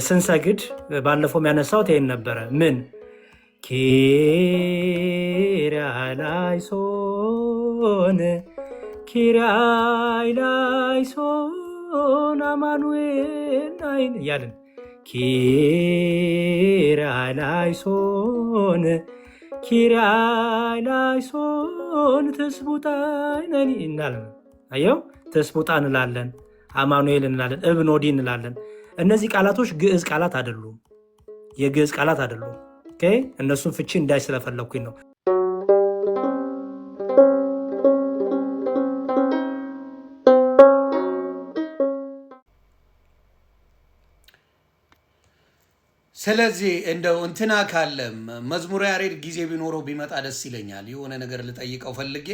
ስንሰግድ ባለፈው ያነሳሁት ይሄን ነበረ። ምን ኪርያላይሶን ኪርያላይሶን አማኑኤል ናይን እያልን ኪርያላይሶን ኪርያላይሶን ትስቡጣይነኒ እናለን። አየው ትስቡጣ እንላለን፣ አማኑኤል እንላለን፣ እብኖዲ እንላለን። እነዚህ ቃላቶች ግዕዝ ቃላት አይደሉም፣ የግዕዝ ቃላት አይደሉም። እነሱን ፍቺ እንዳይ ስለፈለግኩኝ ነው። ስለዚህ እንደው እንትና ካለም መዝሙረ ያሬድ ጊዜ ቢኖረው ቢመጣ ደስ ይለኛል። የሆነ ነገር ልጠይቀው ፈልጌ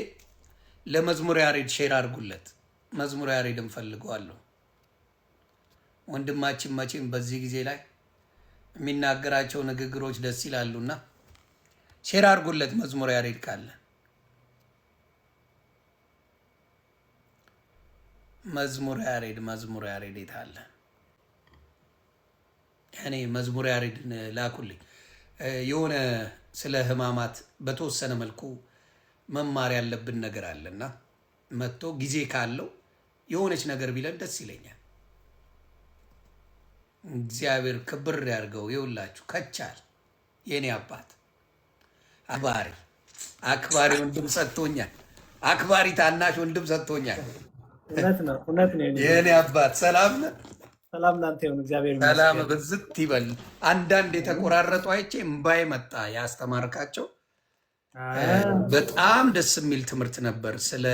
ለመዝሙረ ያሬድ ሼር አድርጉለት። መዝሙረ ያሬድ እንፈልገዋለሁ። ወንድማችን መቼም በዚህ ጊዜ ላይ የሚናገራቸው ንግግሮች ደስ ይላሉና ሼር አድርጉለት። መዝሙረ ያሬድ ካለ መዝሙረ ያሬድ የት አለ? እኔ መዝሙረ ያሬድን ላኩልኝ። የሆነ ስለ ሕማማት በተወሰነ መልኩ መማር ያለብን ነገር አለና መጥቶ ጊዜ ካለው የሆነች ነገር ቢለን ደስ ይለኛል። እግዚአብሔር ክብር ያድርገው። ይውላችሁ ከቻል የኔ አባት አክባሪ ወንድም ሰጥቶኛል። አክባሪ ታናሽ ወንድም ሰጥቶኛል። እውነት ነው። የኔ አባት ሰላም ነህ? ሰላም ላንተ ይሁን። እግዚአብሔር ሰላም ብዝት ይበል። አንዳንድ የተቆራረጡ አይቼ እምባይ መጣ። ያስተማርካቸው በጣም ደስ የሚል ትምህርት ነበር። ስለ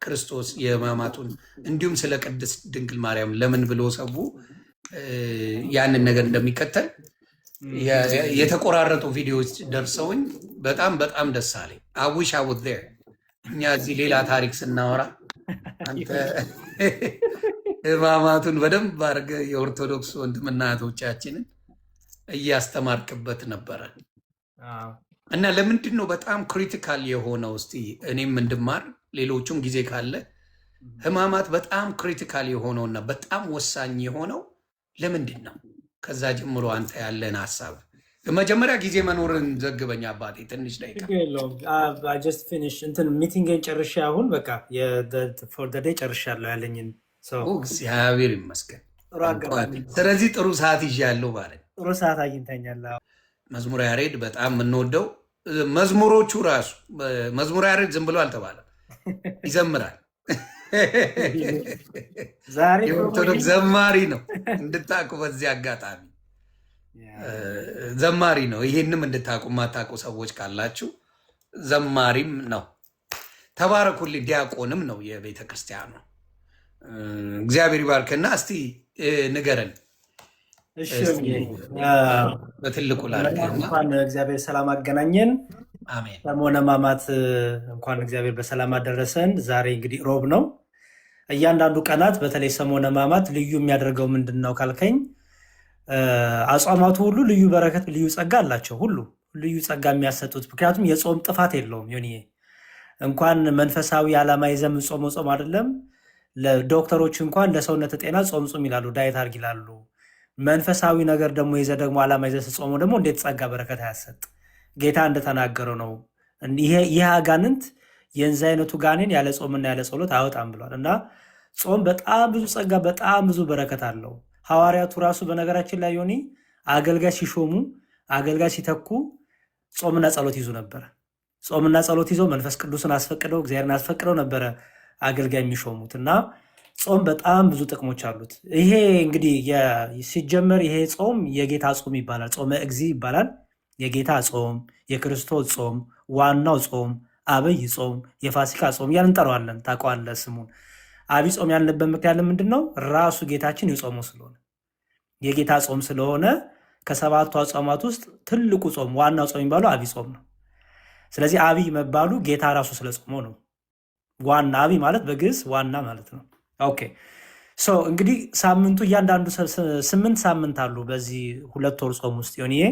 ክርስቶስ የሕማማቱን እንዲሁም ስለ ቅድስት ድንግል ማርያም ለምን ብሎ ሰቡ ያንን ነገር እንደሚከተል የተቆራረጡ ቪዲዮዎች ደርሰውኝ በጣም በጣም ደስ አለኝ። አዊሽ አውት ዜር እኛ እዚህ ሌላ ታሪክ ስናወራ አንተ ሕማማቱን በደንብ አድርገህ የኦርቶዶክስ ወንድምና እህቶቻችንን እያስተማርክበት ነበረ እና ለምንድን ነው በጣም ክሪቲካል የሆነው? እስቲ እኔም እንድማር ሌሎቹም ጊዜ ካለ ሕማማት በጣም ክሪቲካል የሆነውና በጣም ወሳኝ የሆነው ለምንድን ነው? ከዛ ጀምሮ አንተ ያለን ሀሳብ መጀመሪያ ጊዜ መኖርን ዘግበኛ አባቴ። ትንሽ ደቂቃ ሚቲንግን ጨርሼ አሁን በቃ ፎር ዘ ዴይ ጨርሻለሁ ያለኝን። እግዚአብሔር ይመስገን። ስለዚህ ጥሩ ሰዓት ይዣለሁ ማለት ጥሩ ሰዓት አግኝተኛል። መዝሙረ ያሬድ በጣም የምንወደው መዝሙሮቹ ራሱ መዝሙረ ያሬድ ዝም ብሎ አልተባለም፣ ይዘምራል። የኦርቶዶክስ ዘማሪ ነው እንድታቁ፣ በዚህ አጋጣሚ ዘማሪ ነው። ይሄንም እንድታቁ የማታቁ ሰዎች ካላችሁ ዘማሪም ነው። ተባረኩልኝ። ዲያቆንም ነው የቤተ ክርስቲያኑ። እግዚአብሔር ይባርክና እስቲ ንገረን በትልቁ እንኳን እግዚአብሔር ሰላም አገናኘን። አሜን። ሰሞነ ሕማማት እንኳን እግዚአብሔር በሰላም አደረሰን። ዛሬ እንግዲህ ሮብ ነው። እያንዳንዱ ቀናት በተለይ ሰሞነ ሕማማት ልዩ የሚያደርገው ምንድን ነው ካልከኝ፣ አጽዋማቱ ሁሉ ልዩ በረከት፣ ልዩ ጸጋ አላቸው። ሁሉ ልዩ ጸጋ የሚያሰጡት ምክንያቱም የጾም ጥፋት የለውም። ዮኒዬ እንኳን መንፈሳዊ ዓላማ ይዘህ ጾም አይደለም ለዶክተሮች እንኳን ለሰውነት ጤና ጾም ጹም ይላሉ፣ ዳይት አድርግ ይላሉ። መንፈሳዊ ነገር ደግሞ ይዘህ ደግሞ ዓላማ ይዘህ ስትጾመው ደግሞ እንዴት ጸጋ በረከት አያሰጥ? ጌታ እንደተናገረው ነው። ይህ አጋንንት የእንዚህ አይነቱ ጋኔን ያለ ጾምና ያለ ጸሎት አያወጣም ብሏል። እና ጾም በጣም ብዙ ጸጋ፣ በጣም ብዙ በረከት አለው። ሐዋርያቱ ራሱ በነገራችን ላይ ዮኒ አገልጋይ ሲሾሙ፣ አገልጋይ ሲተኩ ጾምና ጸሎት ይዙ ነበረ። ጾምና ጸሎት ይዘው መንፈስ ቅዱስን አስፈቅደው እግዚአብሔርን አስፈቅደው ነበረ አገልጋይ የሚሾሙት። እና ጾም በጣም ብዙ ጥቅሞች አሉት። ይሄ እንግዲህ ሲጀመር ይሄ ጾም የጌታ ጾም ይባላል። ጾመ እግዚእ ይባላል። የጌታ ጾም፣ የክርስቶስ ጾም፣ ዋናው ጾም፣ አብይ ጾም፣ የፋሲካ ጾም እያልን እንጠራዋለን። ታውቀዋለህ ስሙን። አብይ ጾም ያልንበት ምክንያት ምንድን ነው? ራሱ ጌታችን የጾመው ስለሆነ የጌታ ጾም ስለሆነ ከሰባቱ አጽዋማት ውስጥ ትልቁ ጾም፣ ዋናው ጾም የሚባለው አብይ ጾም ነው። ስለዚህ አብይ መባሉ ጌታ ራሱ ስለጾመው ነው። ዋና አብይ ማለት በግዕዝ ዋና ማለት ነው። ኦኬ እንግዲህ ሳምንቱ እያንዳንዱ 8 ሳምንት አሉ በዚህ 2 ወር ጾም ውስጥ ሆኒዬ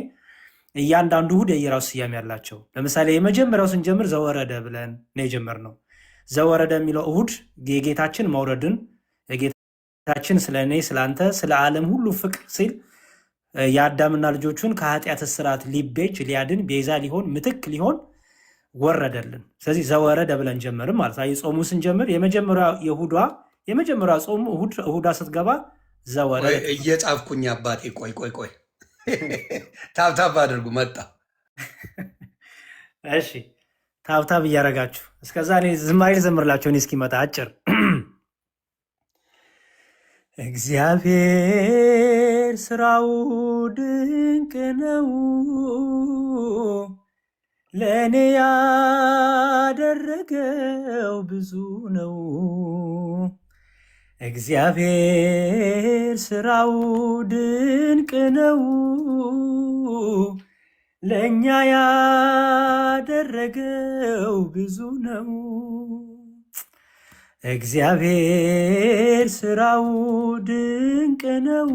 እያንዳንዱ እሑድ የየራሱ ስያሜ ያላቸው። ለምሳሌ የመጀመሪያው ስንጀምር ዘወረደ ብለን ነው የጀመርነው። ዘወረደ የሚለው እሑድ የጌታችን መውረድን የጌታችን ስለ እኔ ስለ አንተ ስለ ዓለም ሁሉ ፍቅር ሲል የአዳምና ልጆቹን ከኃጢአት እስራት ሊቤዥ ሊያድን ቤዛ ሊሆን ምትክ ሊሆን ወረደልን። ስለዚህ ዘወረደ ብለን ጀመርም ማለት ነው። ጾሙ ስንጀምር የመጀመሪያ ጾሙ እሁዳ ስትገባ ዘወረደ። እየጻፍኩኝ አባቴ ቆይ ታብታብ አድርጉ መጣ። እሺ ታብታብ እያደረጋችሁ እስከዛ እኔ ዝማሬ ልዘምርላቸው እኔ እስኪመጣ አጭር እግዚአብሔር ስራው ድንቅ ነው፣ ለእኔ ያደረገው ብዙ ነው። እግዚአብሔር ስራው ድንቅ ነው፣ ለእኛ ያደረገው ብዙ ነው። እግዚአብሔር ስራው ድንቅ ነው፣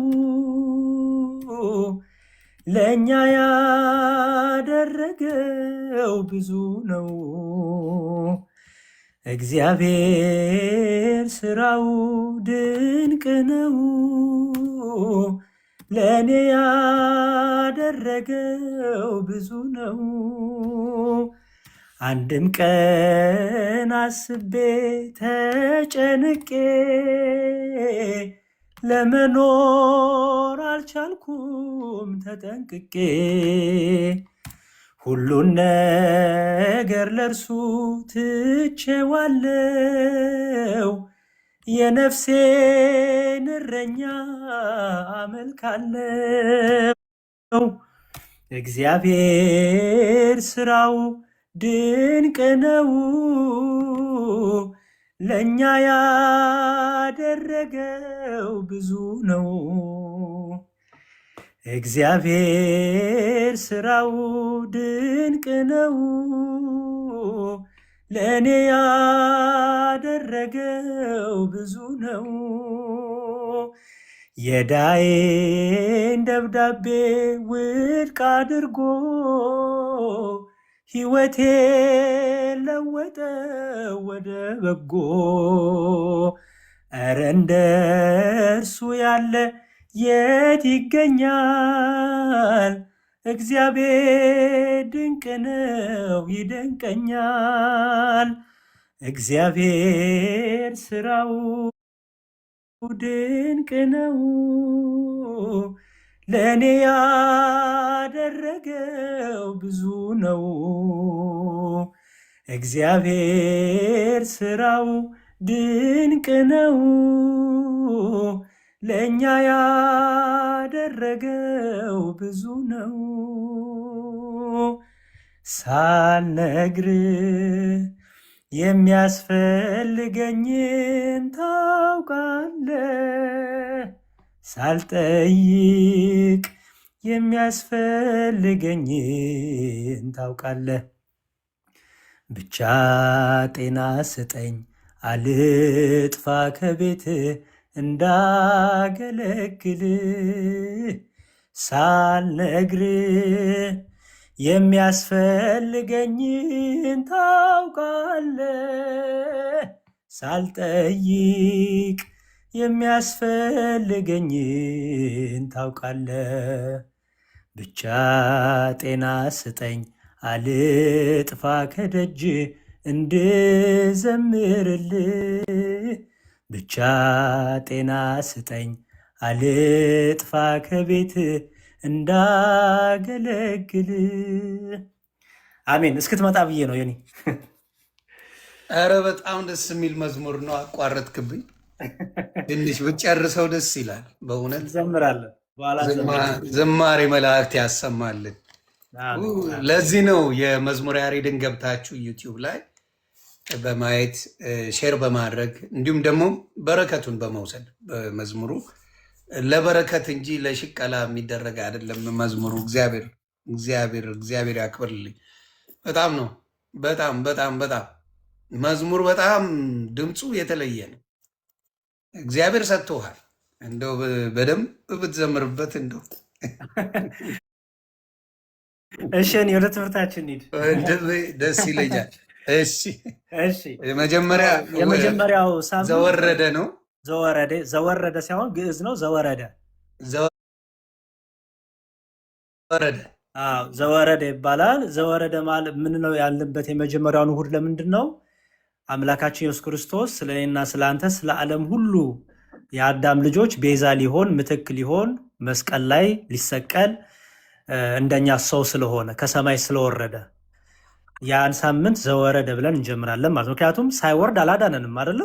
ለእኛ ያደረገው ብዙ ነው። እግዚአብሔር ስራው ድንቅ ነው፣ ለእኔ ያደረገው ብዙ ነው። አንድም ቀን አስቤ ተጨንቄ ለመኖር አልቻልኩም ተጠንቅቄ። ሁሉን ነገር ለእርሱ ትቼዋለው፣ የነፍሴን እረኛ አመልካለው። እግዚአብሔር ስራው ድንቅ ነው፣ ለእኛ ያደረገው ብዙ ነው። እግዚአብሔር ስራው ድንቅ ነው፣ ለእኔ ያደረገው ብዙ ነው። የዳዬን ደብዳቤ ውድቅ አድርጎ ሕይወቴ ለወጠ ወደ በጎ። እረ እንደ እርሱ ያለ የት ይገኛል? እግዚአብሔር ድንቅ ነው ይደንቀኛል። እግዚአብሔር ስራው ድንቅ ነው፣ ለእኔ ያደረገው ብዙ ነው። እግዚአብሔር ስራው ድንቅ ነው፣ ለእኛ ያደረገው ብዙ ነው። ሳልነግር የሚያስፈልገኝን ታውቃለህ፣ ሳልጠይቅ የሚያስፈልገኝን ታውቃለህ። ብቻ ጤና ስጠኝ አልጥፋ ከቤት እንዳገለግል። ሳልነግር የሚያስፈልገኝን ታውቃለህ፣ ሳልጠይቅ የሚያስፈልገኝን ታውቃለህ። ብቻ ጤና ስጠኝ አልጥፋ ከደጅ እንድዘምርልህ። ብቻ ጤና ስጠኝ አልጥፋ ከቤት እንዳገለግል። አሜን። እስክትመጣ ብዬ ነው የኔ። ኧረ በጣም ደስ የሚል መዝሙር ነው። አቋረጥክብኝ። ትንሽ ብጨርሰው ደስ ይላል በእውነት። እንዘምራለን። ዝማሬ መላእክት ያሰማልን። ለዚህ ነው የመዝሙር ያሬድን ገብታችሁ ዩቲዩብ ላይ በማየት ሼር በማድረግ እንዲሁም ደግሞ በረከቱን በመውሰድ በመዝሙሩ ለበረከት እንጂ ለሽቀላ የሚደረግ አይደለም መዝሙሩ። እግዚአብሔር ያክብርልኝ። በጣም ነው በጣም መዝሙር በጣም ድምፁ የተለየ ነው። እግዚአብሔር ሰጥቶሃል። እንደው በደንብ ብትዘምርበት እንደው። እሺ ወደ ትምህርታችን ሂድ። ደስ ይለኛል። እሺ የመጀመሪያው ዘወረደ ነው። ዘወረደ ሳይሆን ግዕዝ ነው። ዘወረደ ወረደ ዘወረደ ይባላል። ዘወረደ ማለት ምን ነው ያልንበት የመጀመሪያውን እሁድ ለምንድን ነው? አምላካችን ኢየሱስ ክርስቶስ ስለ እኔና ስለ አንተ ስለ ዓለም ሁሉ የአዳም ልጆች ቤዛ ሊሆን ምትክ ሊሆን መስቀል ላይ ሊሰቀል እንደኛ ሰው ስለሆነ ከሰማይ ስለወረደ ያን ሳምንት ዘወረደ ብለን እንጀምራለን ማለት ነው። ምክንያቱም ሳይወርድ አላዳነንም አይደለ?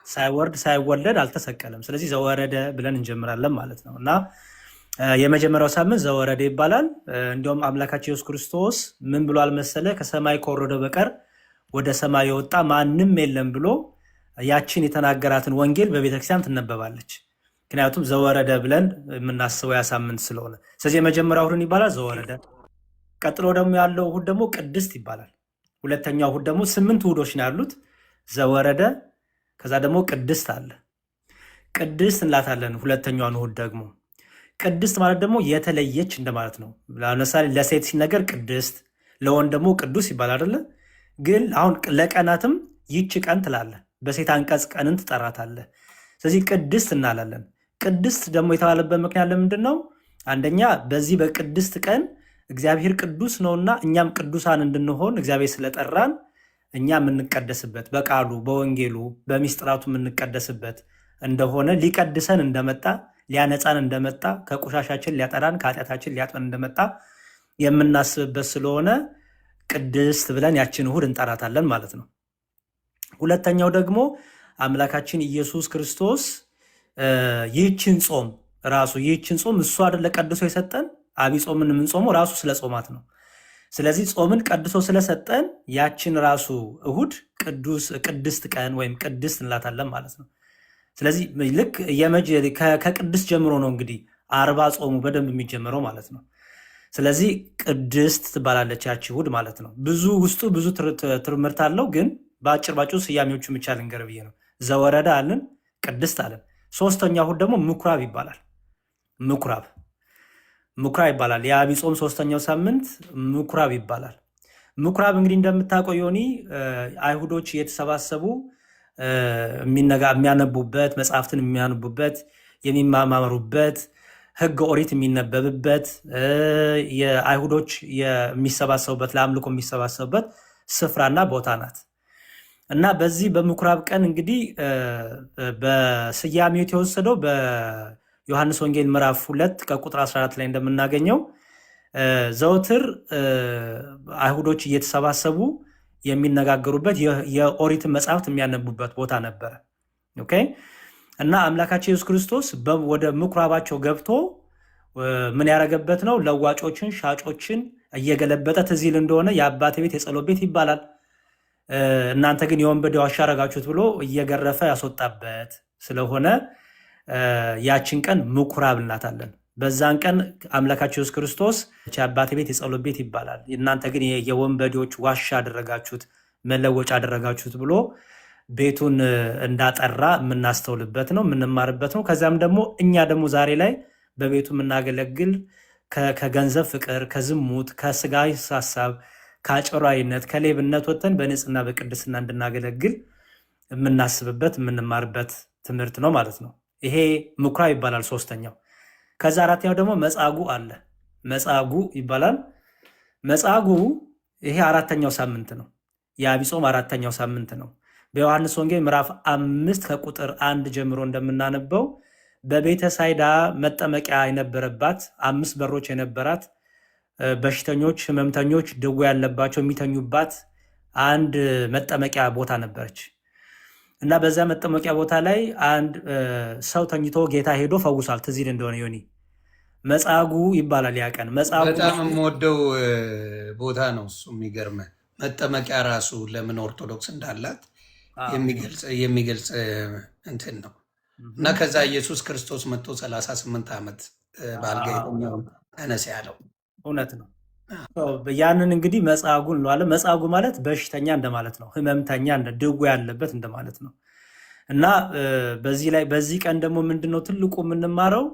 ሳይወርድ ሳይወለድ አልተሰቀለም። ስለዚህ ዘወረደ ብለን እንጀምራለን ማለት ነው እና የመጀመሪያው ሳምንት ዘወረደ ይባላል። እንዲሁም አምላካችን ኢየሱስ ክርስቶስ ምን ብሏል መሰለ? ከሰማይ ከወረደ በቀር ወደ ሰማይ የወጣ ማንም የለም ብሎ ያችን የተናገራትን ወንጌል በቤተክርስቲያን ትነበባለች። ምክንያቱም ዘወረደ ብለን የምናስበው ያ ሳምንት ስለሆነ፣ ስለዚህ የመጀመሪያው እሁድን ይባላል ዘወረደ። ቀጥሎ ደግሞ ያለው እሁድ ደግሞ ቅድስት ይባላል። ሁለተኛው እሁድ ደግሞ 8 እሁዶች ነው ያሉት፣ ዘወረደ፣ ከዛ ደግሞ ቅድስት አለ። ቅድስት እንላታለን ሁለተኛውን እሁድ ደግሞ። ቅድስት ማለት ደግሞ የተለየች እንደማለት ነው። ለምሳሌ ለሴት ሲነገር ቅድስት፣ ለወንድ ደግሞ ቅዱስ ይባላል አይደለ? ግን አሁን ለቀናትም ይቺ ቀን ትላለ፣ በሴት አንቀጽ ቀንን ትጠራታለህ። ስለዚህ ቅድስት እናላለን። ቅድስት ደግሞ የተባለበት ምክንያት ለምንድን ነው? አንደኛ በዚህ በቅድስት ቀን እግዚአብሔር ቅዱስ ነውና እኛም ቅዱሳን እንድንሆን እግዚአብሔር ስለጠራን እኛ የምንቀደስበት በቃሉ በወንጌሉ በሚስጥራቱ የምንቀደስበት እንደሆነ ሊቀድሰን እንደመጣ ሊያነጻን እንደመጣ ከቆሻሻችን ሊያጠራን ከኃጢአታችን ሊያጥበን እንደመጣ የምናስብበት ስለሆነ ቅድስት ብለን ያችን እሁድ እንጠራታለን ማለት ነው። ሁለተኛው ደግሞ አምላካችን ኢየሱስ ክርስቶስ ይህችን ጾም ራሱ ይህችን ጾም እሱ አይደለ ቀድሶ የሰጠን። አብይ ጾምን የምንጾመው ራሱ ስለ ጾማት ነው። ስለዚህ ጾምን ቀድሶ ስለሰጠን ያችን ራሱ እሁድ ቅድስት ቀን ወይም ቅድስት እንላታለን ማለት ነው። ስለዚህ ልክ ከቅድስት ጀምሮ ነው እንግዲህ 40 ጾሙ በደንብ የሚጀምረው ማለት ነው። ስለዚህ ቅድስት ትባላለች ያቺ እሁድ ማለት ነው። ውስጡ ብዙ ትምህርት አለው፣ ግን በአጭር ስያሜዎቹ ብቻ ልንገር ብዬ ነው። ዘወረደ አለን፣ ቅድስት አለን። ሶስተኛው እሁድ ደግሞ ምኩራብ ይባላል። ምኩራብ ይባላል። የአብይ ጾም ሶስተኛው ሳምንት ምኩራብ ይባላል። ምኩራብ እንግዲህ እንደምታውቀው ዮኒ አይሁዶች እየተሰባሰቡ የሚያነቡበት፣ መጽሐፍትን የሚያነቡበት፣ የሚማማሩበት፣ ሕገ ኦሪት የሚነበብበት፣ የአይሁዶች የሚሰባሰቡበት፣ ለአምልኮ የሚሰባሰቡበት ስፍራና ቦታ ናት እና በዚህ በምኩራብ ቀን እንግዲህ በስያሜው የተወሰደው በዮሐንስ ወንጌል ምዕራፍ 2 ከቁጥር 14 ላይ እንደምናገኘው ዘውትር አይሁዶች እየተሰባሰቡ የሚነጋገሩበት የኦሪትን መጽሐፍት የሚያነቡበት ቦታ ነበረ። ኦኬ። እና አምላካችን ኢየሱስ ክርስቶስ ወደ ምኩራባቸው ገብቶ ምን ያደረገበት ነው? ለዋጮችን ሻጮችን እየገለበጠ ትዝ ይል እንደሆነ የአባቴ ቤት የጸሎት ቤት ይባላል፣ እናንተ ግን የወንበዴ ዋሻ አረጋችሁት ብሎ እየገረፈ ያስወጣበት ስለሆነ ያችን ቀን ምኩራብ እንላታለን። በዛን ቀን አምላካችን ኢየሱስ ክርስቶስ የአባቴ ቤት የጸሎት ቤት ይባላል፣ እናንተ ግን የወንበዴዎች ዋሻ አደረጋችሁት፣ መለወጫ አደረጋችሁት ብሎ ቤቱን እንዳጠራ የምናስተውልበት ነው፣ የምንማርበት ነው። ከዚያም ደግሞ እኛ ደግሞ ዛሬ ላይ በቤቱ የምናገለግል ከገንዘብ ፍቅር፣ ከዝሙት፣ ከስጋ ሀሳብ፣ ከአጭበርባሪነት፣ ከሌብነት ወጥተን በንጽህና በቅድስና እንድናገለግል የምናስብበት የምንማርበት ትምህርት ነው ማለት ነው። ይሄ ምኩራብ ይባላል ሶስተኛው። ከዛ አራተኛው ደግሞ መጻጉዕ አለ። መጻጉዕ ይባላል። መጻጉዕ ይሄ አራተኛው ሳምንት ነው። የአብይ ጾም አራተኛው ሳምንት ነው። በዮሐንስ ወንጌል ምዕራፍ 5 ከቁጥር 1 ጀምሮ እንደምናነበው በቤተ ሳይዳ መጠመቂያ የነበረባት 5 በሮች የነበራት በሽተኞች፣ ህመምተኞች፣ ድዌ ያለባቸው የሚተኙባት አንድ መጠመቂያ ቦታ ነበረች እና በዛ መጠመቂያ ቦታ ላይ አንድ ሰው ተኝቶ ጌታ ሄዶ ፈውሷል። ትዝ ይል እንደሆነ ዮኒ መጻጉዕ ይባላል ያ ቀን። በጣም የምወደው ቦታ ነው እሱ። የሚገርመ መጠመቂያ ራሱ ለምን ኦርቶዶክስ እንዳላት የሚገልጽ እንትን ነው እና ከዛ ኢየሱስ ክርስቶስ መጥቶ 38 ዓመት በአልጋ ተነሳ ያለው እውነት ነው። ያንን እንግዲህ መጻጉዕ እንለዋለን። መጻጉዕ ማለት በሽተኛ እንደማለት ነው። ህመምተኛ፣ ድዌ ያለበት እንደማለት ነው እና በዚህ ቀን ደግሞ ምንድነው ትልቁ የምንማረው?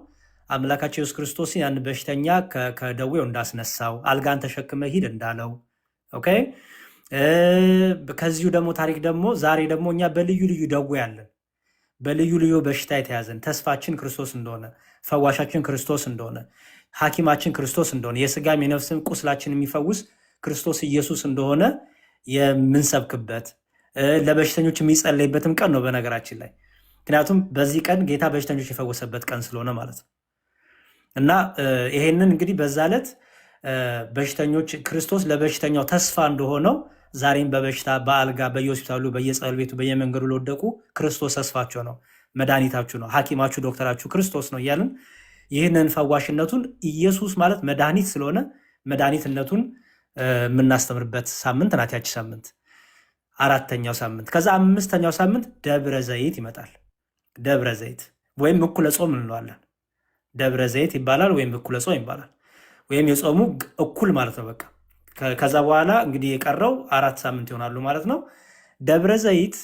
አምላካችን ኢየሱስ ክርስቶስ ያን በሽተኛ ከደዌው እንዳስነሳው፣ አልጋን ተሸክመ ሂድ እንዳለው። ኦኬ። ከዚሁ ደግሞ ታሪክ ደግሞ ዛሬ ደግሞ እኛ በልዩ ልዩ ደዌ ያለን፣ በልዩ ልዩ በሽታ የተያዘን ተስፋችን ክርስቶስ እንደሆነ፣ ፈዋሻችን ክርስቶስ እንደሆነ፣ ሐኪማችን ክርስቶስ እንደሆነ የስጋም የነፍስም ቁስላችን የሚፈውስ ክርስቶስ ኢየሱስ እንደሆነ የምንሰብክበት ለበሽተኞች የሚጸለይበትም ቀን ነው በነገራችን ላይ። ምክንያቱም በዚህ ቀን ጌታ በሽተኞች የፈወሰበት ቀን ስለሆነ ማለት ነው። እና ይሄንን እንግዲህ በዛ ዕለት በሽተኞች ክርስቶስ ለበሽተኛው ተስፋ እንደሆነው ዛሬም በበሽታ በአልጋ በየሆስፒታሉ በየጸበል ቤቱ በየመንገዱ ለወደቁ ክርስቶስ ተስፋቸው ነው፣ መድኃኒታችሁ ነው፣ ሐኪማችሁ ዶክተራችሁ ክርስቶስ ነው እያልን ይህንን ፈዋሽነቱን ኢየሱስ ማለት መድኃኒት ስለሆነ መድኃኒትነቱን የምናስተምርበት ሳምንት ናት ያቺ ሳምንት፣ አራተኛው ሳምንት። ከዛ አምስተኛው ሳምንት ደብረ ዘይት ይመጣል። ደብረ ዘይት ወይም እኩለ ጾም እንለዋለን። ደብረ ዘይት ይባላል ወይም እኩለ ጾም ይባላል። ወይም የጾሙ እኩል ማለት ነው። በቃ ከዛ በኋላ እንግዲህ የቀረው 4 ሳምንት ይሆናሉ ማለት ነው። ደብረ ዘይት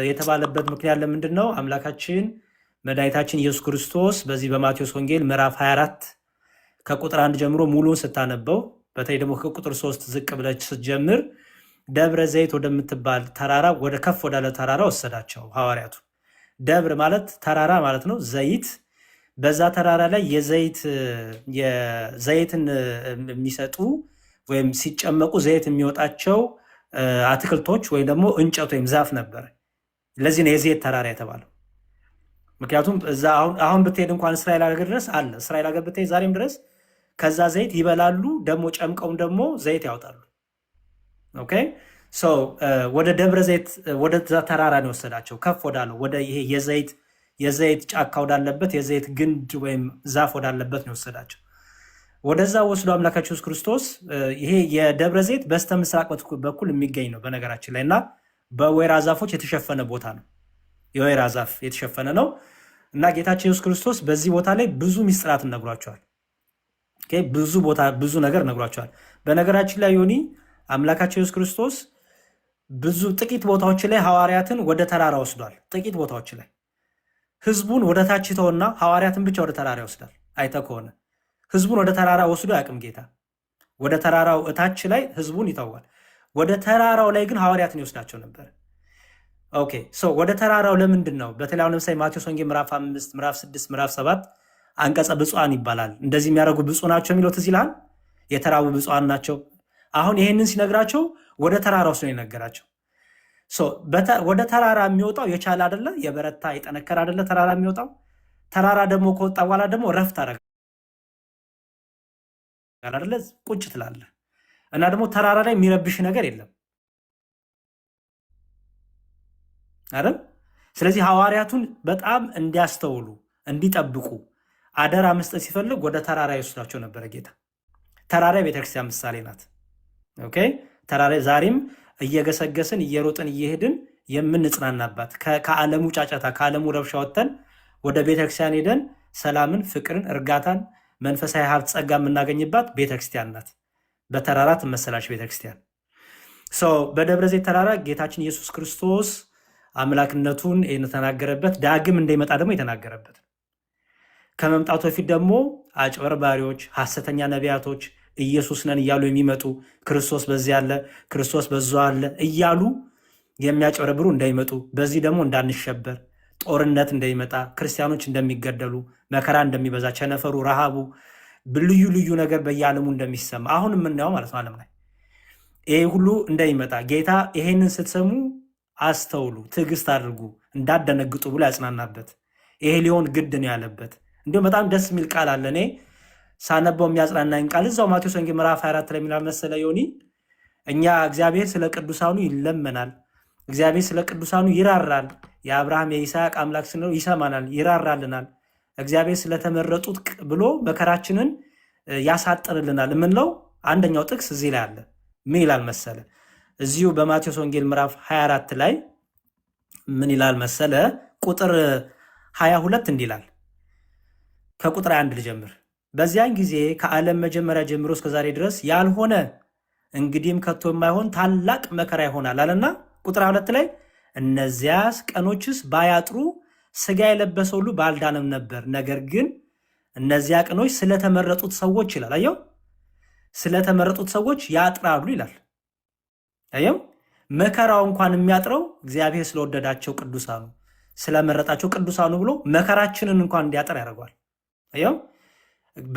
የተባለበት ምክንያት ለምንድን ነው? አምላካችን መድኃኒታችን ኢየሱስ ክርስቶስ በዚህ በማቴዎስ ወንጌል ምዕራፍ 24 ከቁጥር 1 ጀምሮ ሙሉን ስታነበው፣ በተለይ ደግሞ ከቁጥር 3 ዝቅ ብለች ስትጀምር ደብረ ዘይት ወደምትባል ተራራ ወደ ከፍ ወዳለ ተራራ ወሰዳቸው ሐዋርያቱ። ደብር ማለት ተራራ ማለት ነው። ዘይት በዛ ተራራ ላይ ዘይትን የሚሰጡ ወይም ሲጨመቁ ዘይት የሚወጣቸው አትክልቶች ወይም ደግሞ እንጨት ወይም ዛፍ ነበር። ለዚህ ነው የዘይት ተራራ የተባለው። ምክንያቱም እዛ አሁን ብትሄድ እንኳን እስራኤል ሀገር ድረስ አለ። እስራኤል ሀገር ብትሄድ ዛሬም ድረስ ከዛ ዘይት ይበላሉ፣ ደግሞ ጨምቀውም ደግሞ ዘይት ያወጣሉ። ኦኬ ወደ ደብረ ዘይት ወደ ተራራ ነው የወሰዳቸው፣ ከፍ ወዳለው ወደ ይሄ የዘይት ጫካ ወዳለበት የዘይት ግንድ ወይም ዛፍ ወዳለበት ነው የወሰዳቸው። ወደዛ ወስዶ አምላካችን ኢየሱስ ክርስቶስ ይሄ የደብረ ዘይት በስተ ምስራቅ በኩል የሚገኝ ነው በነገራችን ላይ፣ እና በወይራ ዛፎች የተሸፈነ ቦታ ነው። የወይራ ዛፍ የተሸፈነ ነው እና ጌታችን ኢየሱስ ክርስቶስ በዚህ ቦታ ላይ ብዙ ሚስጥራትን ነግሯቸዋል። ብዙ ነገር ነግሯቸዋል። በነገራችን ላይ ዮኒ አምላካችን ኢየሱስ ክርስቶስ ጥቂት ቦታዎች ላይ ሐዋርያትን ወደ ተራራ ወስዷል። ጥቂት ቦታዎች ላይ ህዝቡን ወደ ታች ተውና ሐዋርያትን ብቻ ወደ ተራራ ይወስዳል። አይተ ከሆነ ህዝቡን ወደ ተራራ ወስዶ ያቅም ጌታ ወደ ተራራው እታች ላይ ህዝቡን ይተዋል። ወደ ተራራው ላይ ግን ሐዋርያትን ይወስዳቸው ነበር። ኦኬ ወደ ተራራው ለምንድን ነው? በተለይ ለምሳሌ ማቴዎስ ወንጌል ምዕራፍ 5 ምዕራፍ 6 ምዕራፍ 7 አንቀጸ ብፁዓን ይባላል። እንደዚህ የሚያደርጉ ብፁዕ ናቸው የሚለው ትዝ ይልሃል። የተራቡ ብፁዓን ናቸው። አሁን ይሄንን ሲነግራቸው ወደ ተራራ ውስጥ ነው የነገራቸው። ወደ ተራራ የሚወጣው የቻለ አይደለ፣ የበረታ የጠነከረ አይደለ ተራራ የሚወጣው። ተራራ ደግሞ ከወጣ በኋላ ደግሞ ረፍት አደረገ አይደለ፣ ቁጭ ትላለ እና ደግሞ ተራራ ላይ የሚረብሽ ነገር የለም አይደል። ስለዚህ ሐዋርያቱን በጣም እንዲያስተውሉ እንዲጠብቁ አደራ መስጠት ሲፈልግ ወደ ተራራ ይወስዳቸው ነበረ ጌታ። ተራራ ቤተክርስቲያን ምሳሌ ናት። ኦኬ ተራራ ዛሬም እየገሰገስን እየሮጥን እየሄድን የምንጽናናባት ከዓለሙ ጫጫታ ከዓለሙ ረብሻ ወጥተን ወደ ቤተክርስቲያን ሄደን ሰላምን፣ ፍቅርን፣ እርጋታን፣ መንፈሳዊ ሀብት፣ ጸጋ የምናገኝባት ቤተክርስቲያን ናት። በተራራ ትመሰላች ቤተክርስቲያን። በደብረ ዘይት ተራራ ጌታችን ኢየሱስ ክርስቶስ አምላክነቱን የተናገረበት ዳግም እንደሚመጣ ደግሞ የተናገረበት፣ ከመምጣቱ በፊት ደግሞ አጭበርባሪዎች፣ ሐሰተኛ ነቢያቶች ኢየሱስ ነን እያሉ የሚመጡ ክርስቶስ በዚህ አለ፣ ክርስቶስ በዛ አለ እያሉ የሚያጭበረብሩ እንዳይመጡ፣ በዚህ ደግሞ እንዳንሸበር፣ ጦርነት እንደሚመጣ፣ ክርስቲያኖች እንደሚገደሉ፣ መከራ እንደሚበዛ፣ ቸነፈሩ፣ ረሃቡ፣ ልዩ ልዩ ነገር በየዓለሙ እንደሚሰማ አሁን የምናየው ማለት ነው ዓለም ላይ ይሄ ሁሉ እንደሚመጣ ጌታ ይሄንን ስትሰሙ አስተውሉ፣ ትዕግስት አድርጉ፣ እንዳደነግጡ ብሎ ያጽናናበት ይሄ ሊሆን ግድ ነው ያለበት። እንዲሁም በጣም ደስ የሚል ቃል አለ። እኔ ሳነበው የሚያጽናናኝ ቃል እዛው ማቴዎስ ወንጌል ምዕራፍ 24 ላይ የሚላል መሰለ ዮኒ፣ እኛ እግዚአብሔር ስለ ቅዱሳኑ ይለመናል፣ እግዚአብሔር ስለ ቅዱሳኑ ይራራል፣ የአብርሃም የይስሐቅ አምላክ ስንለው ይሰማናል፣ ይራራልናል፣ እግዚአብሔር ስለተመረጡት ብሎ መከራችንን ያሳጥርልናል የምንለው አንደኛው ጥቅስ እዚህ ላይ አለ። ምን ይላል መሰለ? እዚሁ በማቴዎስ ወንጌል ምዕራፍ 24 ላይ ምን ይላል መሰለ? ቁጥር 22 እንዲህ ይላል። ከቁጥር 1 ልጀምር። በዚያን ጊዜ ከዓለም መጀመሪያ ጀምሮ እስከ ዛሬ ድረስ ያልሆነ እንግዲህም ከቶ የማይሆን ታላቅ መከራ ይሆናል አለና ቁጥር 2 ላይ እነዚያ ቀኖችስ ባያጥሩ ስጋ የለበሰ ሁሉ ባልዳነም ነበር፣ ነገር ግን እነዚያ ቀኖች ስለተመረጡት ሰዎች ይላል። አየው፣ ስለተመረጡት ሰዎች ያጥራሉ ይላል። አየው፣ መከራው እንኳን የሚያጥረው እግዚአብሔር ስለወደዳቸው ቅዱሳኑ ስለመረጣቸው ቅዱሳኑ ብሎ መከራችንን እንኳን እንዲያጥር ያደርገዋል። አየው፣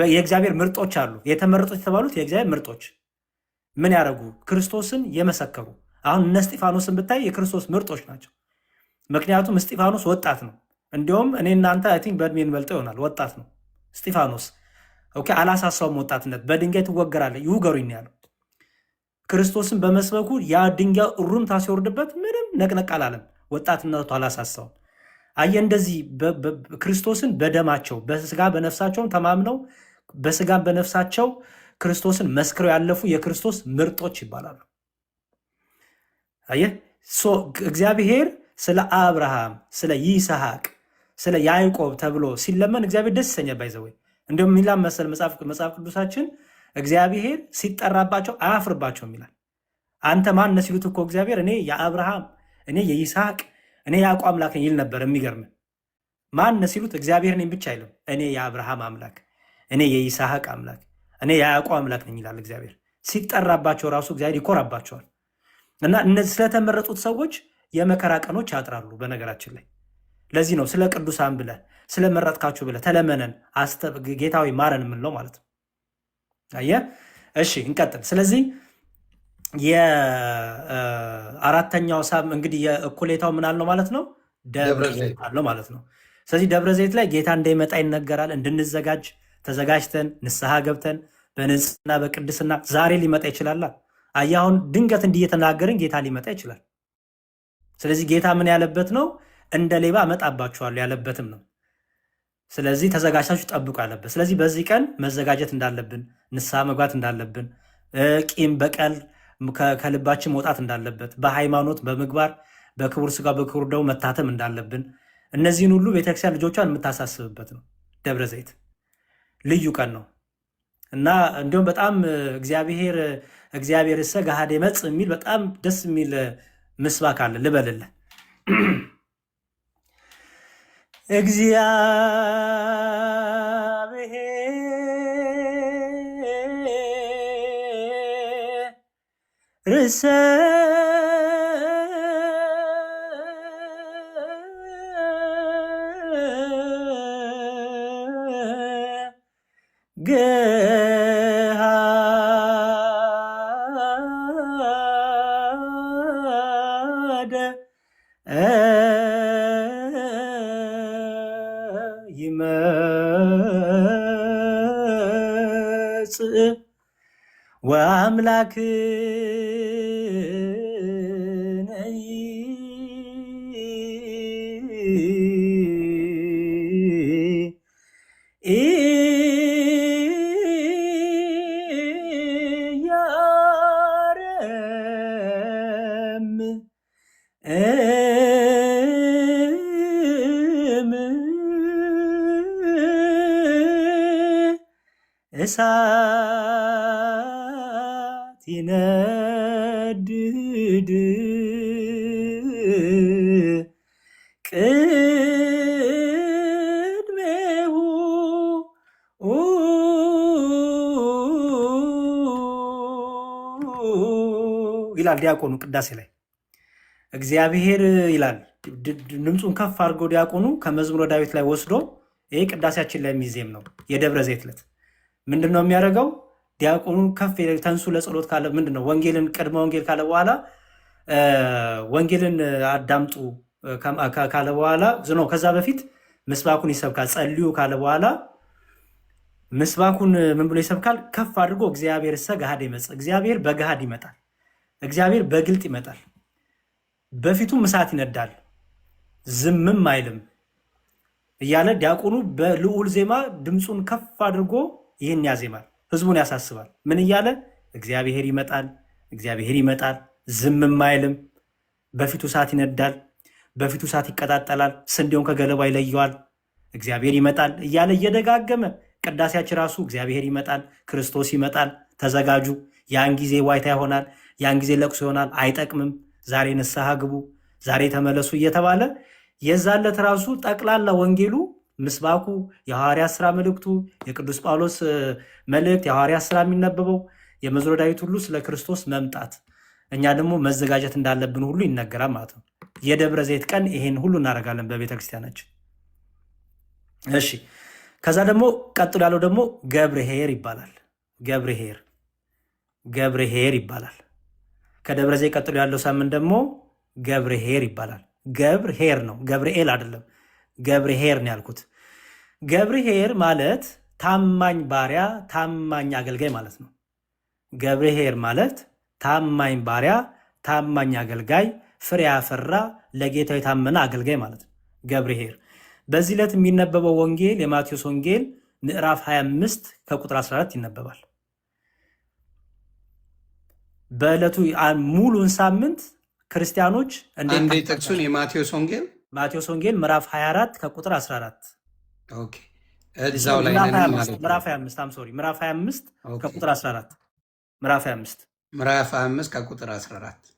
የእግዚአብሔር ምርጦች አሉ። የተመረጡት የተባሉት የእግዚአብሔር ምርጦች ምን ያደረጉ? ክርስቶስን የመሰከሩ። አሁን እነ እስጢፋኖስን ብታይ የክርስቶስ ምርጦች ናቸው። ምክንያቱም እስጢፋኖስ ወጣት ነው። እንዲሁም እኔ እናንተ አይ ቲንክ በእድሜ እንበልጠው ይሆናል። ወጣት ነው እስጢፋኖስ። ኦኬ፣ አላሳሳውም ወጣትነት። በድንጋይ ትወገራለህ፣ ይውገሩኝ ያለው ክርስቶስን በመስበኩ ያ ድንጋይ እሩምታ ሲወርድበት ምንም ነቅነቅ አላለም። ወጣትነቱ አላሳሳውም። አየ እንደዚህ ክርስቶስን በደማቸው በስጋ በነፍሳቸውም ተማምነው በስጋ በነፍሳቸው ክርስቶስን መስክረው ያለፉ የክርስቶስ ምርጦች ይባላሉ። አየ እግዚአብሔር ስለ አብርሃም፣ ስለ ይስሐቅ፣ ስለ ያዕቆብ ተብሎ ሲለመን እግዚአብሔር ደስ ይሰኛል። ባይዘወይ እንዲሁም የሚላም መሰል መጽሐፍ ቅዱሳችን እግዚአብሔር ሲጠራባቸው አያፍርባቸውም ይላል። አንተ ማን ነህ ሲሉት እኮ እግዚአብሔር እኔ የአብርሃም እኔ የይስሐቅ እኔ ያዕቆብ አምላክ ነኝ ይል ነበር። የሚገርም ማን ነህ ሲሉት እግዚአብሔር እኔም ብቻ አይልም። እኔ የአብርሃም አምላክ እኔ የይስሐቅ አምላክ እኔ የያዕቆብ አምላክ ነኝ ይላል እግዚአብሔር። ሲጠራባቸው ራሱ እግዚአብሔር ይኮራባቸዋል። እና እነዚህ ስለተመረጡት ሰዎች የመከራ ቀኖች ያጥራሉ። በነገራችን ላይ ለዚህ ነው ስለ ቅዱሳን ብለህ ስለመረጥካችሁ ብለህ ተለመነን ጌታዊ ማረን የምንለው ማለት ነው። አየህ። እሺ እንቀጥል። ስለዚህ የአራተኛው እንግዲህ የእኩሌታው ምን አልነው ማለት ነው? ደብረ ዘይት አለው ማለት ነው። ስለዚህ ደብረ ዘይት ላይ ጌታ እንደሚመጣ ይነገራል። እንድንዘጋጅ ተዘጋጅተን ንስሐ ገብተን በንጽህና በቅድስና ዛሬ ሊመጣ ይችላል። አየህ አሁን ድንገት እንዲህ እየተናገርን ጌታ ሊመጣ ይችላል። ስለዚህ ጌታ ምን ያለበት ነው? እንደ ሌባ እመጣባችኋለሁ ያለበትም ነው። ስለዚህ ተዘጋጅታችሁ ጠብቁ ያለበት። ስለዚህ በዚህ ቀን መዘጋጀት እንዳለብን፣ ንስሐ መግባት እንዳለብን፣ ቂም በቀል ከልባችን መውጣት እንዳለበት፣ በሃይማኖት በምግባር በክቡር ስጋ በክቡር ደሙ መታተም እንዳለብን፣ እነዚህን ሁሉ ቤተክርስቲያን ልጆቿን የምታሳስብበት ነው። ደብረ ዘይት ልዩ ቀን ነው እና እንዲሁም በጣም እግዚአብሔር እሰ ገሃደ መጽእ የሚል በጣም ደስ የሚል ምስባክ አለ። ልበልልህ እግዚአብሔር ርዕሰ ገሃደ ይመጽእ ወአምላክነ ኢያረም እሳት ይነድድ ቅድሜሁ ይላል ዲያቆኑ ቅዳሴ ላይ እግዚአብሔር ይላል። ድምፁን ከፍ አድርጎ ዲያቆኑ ከመዝሙረ ዳዊት ላይ ወስዶ ይሄ ቅዳሴያችን ላይ የሚዜም ነው። የደብረ ዘይት ዕለት ምንድን ነው የሚያደርገው? ዲያቆኑ ከፍ ተንሱ ለጸሎት ካለ ምንድን ነው ወንጌልን ቅድመ ወንጌል ካለ በኋላ ወንጌልን አዳምጡ ካለ በኋላ ነው። ከዛ በፊት ምስባኩን ይሰብካል። ጸልዩ ካለ በኋላ ምስባኩን ምን ብሎ ይሰብካል? ከፍ አድርጎ እግዚአብሔር እሰ ገሃደ ይመጽእ፣ እግዚአብሔር በገሃድ ይመጣል፣ እግዚአብሔር በግልጥ ይመጣል፣ በፊቱም እሳት ይነዳል፣ ዝምም አይልም እያለ ዲያቆኑ በልዑል ዜማ ድምፁን ከፍ አድርጎ ይህን ያዜማል። ህዝቡን ያሳስባል። ምን እያለ? እግዚአብሔር ይመጣል፣ እግዚአብሔር ይመጣል፣ ዝምም አይልም፣ በፊቱ እሳት ይነዳል፣ በፊቱ እሳት ይቀጣጠላል፣ ስንዴውን ከገለባ ይለየዋል፣ እግዚአብሔር ይመጣል እያለ እየደጋገመ ቅዳሴያችን ራሱ እግዚአብሔር ይመጣል፣ ክርስቶስ ይመጣል፣ ተዘጋጁ፣ ያን ጊዜ ዋይታ ይሆናል፣ ያን ጊዜ ለቅሶ ይሆናል፣ አይጠቅምም፣ ዛሬ ንስሐ ግቡ፣ ዛሬ ተመለሱ እየተባለ የዛለት ራሱ ጠቅላላ ወንጌሉ ምስባኩ፣ የሐዋርያት ሥራ መልእክቱ፣ የቅዱስ ጳውሎስ መልእክት፣ የሐዋርያት ሥራ የሚነበበው የመዝሙረ ዳዊት ሁሉ ስለ ክርስቶስ መምጣት እኛ ደግሞ መዘጋጀት እንዳለብን ሁሉ ይነገራል ማለት ነው። የደብረ ዘይት ቀን ይሄን ሁሉ እናደርጋለን በቤተ ክርስቲያናችን። እሺ ከዛ ደግሞ ቀጥሎ ያለው ደግሞ ገብርኄር ይባላል። ገብርኄር ይባላል። ከደብረ ዘይት ቀጥሎ ያለው ሳምንት ደግሞ ገብርኄር ይባላል። ገብርኄር ነው፣ ገብርኤል አይደለም። ገብርኄር ነው ያልኩት። ገብርኄር ማለት ታማኝ ባሪያ፣ ታማኝ አገልጋይ ማለት ነው። ገብርኄር ማለት ታማኝ ባሪያ፣ ታማኝ አገልጋይ፣ ፍሬ ያፈራ፣ ለጌታው የታመነ አገልጋይ ማለት ነው ገብርኄር። በዚህ ዕለት የሚነበበው ወንጌል የማቴዎስ ወንጌል ምዕራፍ 25 ከቁጥር 14 ይነበባል። በዕለቱ ሙሉን ሳምንት ክርስቲያኖች እንዴ ጥቅሱን የማቴዎስ ወንጌል ምዕራፍ 24 ከቁጥር 14 እዛው ላይ ምዕራፍ 25 ከቁጥር 14 ምዕራፍ 25 ከቁጥር 14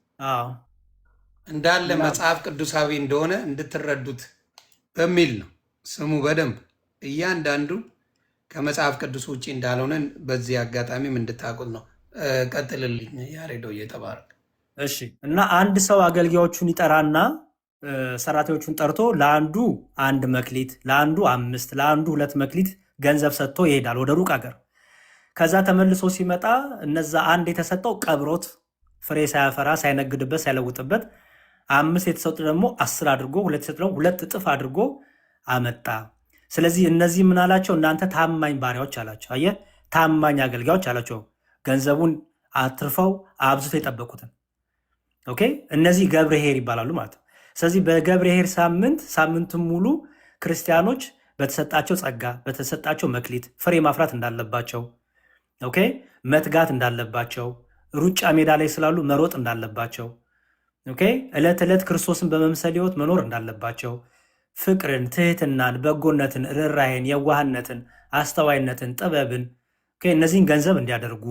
እንዳለ መጽሐፍ ቅዱሳዊ እንደሆነ እንድትረዱት በሚል ነው። ስሙ በደንብ እያንዳንዱ ከመጽሐፍ ቅዱስ ውጭ እንዳልሆነ በዚህ አጋጣሚም እንድታውቁት ነው። ቀጥልልኝ ያሬዶ እየተባረክ። እሺ። እና አንድ ሰው አገልጋዮቹን ይጠራና ሰራተኞቹን ጠርቶ ለአንዱ 1 መክሊት፣ ለአንዱ 5፣ ለአንዱ 2 መክሊት ገንዘብ ሰጥቶ ይሄዳል ወደ ሩቅ አገር። ከዛ ተመልሶ ሲመጣ እነዛ አንድ የተሰጠው ቀብሮት ፍሬ ሳያፈራ ሳይነግድበት ሳይለውጥበት፣ 5 የተሰጡ ደግሞ 10 አድርጎ 2 የተሰጡ ደግሞ 2 እጥፍ አድርጎ አመጣ። ስለዚህ እነዚህ ምን አላቸው? እናንተ ታማኝ ባሪያዎች አላቸው። አየህ፣ ታማኝ አገልጋዮች አላቸው። ገንዘቡን አትርፈው አብዝቶ የጠበቁትን። ኦኬ፣ እነዚህ ገብርኄር ይባላሉ ማለት ነው። ስለዚህ በገብርኄር ሳምንቱን ሙሉ ክርስቲያኖች በተሰጣቸው ጸጋ በተሰጣቸው መክሊት ፍሬ ማፍራት እንዳለባቸው፣ ኦኬ፣ መትጋት እንዳለባቸው፣ ሩጫ ሜዳ ላይ ስላሉ መሮጥ እንዳለባቸው፣ ኦኬ፣ ዕለት ዕለት ክርስቶስን በመምሰል ሕይወት መኖር እንዳለባቸው፣ ፍቅርን፣ ትህትናን፣ በጎነትን፣ ርኅራኄን፣ የዋህነትን፣ አስተዋይነትን፣ ጥበብን እነዚህን ገንዘብ እንዲያደርጉ፣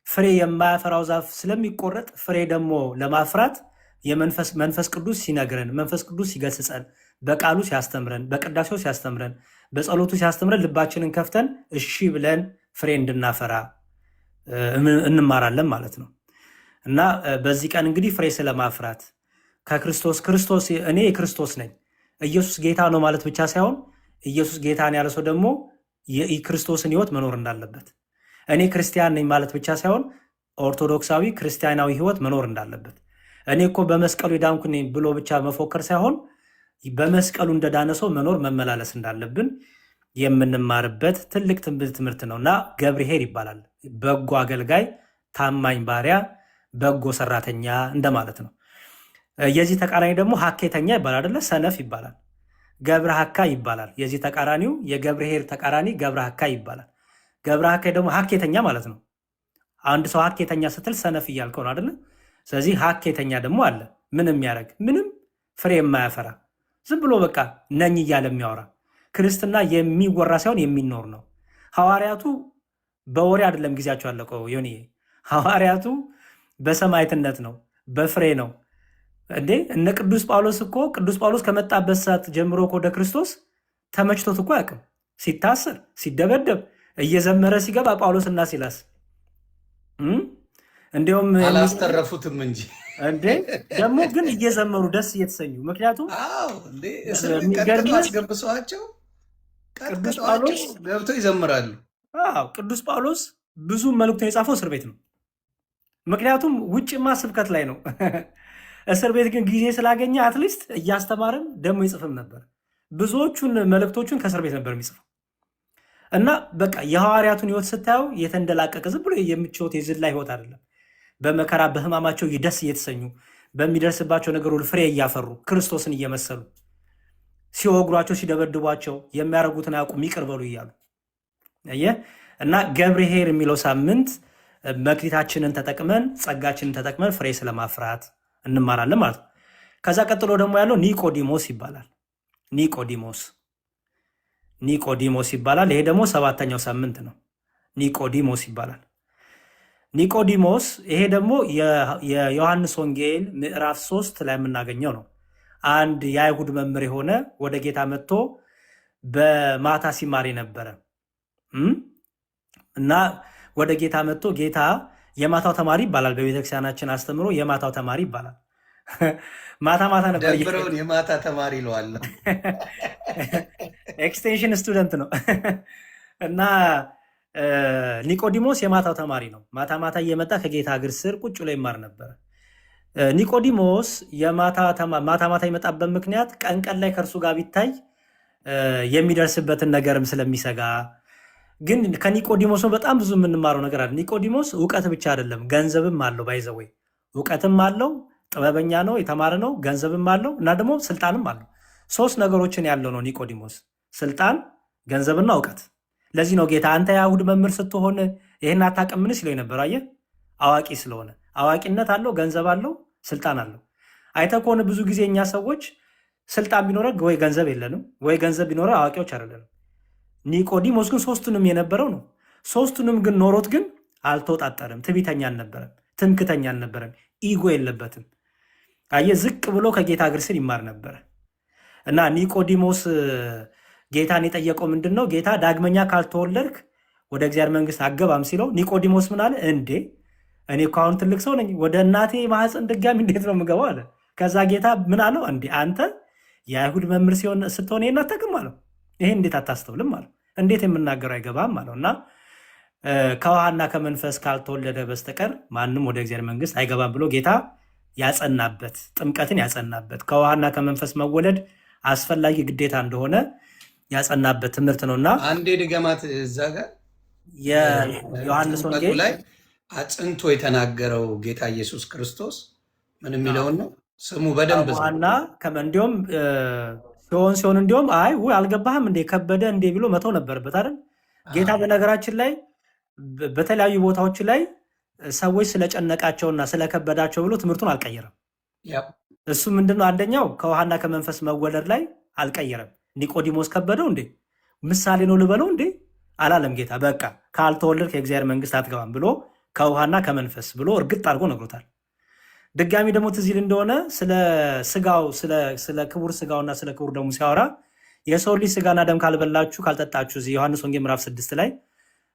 ፍሬ የማያፈራው ዛፍ ስለሚቆረጥ ፍሬ ደግሞ ለማፍራት መንፈስ ቅዱስ ሲነግረን፣ መንፈስ ቅዱስ ሲገስጸን፣ በቃሉ ሲያስተምረን፣ በቅዳሴው ሲያስተምረን፣ በጸሎቱ ሲያስተምረን ልባችንን ከፍተን እሺ ብለን ፍሬ እንድናፈራ እንማራለን ማለት ነው። እና በዚህ ቀን እንግዲህ ፍሬ ስለማፍራት ክርስቶስ እኔ የክርስቶስ ነኝ ኢየሱስ ጌታ ነው ማለት ብቻ ሳይሆን ኢየሱስ ጌታን ያለ ሰው ደግሞ የክርስቶስን ሕይወት መኖር እንዳለበት፣ እኔ ክርስቲያን ነኝ ማለት ብቻ ሳይሆን ኦርቶዶክሳዊ ክርስቲያናዊ ሕይወት መኖር እንዳለበት፣ እኔ እኮ በመስቀሉ የዳንኩ ነኝ ብሎ ብቻ መፎከር ሳይሆን በመስቀሉ እንደዳነ ሰው መኖር መመላለስ እንዳለብን የምንማርበት ትልቅ ትምህርት ነው እና ገብርኄር ይባላል። በጎ አገልጋይ፣ ታማኝ ባሪያ፣ በጎ ሰራተኛ እንደማለት ነው። የዚህ ተቃራኒ ደግሞ ሀኬተኛ ይባላል አይደለ? ሰነፍ ይባላል። ገብረ ሀካ ይባላል። የዚህ ተቃራኒው የገብርኄር ተቃራኒ ገብረ ሀካ ይባላል። ገብረ ሀካ ደግሞ ሀኬተኛ ማለት ነው። አንድ ሰው ሀኬተኛ ስትል ሰነፍ እያልከው ነው አይደለ? ስለዚህ ሀኬተኛ ደግሞ አለ። ምንም የሚያደርግ ምንም ፍሬ የማያፈራ ዝም ብሎ በቃ ነኝ እያለ የሚያወራ። ክርስትና የሚወራ ሳይሆን የሚኖር ነው። ሐዋርያቱ በወሬ አይደለም ጊዜያቸው ያለቀው። ዮኒ ሐዋርያቱ በሰማዕትነት ነው፣ በፍሬ ነው እንዴ። እነ ቅዱስ ጳውሎስ እኮ ቅዱስ ጳውሎስ ከመጣበት ሰዓት ጀምሮ ወደ ክርስቶስ ተመችቶት እኮ ያውቅም። ሲታሰር ሲደበደብ እየዘመረ ሲገባ ጳውሎስና ሲላስ እንዲሁም አላስተረፉትም እንጂ እንዴ ደግሞ ግን እየዘመሩ ደስ እየተሰኙ። ምክንያቱም አስገብሰዋቸው ቅዱስ ጳውሎስ ገብተው ይዘምራሉ። ቅዱስ ጳውሎስ ብዙ መልእክቱን የጻፈው እስር ቤት ነው። ምክንያቱም ውጭማ ስብከት ላይ ነው። እስር ቤት ግን ጊዜ ስላገኘ አትሊስት እያስተማርን ደግሞ ይጽፍም ነበር። ብዙዎቹን መልእክቶቹን ከእስር ቤት ነበር የሚጽፈው። እና በቃ የሐዋርያቱን ሕይወት ስታየው የተንደላቀቀ ዝም ብሎ የምቾት የዝላ ሕይወት አይደለም። በመከራ በሕማማቸው ደስ እየተሰኙ በሚደርስባቸው ነገር ሁሉ ፍሬ እያፈሩ ክርስቶስን እየመሰሉ ሲወግሯቸው፣ ሲደበድቧቸው የሚያደርጉትን አያውቁም ይቅር በሉ እያሉ እና ገብርኄር የሚለው ሳምንት መክሊታችንን ተጠቅመን ጸጋችንን ተጠቅመን ፍሬ ስለማፍራት እንማራለን ማለት ነው። ከዛ ቀጥሎ ደግሞ ያለው ኒቆዲሞስ ይባላል። ኒቆዲሞስ ይባላል። ይሄ ደግሞ 7ኛው ሳምንት ነው። ኒቆዲሞስ ይባላል። ኒቆዲሞስ ይሄ ደግሞ የዮሐንስ ወንጌል ምዕራፍ 3 ላይ የምናገኘው ነው። አንድ የአይሁድ መምህር የሆነ ወደ ጌታ መጥቶ በማታ ሲማር ነበረ እና ወደ ጌታ መጥቶ ጌታ የማታው ተማሪ ይባላል። በቤተክርስቲያናችን አስተምሮ የማታው ተማሪ ይባላል። ማታ ነበር ደብረውን የማታ ተማሪ ይለዋል። ኤክስቴንሽን ስቱደንት ነው እና ኒቆዲሞስ የማታው ተማሪ ነው። ማታ ማታ እየመጣ ከጌታ እግር ስር ቁጭ ብሎ ይማር ነበረ። ኒቆዲሞስ ማታ ማታ የመጣበት ምክንያት ቀን ቀን ላይ ከእርሱ ጋር ቢታይ የሚደርስበትን ነገርም ስለሚሰጋ፣ ግን ከኒቆዲሞስ በጣም ብዙ የምንማረው ነገር አለ። ኒቆዲሞስ እውቀት ብቻ አይደለም ገንዘብም አለው። ባይዘወይ እውቀትም አለው፣ ጥበበኛ ነው፣ የተማረ ነው፣ ገንዘብም አለው እና ደግሞ ስልጣንም አለው። 3 ነገሮችን ያለው ነው ኒቆዲሞስ፣ ስልጣን፣ ገንዘብና እውቀት። ለዚህ ነው ጌታ አንተ የአይሁድ መምህር ስትሆን ይህን አታውቅምን ሲለው ነበር። አየህ፣ አዋቂ ስለሆነ አዋቂነት አለው፣ ገንዘብ አለው፣ ስልጣን አለው። አይተህ ከሆነ ብዙ ጊዜ እኛ ሰዎች ስልጣን ቢኖረ ወይ ገንዘብ የለንም፣ ወይ ገንዘብ ቢኖረ አዋቂዎች አይደለንም። ኒቆዲሞስ ግን 3ቱንም የነበረው ነው። 3ቱንም ግን ኖሮት ግን አልተወጣጠርም። ትዕቢተኛ አልነበረም፣ ትምክተኛ አልነበረም፣ ኢጎ የለበትም። አየህ፣ ዝቅ ብሎ ከጌታ እግር ስር ይማር ነበረ እና ኒቆዲሞስ ጌታን የጠየቀው ምንድን ነው? ጌታ ዳግመኛ ካልተወለድክ ወደ እግዚአብሔር መንግስት አገባም ሲለው ኒቆዲሞስ ምን አለ? እንዴ እኔ እኮ አሁን ትልቅ ሰው ነኝ፣ ወደ እናቴ ማህፀን ድጋሚ እንዴት ነው የምገባው አለ። ከዛ ጌታ ምን አለው? እንዴ አንተ የአይሁድ መምህር ስትሆን ይሄን አታውቅም አለው። ይሄ እንዴት አታስተውልም አለው። እንዴት የምናገረው አይገባም አለው። እና ከውሃና ከመንፈስ ካልተወለደ በስተቀር ማንም ወደ እግዚአብሔር መንግስት አይገባም ብሎ ጌታ ያጸናበት፣ ጥምቀትን ያጸናበት፣ ከውሃና ከመንፈስ መወለድ አስፈላጊ ግዴታ እንደሆነ ያጸናበት ትምህርት ነው። እና አንዴ ድገማት እዛ ጋር የዮሐንስ ወንጌል ላይ አጽንቶ የተናገረው ጌታ ኢየሱስ ክርስቶስ ምን የሚለውን ነው? ስሙ በደንብ ውሃና እንዲሁም ሲሆን እንዲሁም አይ አልገባህም እንዴ ከበደ እንዴ ብሎ መተው ነበረበት አይደል ጌታ። በነገራችን ላይ በተለያዩ ቦታዎች ላይ ሰዎች ስለጨነቃቸውና ስለከበዳቸው ብሎ ትምህርቱን አልቀየረም። እሱ ምንድነው? አንደኛው ከውሃና ከመንፈስ መወለድ ላይ አልቀየረም። ኒቆዲሞስ ከበደው እንዴ ምሳሌ ነው ልበለው እንዴ አላለም ጌታ። በቃ ካልተወለድክ የእግዚአብሔር መንግስት አትገባም ብሎ ከውሃና ከመንፈስ ብሎ እርግጥ አድርጎ ነግሮታል። ድጋሚ ደግሞ ትዝ ይል እንደሆነ ስለ ስጋው ስለ ክቡር ስጋውና ስለ ክቡር ደሙ ሲያወራ የሰው ልጅ ስጋና ደም ካልበላችሁ ካልጠጣችሁ፣ እዚህ ዮሐንስ ወንጌል ምዕራፍ 6 ላይ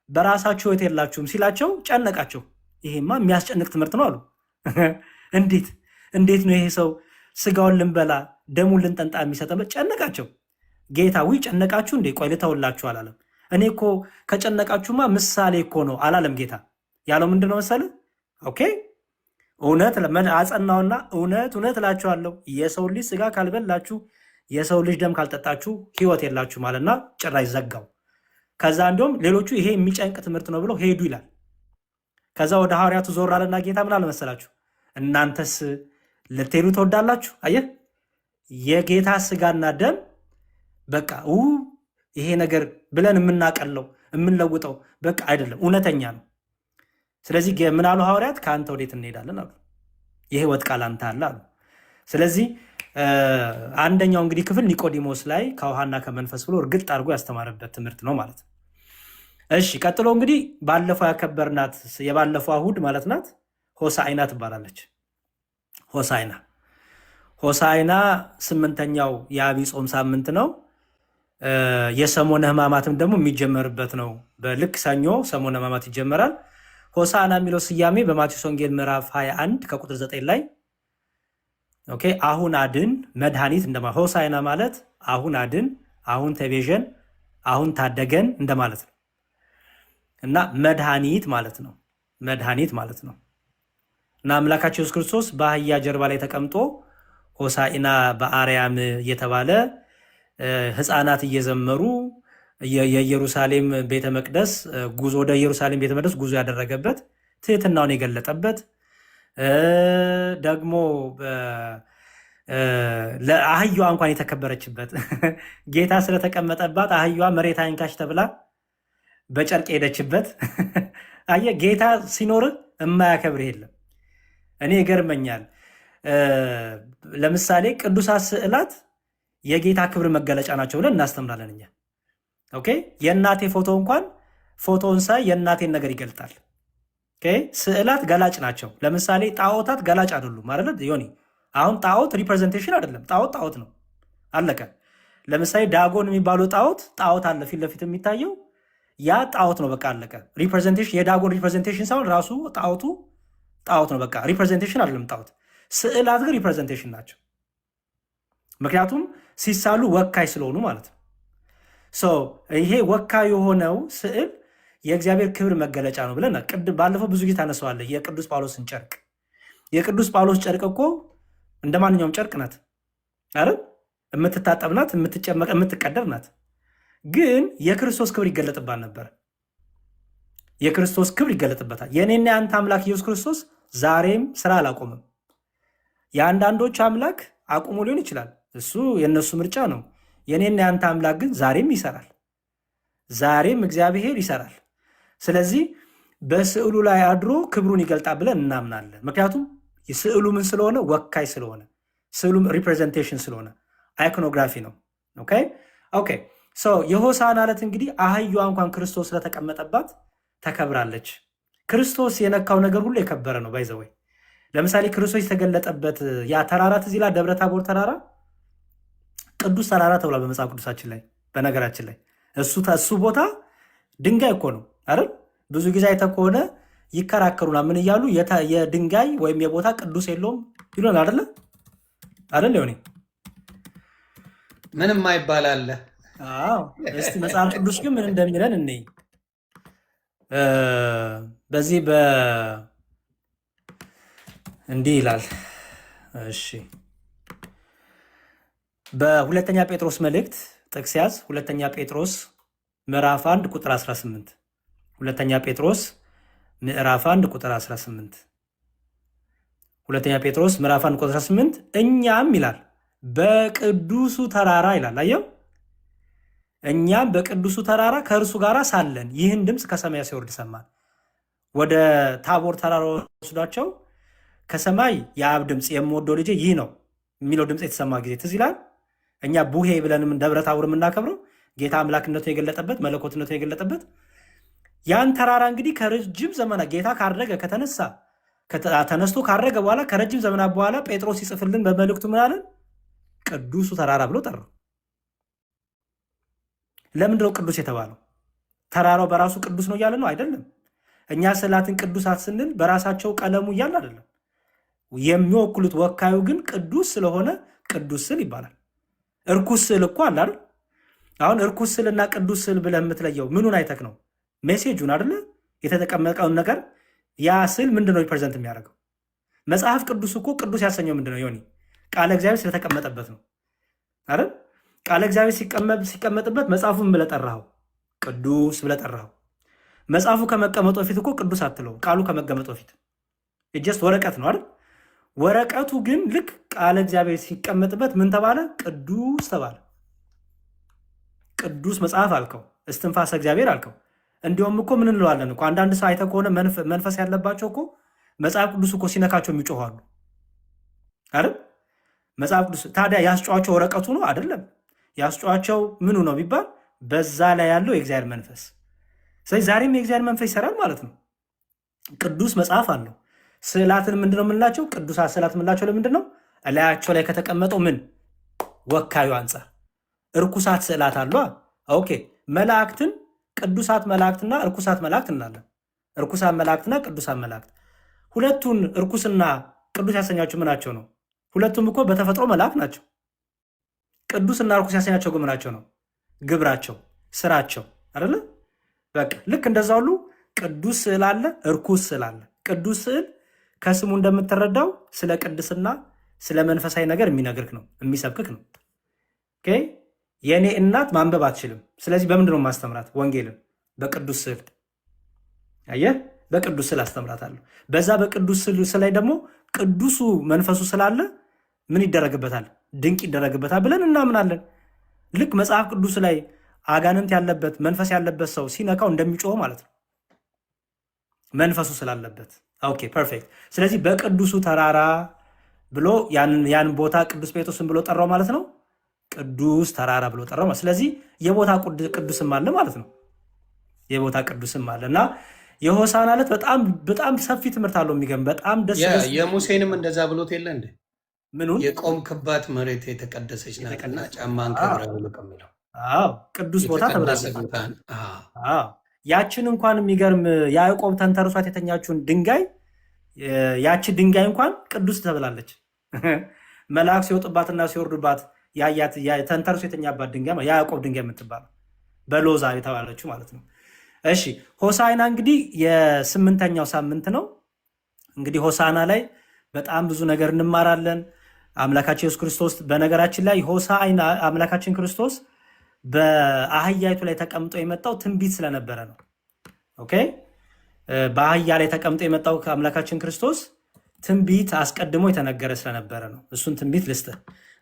በራሳችሁ ሕይወት የላችሁም ሲላቸው ጨነቃቸው። ይሄማ የሚያስጨንቅ ትምህርት ነው አሉ። እንዴት ነው ይሄ ሰው ስጋውን ልንበላ ደሙን ልንጠጣ የሚሰጠበት? ጨነቃቸው። ጌታ ጨነቃችሁ እንዴ? ቆይ ልተውላችሁ አላለም። እኔ እኮ ከጨነቃችሁማ ምሳሌ እኮ ነው አላለም ጌታ። ያለው ምንድነው መሰለ? ኦኬ እውነት አጸናውና እውነት እላችኋለሁ የሰው ልጅ ስጋ ካልበላችሁ የሰው ልጅ ደም ካልጠጣችሁ ህይወት የላችሁ ማለትና ጭራሽ ዘጋው። ከዛ እንዲሁም ሌሎቹ ይሄ የሚጨንቅ ትምህርት ነው ብለው ሄዱ ይላል። ከዛ ወደ ሐዋርያቱ ዞር አለና ጌታ ምን አለ መሰላችሁ? እናንተስ ልትሄዱ ትወዳላችሁ? አየህ፣ የጌታ ስጋና ደም በቃ ይሄ ነገር ብለን የምናቀለው የምንለውጠው በቃ አይደለም፣ እውነተኛ ነው። ስለዚህ ምን አሉ ሐዋርያት? ከአንተ ወዴት እንሄዳለን አሉ። የህይወት ቃል አንተ አለ አሉ። ስለዚህ አንደኛው እንግዲህ ክፍል ኒቆዲሞስ ላይ ከውሃና ከመንፈስ ብሎ እርግጥ አድርጎ ያስተማረበት ትምህርት ነው ማለት ነው። እሺ ቀጥሎ እንግዲህ ባለፈው ያከበርናት የባለፈው እሑድ ማለት ናት ሆሳዕና ትባላለች። ሆሳዕና 8ኛው የዐቢይ ጾም ሳምንት ነው። የሰሞነ ሕማማትም ደግሞ የሚጀመርበት ነው። በልክ ሰኞ ሰሞነ ሕማማት ይጀመራል። ሆሳዕና የሚለው ስያሜ በማቴዎስ ወንጌል ምዕራፍ 21 ከቁጥር 9 ላይ ኦኬ አሁን አድን መድኃኒት እንደማለት። ሆሳዕና ማለት አሁን አድን፣ አሁን ተቤዠን፣ አሁን ታደገን እንደማለት ነው እና መድኃኒት ማለት ነው። እና አምላካችን ኢየሱስ ክርስቶስ በአህያ ጀርባ ላይ ተቀምጦ ሆሳዕና በአርያም እየተባለ ሕፃናት እየዘመሩ የኢየሩሳሌም ቤተ መቅደስ ጉዞ ወደ ኢየሩሳሌም ቤተ መቅደስ ጉዞ ያደረገበት ትህትናውን የገለጠበት ደግሞ ለአህያዋ እንኳን የተከበረችበት ጌታ ስለተቀመጠባት አህያዋ መሬት አይንካሽ ተብላ በጨርቅ ሄደችበት። አየህ ጌታ ሲኖርህ የማያከብርህ የለም። እኔ ይገርመኛል። ለምሳሌ ቅዱሳት ስዕላት የጌታ ክብር መገለጫ ናቸው ብለን እናስተምራለን እኛ። ኦኬ የእናቴ ፎቶ እንኳን ፎቶውን ሳይ የእናቴን ነገር ይገልጣል። ኦኬ ስዕላት ገላጭ ናቸው። ለምሳሌ ጣዖታት ገላጭ አይደሉም ማለት ዮኒ። አሁን ጣዖት ሪፕሬዘንቴሽን አይደለም። ጣዖት ነው አለቀ። ለምሳሌ ዳጎን የሚባለው ጣዖት አለ ፊት ለፊት የሚታየው ያ ጣዖት ነው በቃ አለቀ። ሪፕሬዘንቴሽን የዳጎን ሪፕሬዘንቴሽን ሳይሆን ራሱ ጣዖት ነው በቃ ሪፕሬዘንቴሽን አይደለም ጣዖት። ስዕላት ግን ሪፕሬዘንቴሽን ናቸው። ምክንያቱም ሲሳሉ ወካይ ስለሆኑ ማለት ነው። ይሄ ወካይ የሆነው ስዕል የእግዚአብሔር ክብር መገለጫ ነው ብለን ቅድም ባለፈው ብዙ ጊዜ ታነሳዋለህ። የቅዱስ ጳውሎስን ጨርቅ የቅዱስ ጳውሎስ ጨርቅ እኮ እንደ ማንኛውም ጨርቅ ናት አይደል? የምትታጠብ ናት፣ የምትጨመቅ የምትቀደር ናት። ግን የክርስቶስ ክብር ይገለጥባት ነበር። የክርስቶስ ክብር ይገለጥበታል። የእኔና የአንተ አምላክ ኢየሱስ ክርስቶስ ዛሬም ስራ አላቆምም። የአንዳንዶች አምላክ አቁሞ ሊሆን ይችላል፣ እሱ የእነሱ ምርጫ ነው። የእኔና የአንተ አምላክ ግን ዛሬም ይሰራል። ዛሬም እግዚአብሔር ይሰራል። ስለዚህ በስዕሉ ላይ አድሮ ክብሩን ይገልጣል ብለን እናምናለን። ምክንያቱም ስዕሉ ምን ስለሆነ? ወካይ ስለሆነ፣ ስዕሉ ሪፕሬዘንቴሽን ስለሆነ አይኮኖግራፊ ነው። ኦኬ የሆሳዕና ዕለት እንግዲህ አህያዋ እንኳን ክርስቶስ ስለተቀመጠባት ተከብራለች። ክርስቶስ የነካው ነገር ሁሉ የከበረ ነው። ባይዘወይ ለምሳሌ ክርስቶስ የተገለጠበት ያ ተራራ ትዝ ይላል፣ ደብረ ታቦር ተራራ ቅዱስ ተራራ ተብሏል በመጽሐፍ ቅዱሳችን ላይ። በነገራችን ላይ እሱ ቦታ ድንጋይ እኮ ነው አይደል? ብዙ ጊዜ አይተህ ከሆነ ይከራከሩናል። ምን እያሉ የድንጋይ ወይም የቦታ ቅዱስ የለውም ይሉን አይደለ? አይደል? ሆኔ ምንም አይባል አለ። እስቲ መጽሐፍ ቅዱስ ግን ምን እንደሚለን እኔ በዚህ እንዲህ ይላል። እሺ በሁለተኛ ጴጥሮስ መልእክት ጥቅስ ያዝ። ሁለተኛ ጴጥሮስ ምዕራፍ 1 ቁጥር 18 ሁለተኛ ጴጥሮስ ምዕራፍ 1 ቁጥር 18 ሁለተኛ ጴጥሮስ ምዕራፍ 1 ቁጥር 18 እኛም ይላል በቅዱሱ ተራራ ይላል። አየው፣ እኛም በቅዱሱ ተራራ ከእርሱ ጋር ሳለን ይህን ድምፅ ከሰማይ ሲወርድ ሰማን። ወደ ታቦር ተራራ ወስዷቸው ከሰማይ የአብ ድምፅ የምወደው ልጄ ይህ ነው የሚለው ድምፅ የተሰማ ጊዜ ትዝ ይላል። እኛ ቡሄ ብለንም ደብረ ታቦር የምናከብረው ጌታ አምላክነቱ የገለጠበት መለኮትነቱ የገለጠበት ያን ተራራ እንግዲህ ከረጅም ዘመናት ጌታ ካረገ ተነስቶ ካረገ በኋላ ከረጅም ዘመናት በኋላ ጴጥሮስ ሲጽፍልን በመልእክቱ ምን አለን? ቅዱሱ ተራራ ብሎ ጠራው። ለምንድነው ቅዱስ የተባለው? ተራራው በራሱ ቅዱስ ነው እያለ ነው? አይደለም። እኛ ስዕላትን ቅዱሳት ስንል በራሳቸው ቀለሙ እያለ አይደለም። የሚወክሉት ወካዩ ግን ቅዱስ ስለሆነ ቅዱስ ስዕል ይባላል። እርኩስ ስዕል እኮ አለ አይደል? አሁን እርኩስ ስዕልና ቅዱስ ስዕል ብለህ የምትለየው ምኑን አይተክ ነው? ሜሴጁን አይደለ? የተቀመጠውን ነገር ያ ስዕል ምንድነው ሪፕሬዘንት የሚያደርገው? መጽሐፍ ቅዱስ እኮ ቅዱስ ያሰኘው ምንድነው? ዮኒ ቃለ እግዚአብሔር ስለተቀመጠበት ነው አይደል? ቃለ እግዚአብሔር ሲቀመጥበት መጽሐፉን ብለህ ጠራኸው፣ ቅዱስ ብለህ ጠራኸው። መጽሐፉ ከመቀመጡ በፊት እኮ ቅዱስ አትለው። ቃሉ ከመቀመጡ በፊት ጀስት ወረቀት ነው አይደል? ወረቀቱ ግን ልክ ቃለ እግዚአብሔር ሲቀመጥበት ምን ተባለ? ቅዱስ ተባለ። ቅዱስ መጽሐፍ አልከው፣ እስትንፋሰ እግዚአብሔር አልከው። እንዲሁም እኮ ምን እንለዋለን እኮ አንዳንድ ሰው አይተህ ከሆነ መንፈስ ያለባቸው እኮ መጽሐፍ ቅዱስ እኮ ሲነካቸው የሚጮኋሉ አይደል? መጽሐፍ ቅዱስ ታዲያ ያስጨዋቸው ወረቀቱ ነው አይደለም? ያስጨዋቸው ምኑ ነው ቢባል በዛ ላይ ያለው የእግዚአብሔር መንፈስ። ስለዚህ ዛሬም የእግዚአብሔር መንፈስ ይሰራል ማለት ነው። ቅዱስ መጽሐፍ አለው። ስዕላትን ምንድነው የምንላቸው? ቅዱሳት ስዕላት የምንላቸው ለምንድን ነው? እላያቸው ላይ ከተቀመጠው ምን ወካዩ አንጻር እርኩሳት ስዕላት አሉ። ኦኬ መላእክትን ቅዱሳት መላእክትና እርኩሳት መላእክት እንላለን። እርኩሳት መላእክትና ቅዱሳት መላእክት ሁለቱን እርኩስና ቅዱስ ያሰኛቸው ምናቸው ነው? ሁለቱም እኮ በተፈጥሮ መላእክት ናቸው። ቅዱስና እርኩስ ያሰኛቸው ግን ምናቸው ነው? ግብራቸው፣ ስራቸው አይደለ? በቃ ልክ እንደዛ ሁሉ ቅዱስ ስዕል አለ፣ እርኩስ ስዕል አለ። ቅዱስ ስዕል ከስሙ እንደምትረዳው ስለ ቅድስና ስለ መንፈሳዊ ነገር የሚነግርክ ነው፣ የሚሰብክክ ነው። የእኔ እናት ማንበብ አትችልም። ስለዚህ በምንድን ነው ማስተምራት? ወንጌልን በቅዱስ ስዕል። አየህ፣ በቅዱስ ስዕል አስተምራታለሁ። በዛ በቅዱስ ስዕል ላይ ደግሞ ቅዱሱ መንፈሱ ስላለ ምን ይደረግበታል? ድንቅ ይደረግበታል ብለን እናምናለን። ልክ መጽሐፍ ቅዱስ ላይ አጋንንት ያለበት መንፈስ ያለበት ሰው ሲነካው እንደሚጮህ ማለት ነው፣ መንፈሱ ስላለበት። ኦኬ ፐርፌክት። ስለዚህ በቅዱሱ ተራራ ብሎ ያን ቦታ ቅዱስ ጴጥሮስን ብሎ ጠራው ማለት ነው። ቅዱስ ተራራ ብሎ ጠራው ማለት። ስለዚህ የቦታ ቅዱስም አለ ማለት ነው። የቦታ ቅዱስም አለ እና የሆሳዕና ዕለት በጣም ሰፊ ትምህርት አለው። የሚገርም በጣም ደስ የሙሴንም እንደዛ ብሎት የለ እንደ ምኑን የቆምክባት መሬት የተቀደሰች ናትና ጫማን ከብረ ብሎ ከሚለው ቅዱስ ቦታ ተብላለች። ያችን እንኳን የሚገርም ያዕቆብ ተንተርሷት የተኛችውን ድንጋይ ያቺ ድንጋይ እንኳን ቅዱስ ተብላለች። መልአክ ሲወጡባትና ሲወርዱባት ያያት ተንተርሶ የተኛባት ድንጋይ ያዕቆብ ድንጋይ የምትባለው በሎዛ የተባለችው ማለት ነው። እሺ ሆሳዕና እንግዲህ የስምንተኛው ሳምንት ነው። እንግዲህ ሆሳዕና ላይ በጣም ብዙ ነገር እንማራለን። አምላካችን ኢየሱስ ክርስቶስ በነገራችን ላይ ሆሳዕና አምላካችን ክርስቶስ በአህያይቱ ላይ ተቀምጦ የመጣው ትንቢት ስለነበረ ነው። ኦኬ በአህያ ላይ ተቀምጦ የመጣው አምላካችን ክርስቶስ ትንቢት አስቀድሞ የተነገረ ስለነበረ ነው። እሱን ትንቢት ልስጥህ።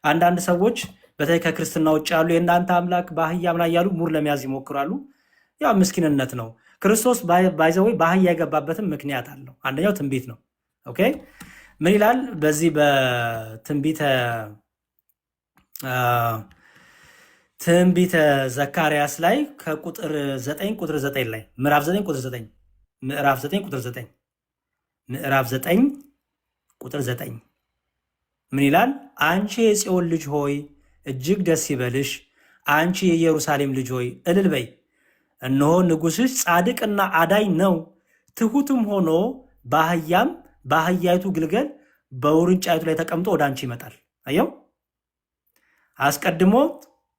አንዳንድ ሰዎች በተለይ ከክርስትና ውጭ ያሉ የእናንተ አምላክ በአህያ ምና እያሉ ሙር ለመያዝ ይሞክራሉ። ያው ምስኪንነት ነው። ክርስቶስ ባይዘወይ በአህያ የገባበትም ምክንያት አለው። አንደኛው ትንቢት ነው። ኦኬ ምን ይላል? በዚህ ትንቢተ ዘካርያስ ላይ ከቁጥር 9 ቁጥር 9 ላይ ምዕራፍ 9 ቁጥር 9 ምዕራፍ 9 ቁጥር 9 ምዕራፍ 9 ቁጥር 9 ምን ይላል? አንቺ የጽዮን ልጅ ሆይ እጅግ ደስ ይበልሽ፣ አንቺ የኢየሩሳሌም ልጅ ሆይ እልል በይ። እነሆ ንጉሥሽ ጻድቅና አዳኝ ነው፣ ትሑትም ሆኖ በአህያይቱ ግልገል በውርንጫይቱ ላይ ተቀምጦ ወደ አንቺ ይመጣል። አየው፣ አስቀድሞ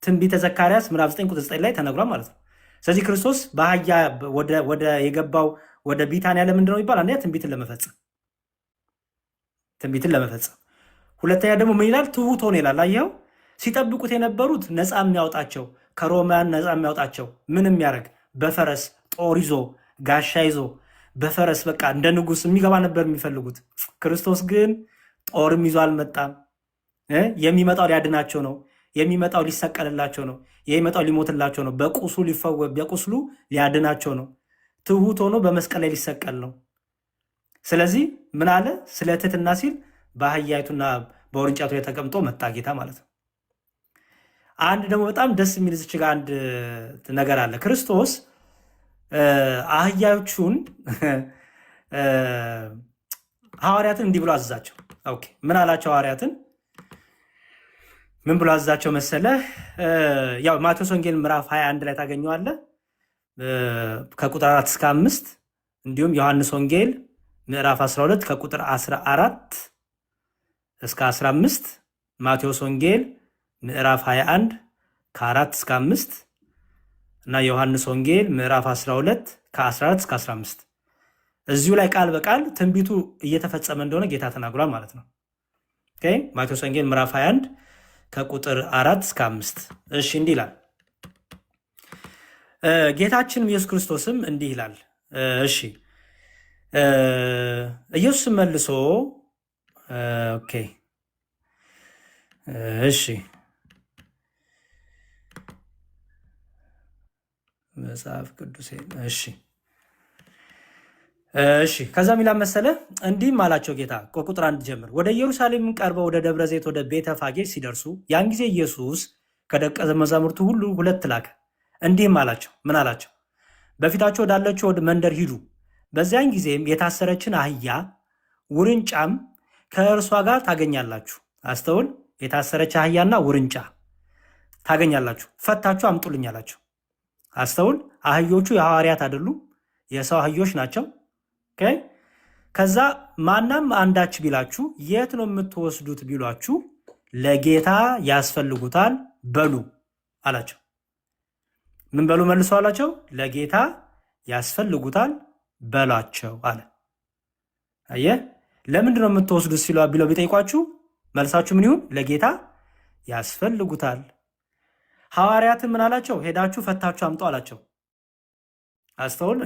ትንቢተ ዘካርያስ ምዕራፍ 9 ቁጥር 9 ላይ ተነግሯል ማለት ነው። ስለዚህ ክርስቶስ በአህያ ወደ የገባው ወደ ቢታንያ ለምንድን ነው ይባል? አንደኛ ትንቢትን ለመፈጸም፣ ሁለተኛ ደግሞ ምን ይላል? ትሑት ሆኖ ይላል። አየው፣ ሲጠብቁት የነበሩት ነፃ የሚያወጣቸው ከሮማን ነፃ የሚያወጣቸው ምን የሚያደርግ በፈረስ ጦር ይዞ ጋሻ ይዞ በፈረስ በቃ እንደ ንጉሥ የሚገባ ነበር የሚፈልጉት። ክርስቶስ ግን ጦርም ይዞ አልመጣም። የሚመጣው ሊያድናቸው ነው። የሚመጣው ሊሰቀልላቸው ነው። የሚመጣው ሊሞትላቸው ነው። በቁስሉ ሊያድናቸው ነው። ትሑት ሆኖ በመስቀል ላይ ሊሰቀል ነው። ስለዚህ ምን አለ? ስለ ትሕትና ሲል በአህያይቱና በውርንጫቱ ላይ ተቀምጦ መጣ ጌታ ማለት ነው። አንድ ደግሞ በጣም ደስ የሚል እዚች ጋር አንድ ነገር አለ። ክርስቶስ አህያዮቹን ሐዋርያትን እንዲህ ብሎ አዘዛቸው። ኦኬ ምን አላቸው? ሐዋርያትን ምን ብሎ አዘዛቸው መሰለ? ያው ማቴዎስ ወንጌል ምዕራፍ 21 ላይ ታገኘዋለህ ከቁጥር 4 እስከ 5፣ እንዲሁም ዮሐንስ ወንጌል ምዕራፍ 12 ከቁጥር 14 እስከ 15፣ ማቴዎስ ወንጌል ምዕራፍ 21 ከ4 እስከ 5 እና ዮሐንስ ወንጌል ምዕራፍ 12 ከ14 እስከ 15። እዚሁ ላይ ቃል በቃል ትንቢቱ እየተፈጸመ እንደሆነ ጌታ ተናግሯል ማለት ነው። ኦኬ ማቴዎስ ወንጌል ምዕራፍ 21 ከቁጥር 4 እስከ 5። እሺ እንዲህ ይላል። ጌታችን ኢየሱስ ክርስቶስም እንዲህ ይላል። እሺ ኢየሱስ መልሶ ኦኬ እሺ መጽሐፍ ቅዱስ እሺ ከዛ ሚላ መሰለ እንዲህም አላቸው ጌታ ከቁጥር 1 ጀምር። ወደ ኢየሩሳሌም ቀርበው ወደ ደብረ ዘይት ወደ ቤተ ፋጌ ሲደርሱ ያን ጊዜ ኢየሱስ ከደቀ መዛሙርቱ ሁሉ 2 ላከ። እንዲህም አላቸው፣ ምን አላቸው? በፊታቸው ወዳለችው ወደ መንደር ሂዱ። በዚያን ጊዜም የታሰረችን አህያ ውርንጫም ከእርሷ ጋር ታገኛላችሁ። አስተውል፣ የታሰረች አህያና ውርንጫ ታገኛላችሁ፣ ፈታችሁ አምጡልኝ አላቸው። አስተውል፣ አህዮቹ የሐዋርያት አይደሉም፣ የሰው አህዮች ናቸው። ከዛ ማናም አንዳች ቢላችሁ የት ነው የምትወስዱት ቢሏችሁ ለጌታ ያስፈልጉታል በሉ አላቸው። ምን በሉ መልሶ አላቸው? ለጌታ ያስፈልጉታል በሏቸው አለ። አየህ፣ ለምንድን ነው የምትወስዱት ብለው ቢጠይቋችሁ መልሳችሁ ምን ይሁን? ለጌታ ያስፈልጉታል። ሐዋርያትን ምን አላቸው? ሄዳችሁ ፈታችሁ አምጡ አላቸው። አስተውል፣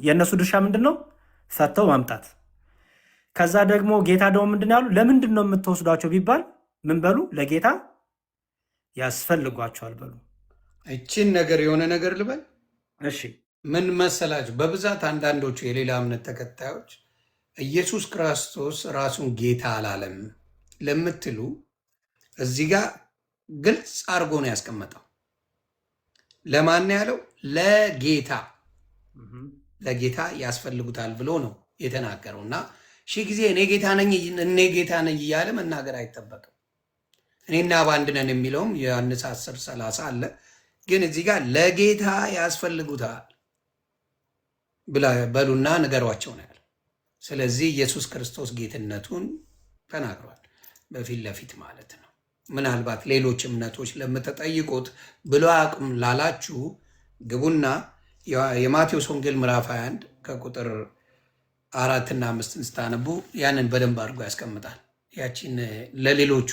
የእነሱ ድርሻ ምንድን ነው? ፈተው ማምጣት። ከዛ ደግሞ ጌታ ደግሞ ምንድን ያሉ? ለምንድን ነው የምትወስዷቸው ቢባል ምን በሉ? ለጌታ ያስፈልጓቸዋል በሉ። እችን ነገር የሆነ ነገር ልበል። እሺ ምን መሰላችሁ? በብዛት አንዳንዶቹ የሌላ እምነት ተከታዮች ኢየሱስ ክርስቶስ ራሱን ጌታ አላለም ለምትሉ እዚህ ጋር ግልጽ አድርጎ ነው ያስቀመጠው። ለማን ያለው? ለጌታ ያስፈልጉታል ብሎ ነው የተናገረው። እና ሺህ ጊዜ እኔ ጌታ ነኝ እያለ መናገር አይጠበቅም። እኔና በአንድ ነን የሚለውም ዮሐንስ 10:30 አለ። ግን እዚህ ጋር ለጌታ ያስፈልጉታል በሉና ንገሯቸው ነው ያለው። ስለዚህ ኢየሱስ ክርስቶስ ጌትነቱን ተናግሯል በፊት ለፊት ማለት ነው። ምናልባት ሌሎች እምነቶች ለምትጠይቁት ብሎ አቅም ላላችሁ ግቡና የማቴዎስ ወንጌል ምዕራፍ 21 ከቁጥር 4 እና 5 ስታነቡ ያንን በደንብ አድርጎ ያስቀምጣል። ያቺን ለሌሎቹ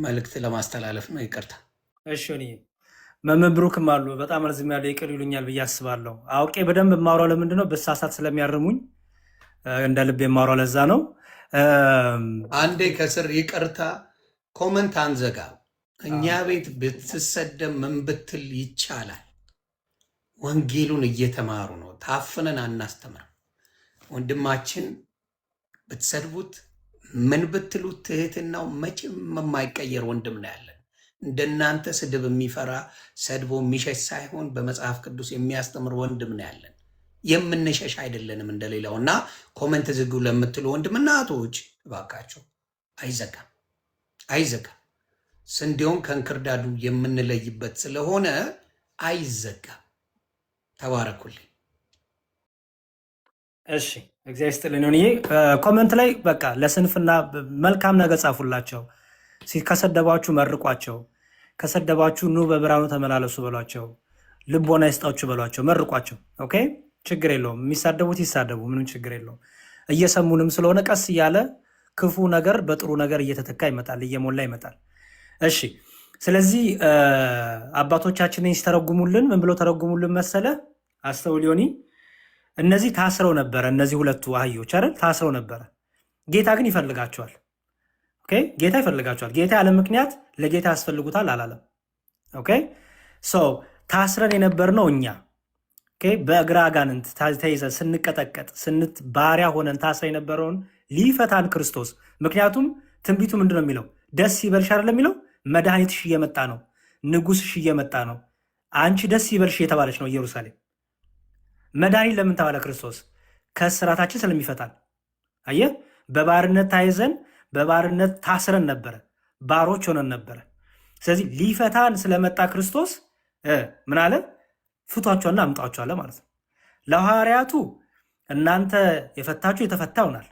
መልእክት ለማስተላለፍ ነው። ይቅርታ። እሺ መምህር ብሩክም አሉ። በጣም ረዝም ያለው ይቅር ይሉኛል ብዬ አስባለሁ። አውቄ በደንብ የማውራው ለምንድን ነው? በሳሳት ስለሚያርሙኝ እንደ ልብ የማውራው ለዛ ነው። አንዴ ከስር ይቅርታ ኮመንት አንዘጋ። እኛ ቤት ብትሰደብ ምን ብትል ይቻላል። ወንጌሉን እየተማሩ ነው። ታፍነን አናስተምርም። ወንድማችን ብትሰድቡት ምን ብትሉት ትህትናው መቼም የማይቀየር ወንድም ነው ያለን። እንደናንተ ስድብ የሚፈራ ሰድቦ የሚሸሽ ሳይሆን በመጽሐፍ ቅዱስ የሚያስተምር ወንድም ነው ያለን። የምንሸሽ አይደለንም እንደሌላው። እና ኮመንት ዝጉ ለምትሉ ወንድምና እህቶች እባካቸው አይዘጋም፣ አይዘጋም። ስንዴውን ከእንክርዳዱ የምንለይበት ስለሆነ አይዘጋም። ተባረኩልኝ። እሺ እግዚአብሔር ይስጥልኝ። ኮመንት ላይ በቃ ለስንፍና መልካም ነገር ጻፉላቸው። ከሰደባችሁ መርቋቸው። ከሰደባችሁ ኑ በብርሃኑ ተመላለሱ በሏቸው። ልቦና ይስጣችሁ በሏቸው። መርቋቸው። ኦኬ ችግር የለውም። የሚሳደቡት ይሳደቡ፣ ምንም ችግር የለውም። እየሰሙንም ስለሆነ ቀስ እያለ ክፉ ነገር በጥሩ ነገር እየተተካ ይመጣል፣ እየሞላ ይመጣል። እሺ ስለዚህ አባቶቻችንን ሲተረጉሙልን ምን ብለው ተረጉሙልን መሰለ? አስተውል ዮኒ። እነዚህ ታስረው ነበረ። እነዚህ ሁለቱ አህዮች አይደል? ታስረው ነበረ። ጌታ ግን ይፈልጋቸዋል። ኦኬ ጌታ ይፈልጋቸዋል። ጌታ ያለ ምክንያት ለጌታ ያስፈልጉታል አላለም። ኦኬ ታስረን የነበርነው እኛ በእግረ አጋንንት ተይዘን ስንቀጠቀጥ ባሪያ ሆነን ታስረን የነበረውን ሊፈታን ክርስቶስ። ምክንያቱም ትንቢቱ ምንድን ነው የሚለው? ደስ ይበልሽ አይደለም የሚለው? መድኃኒትሽ እየመጣ ነው፣ ንጉስሽ እየመጣ ነው። አንቺ ደስ ይበልሽ እየተባለች ነው ኢየሩሳሌም። መድኃኒት ለምን ተባለ? ክርስቶስ ከስራታችን ስለሚፈታን። አየህ፣ በባርነት ታይዘን በባርነት ታስረን ነበረ፣ ባሮች ሆነን ነበረ። ስለዚህ ሊፈታን ስለመጣ ክርስቶስ ምን አለ? ፍቷቸውና አምጧቸዋለ ማለት ነው። ለሐዋርያቱ እናንተ የፈታችሁ የተፈታ ይሆናል፣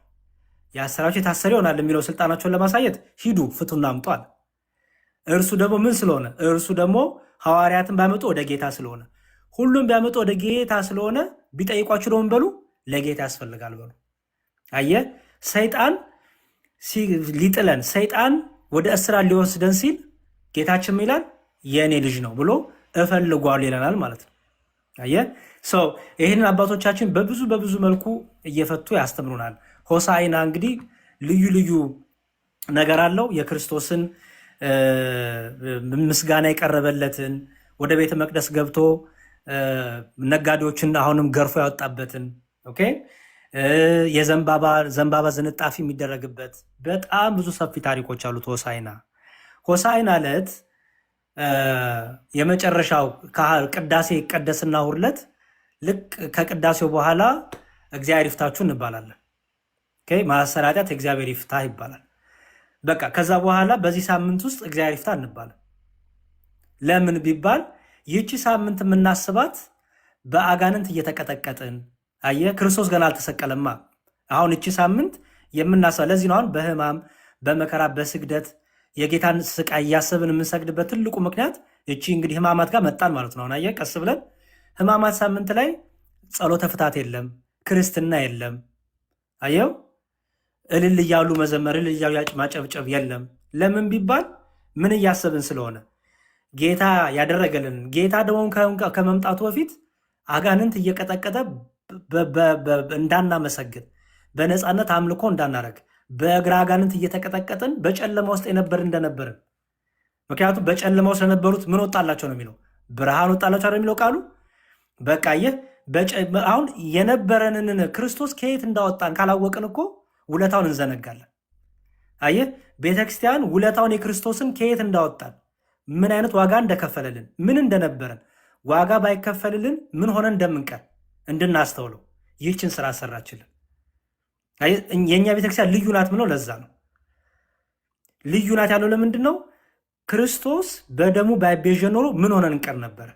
ያሰራችሁ የታሰረ ይሆናል የሚለው ስልጣናቸውን ለማሳየት ሂዱ ፍቱና አምጡ አለ። እርሱ ደግሞ ምን ስለሆነ? እርሱ ደግሞ ሐዋርያትን ቢያመጡ ወደ ጌታ ስለሆነ፣ ሁሉም ቢያመጡ ወደ ጌታ ስለሆነ፣ ቢጠይቋችሁ ደግሞ በሉ ለጌታ ያስፈልጋል በሉ። አየህ፣ ሰይጣን ሊጥለን፣ ሰይጣን ወደ እስራት ሊወስደን ሲል ጌታችን ይላል የእኔ ልጅ ነው ብሎ እፈልጓሉ ይለናል ማለት ነው። አየህ፣ ይህንን አባቶቻችን በብዙ መልኩ እየፈቱ ያስተምሩናል። ሆሳዕና እንግዲህ ልዩ ልዩ ነገር አለው። የክርስቶስን ምስጋና የቀረበለትን ወደ ቤተ መቅደስ ገብቶ ነጋዴዎችን አሁንም ገርፎ ያወጣበትን የዘንባባ ዝንጣፊ የሚደረግበት በጣም ብዙ ሰፊ ታሪኮች አሉት። ሆሳዕና ዕለት የመጨረሻው ቅዳሴ ይቀደስና ሁርለት ልክ ከቅዳሴው በኋላ እግዚአብሔር ይፍታችሁ እንባላለን። ማሰረ ኃጢአት እግዚአብሔር ይፍታ ይባላል። በቃ ከዛ በኋላ በዚህ ሳምንት ውስጥ እግዚአብሔር ይፍታ እንባለን። ለምን ቢባል ይህቺ ሳምንት የምናስባት በአጋንንት እየተቀጠቀጥን፣ አየህ ክርስቶስ ገና አልተሰቀለማ። አሁን እቺ ሳምንት የምናስባት ለዚህ ነው። አሁን በህማም በመከራ በስግደት የጌታን ስቃይ እያሰብን የምንሰግድበት ትልቁ ምክንያት እቺ እንግዲህ ህማማት ጋር መጣን ማለት ነው። አየህ ቀስ ብለን ህማማት ሳምንት ላይ ጸሎተ ፍታት የለም፣ ክርስትና የለም። አየው እልል እያሉ መዘመር፣ እልል እያሉ ማጨብጨብ የለም። ለምን ቢባል ምን እያሰብን ስለሆነ ጌታ ያደረገልን። ጌታ ደግሞ ከመምጣቱ በፊት አጋንንት እየቀጠቀጠ እንዳናመሰግን፣ በነፃነት አምልኮ እንዳናረግ፣ በእግረ አጋንንት እየተቀጠቀጥን በጨለማ ውስጥ የነበር እንደነበርን። ምክንያቱም በጨለማ ውስጥ ለነበሩት ምን ወጣላቸው ነው የሚለው? ብርሃን ወጣላቸው ነው የሚለው ቃሉ። በቃ አሁን የነበረንን ክርስቶስ ከየት እንዳወጣን ካላወቅን እኮ ውለታውን እንዘነጋለን። አየህ ቤተክርስቲያን ውለታውን የክርስቶስን ከየት እንዳወጣን፣ ምን አይነት ዋጋ እንደከፈለልን፣ ምን እንደነበረን፣ ዋጋ ባይከፈልልን ምን ሆነን እንደምንቀር እንድናስተውለው ይህችን ስራ አሰራችልን። የእኛ ቤተክርስቲያን ልዩ ናት ምለው ለዛ ነው። ልዩ ናት ያለው ለምንድን ነው? ክርስቶስ በደሙ ባይቤዠን ኖሮ ምን ሆነን እንቀር ነበረ?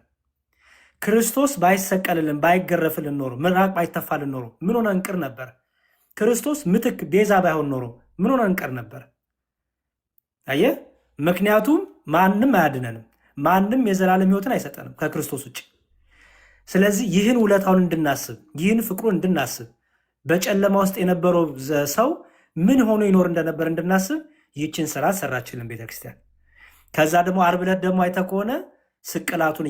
ክርስቶስ ባይሰቀልልን ባይገረፍልን ኖሮ ምራቅ ባይተፋልን ኖሮ ምን ሆነን እንቀር ነበረ? ክርስቶስ ምትክ ቤዛ ባይሆን ኖሮ ምን ሆነን እንቀር ነበረ? አየህ፣ ምክንያቱም ማንም አያድነንም፣ ማንም የዘላለም ሕይወትን አይሰጠንም ከክርስቶስ ውጭ። ስለዚህ ይህን ውለታውን እንድናስብ፣ ይህን ፍቅሩን እንድናስብ፣ በጨለማ ውስጥ የነበረው ሰው ምን ሆኖ ይኖር እንደነበር እንድናስብ ይህችን ስርዓት ሰራችልን ቤተክርስቲያን። ከዛ ደግሞ ዓርብ ዕለት ደግሞ አይተህ ከሆነ ስቅላቱን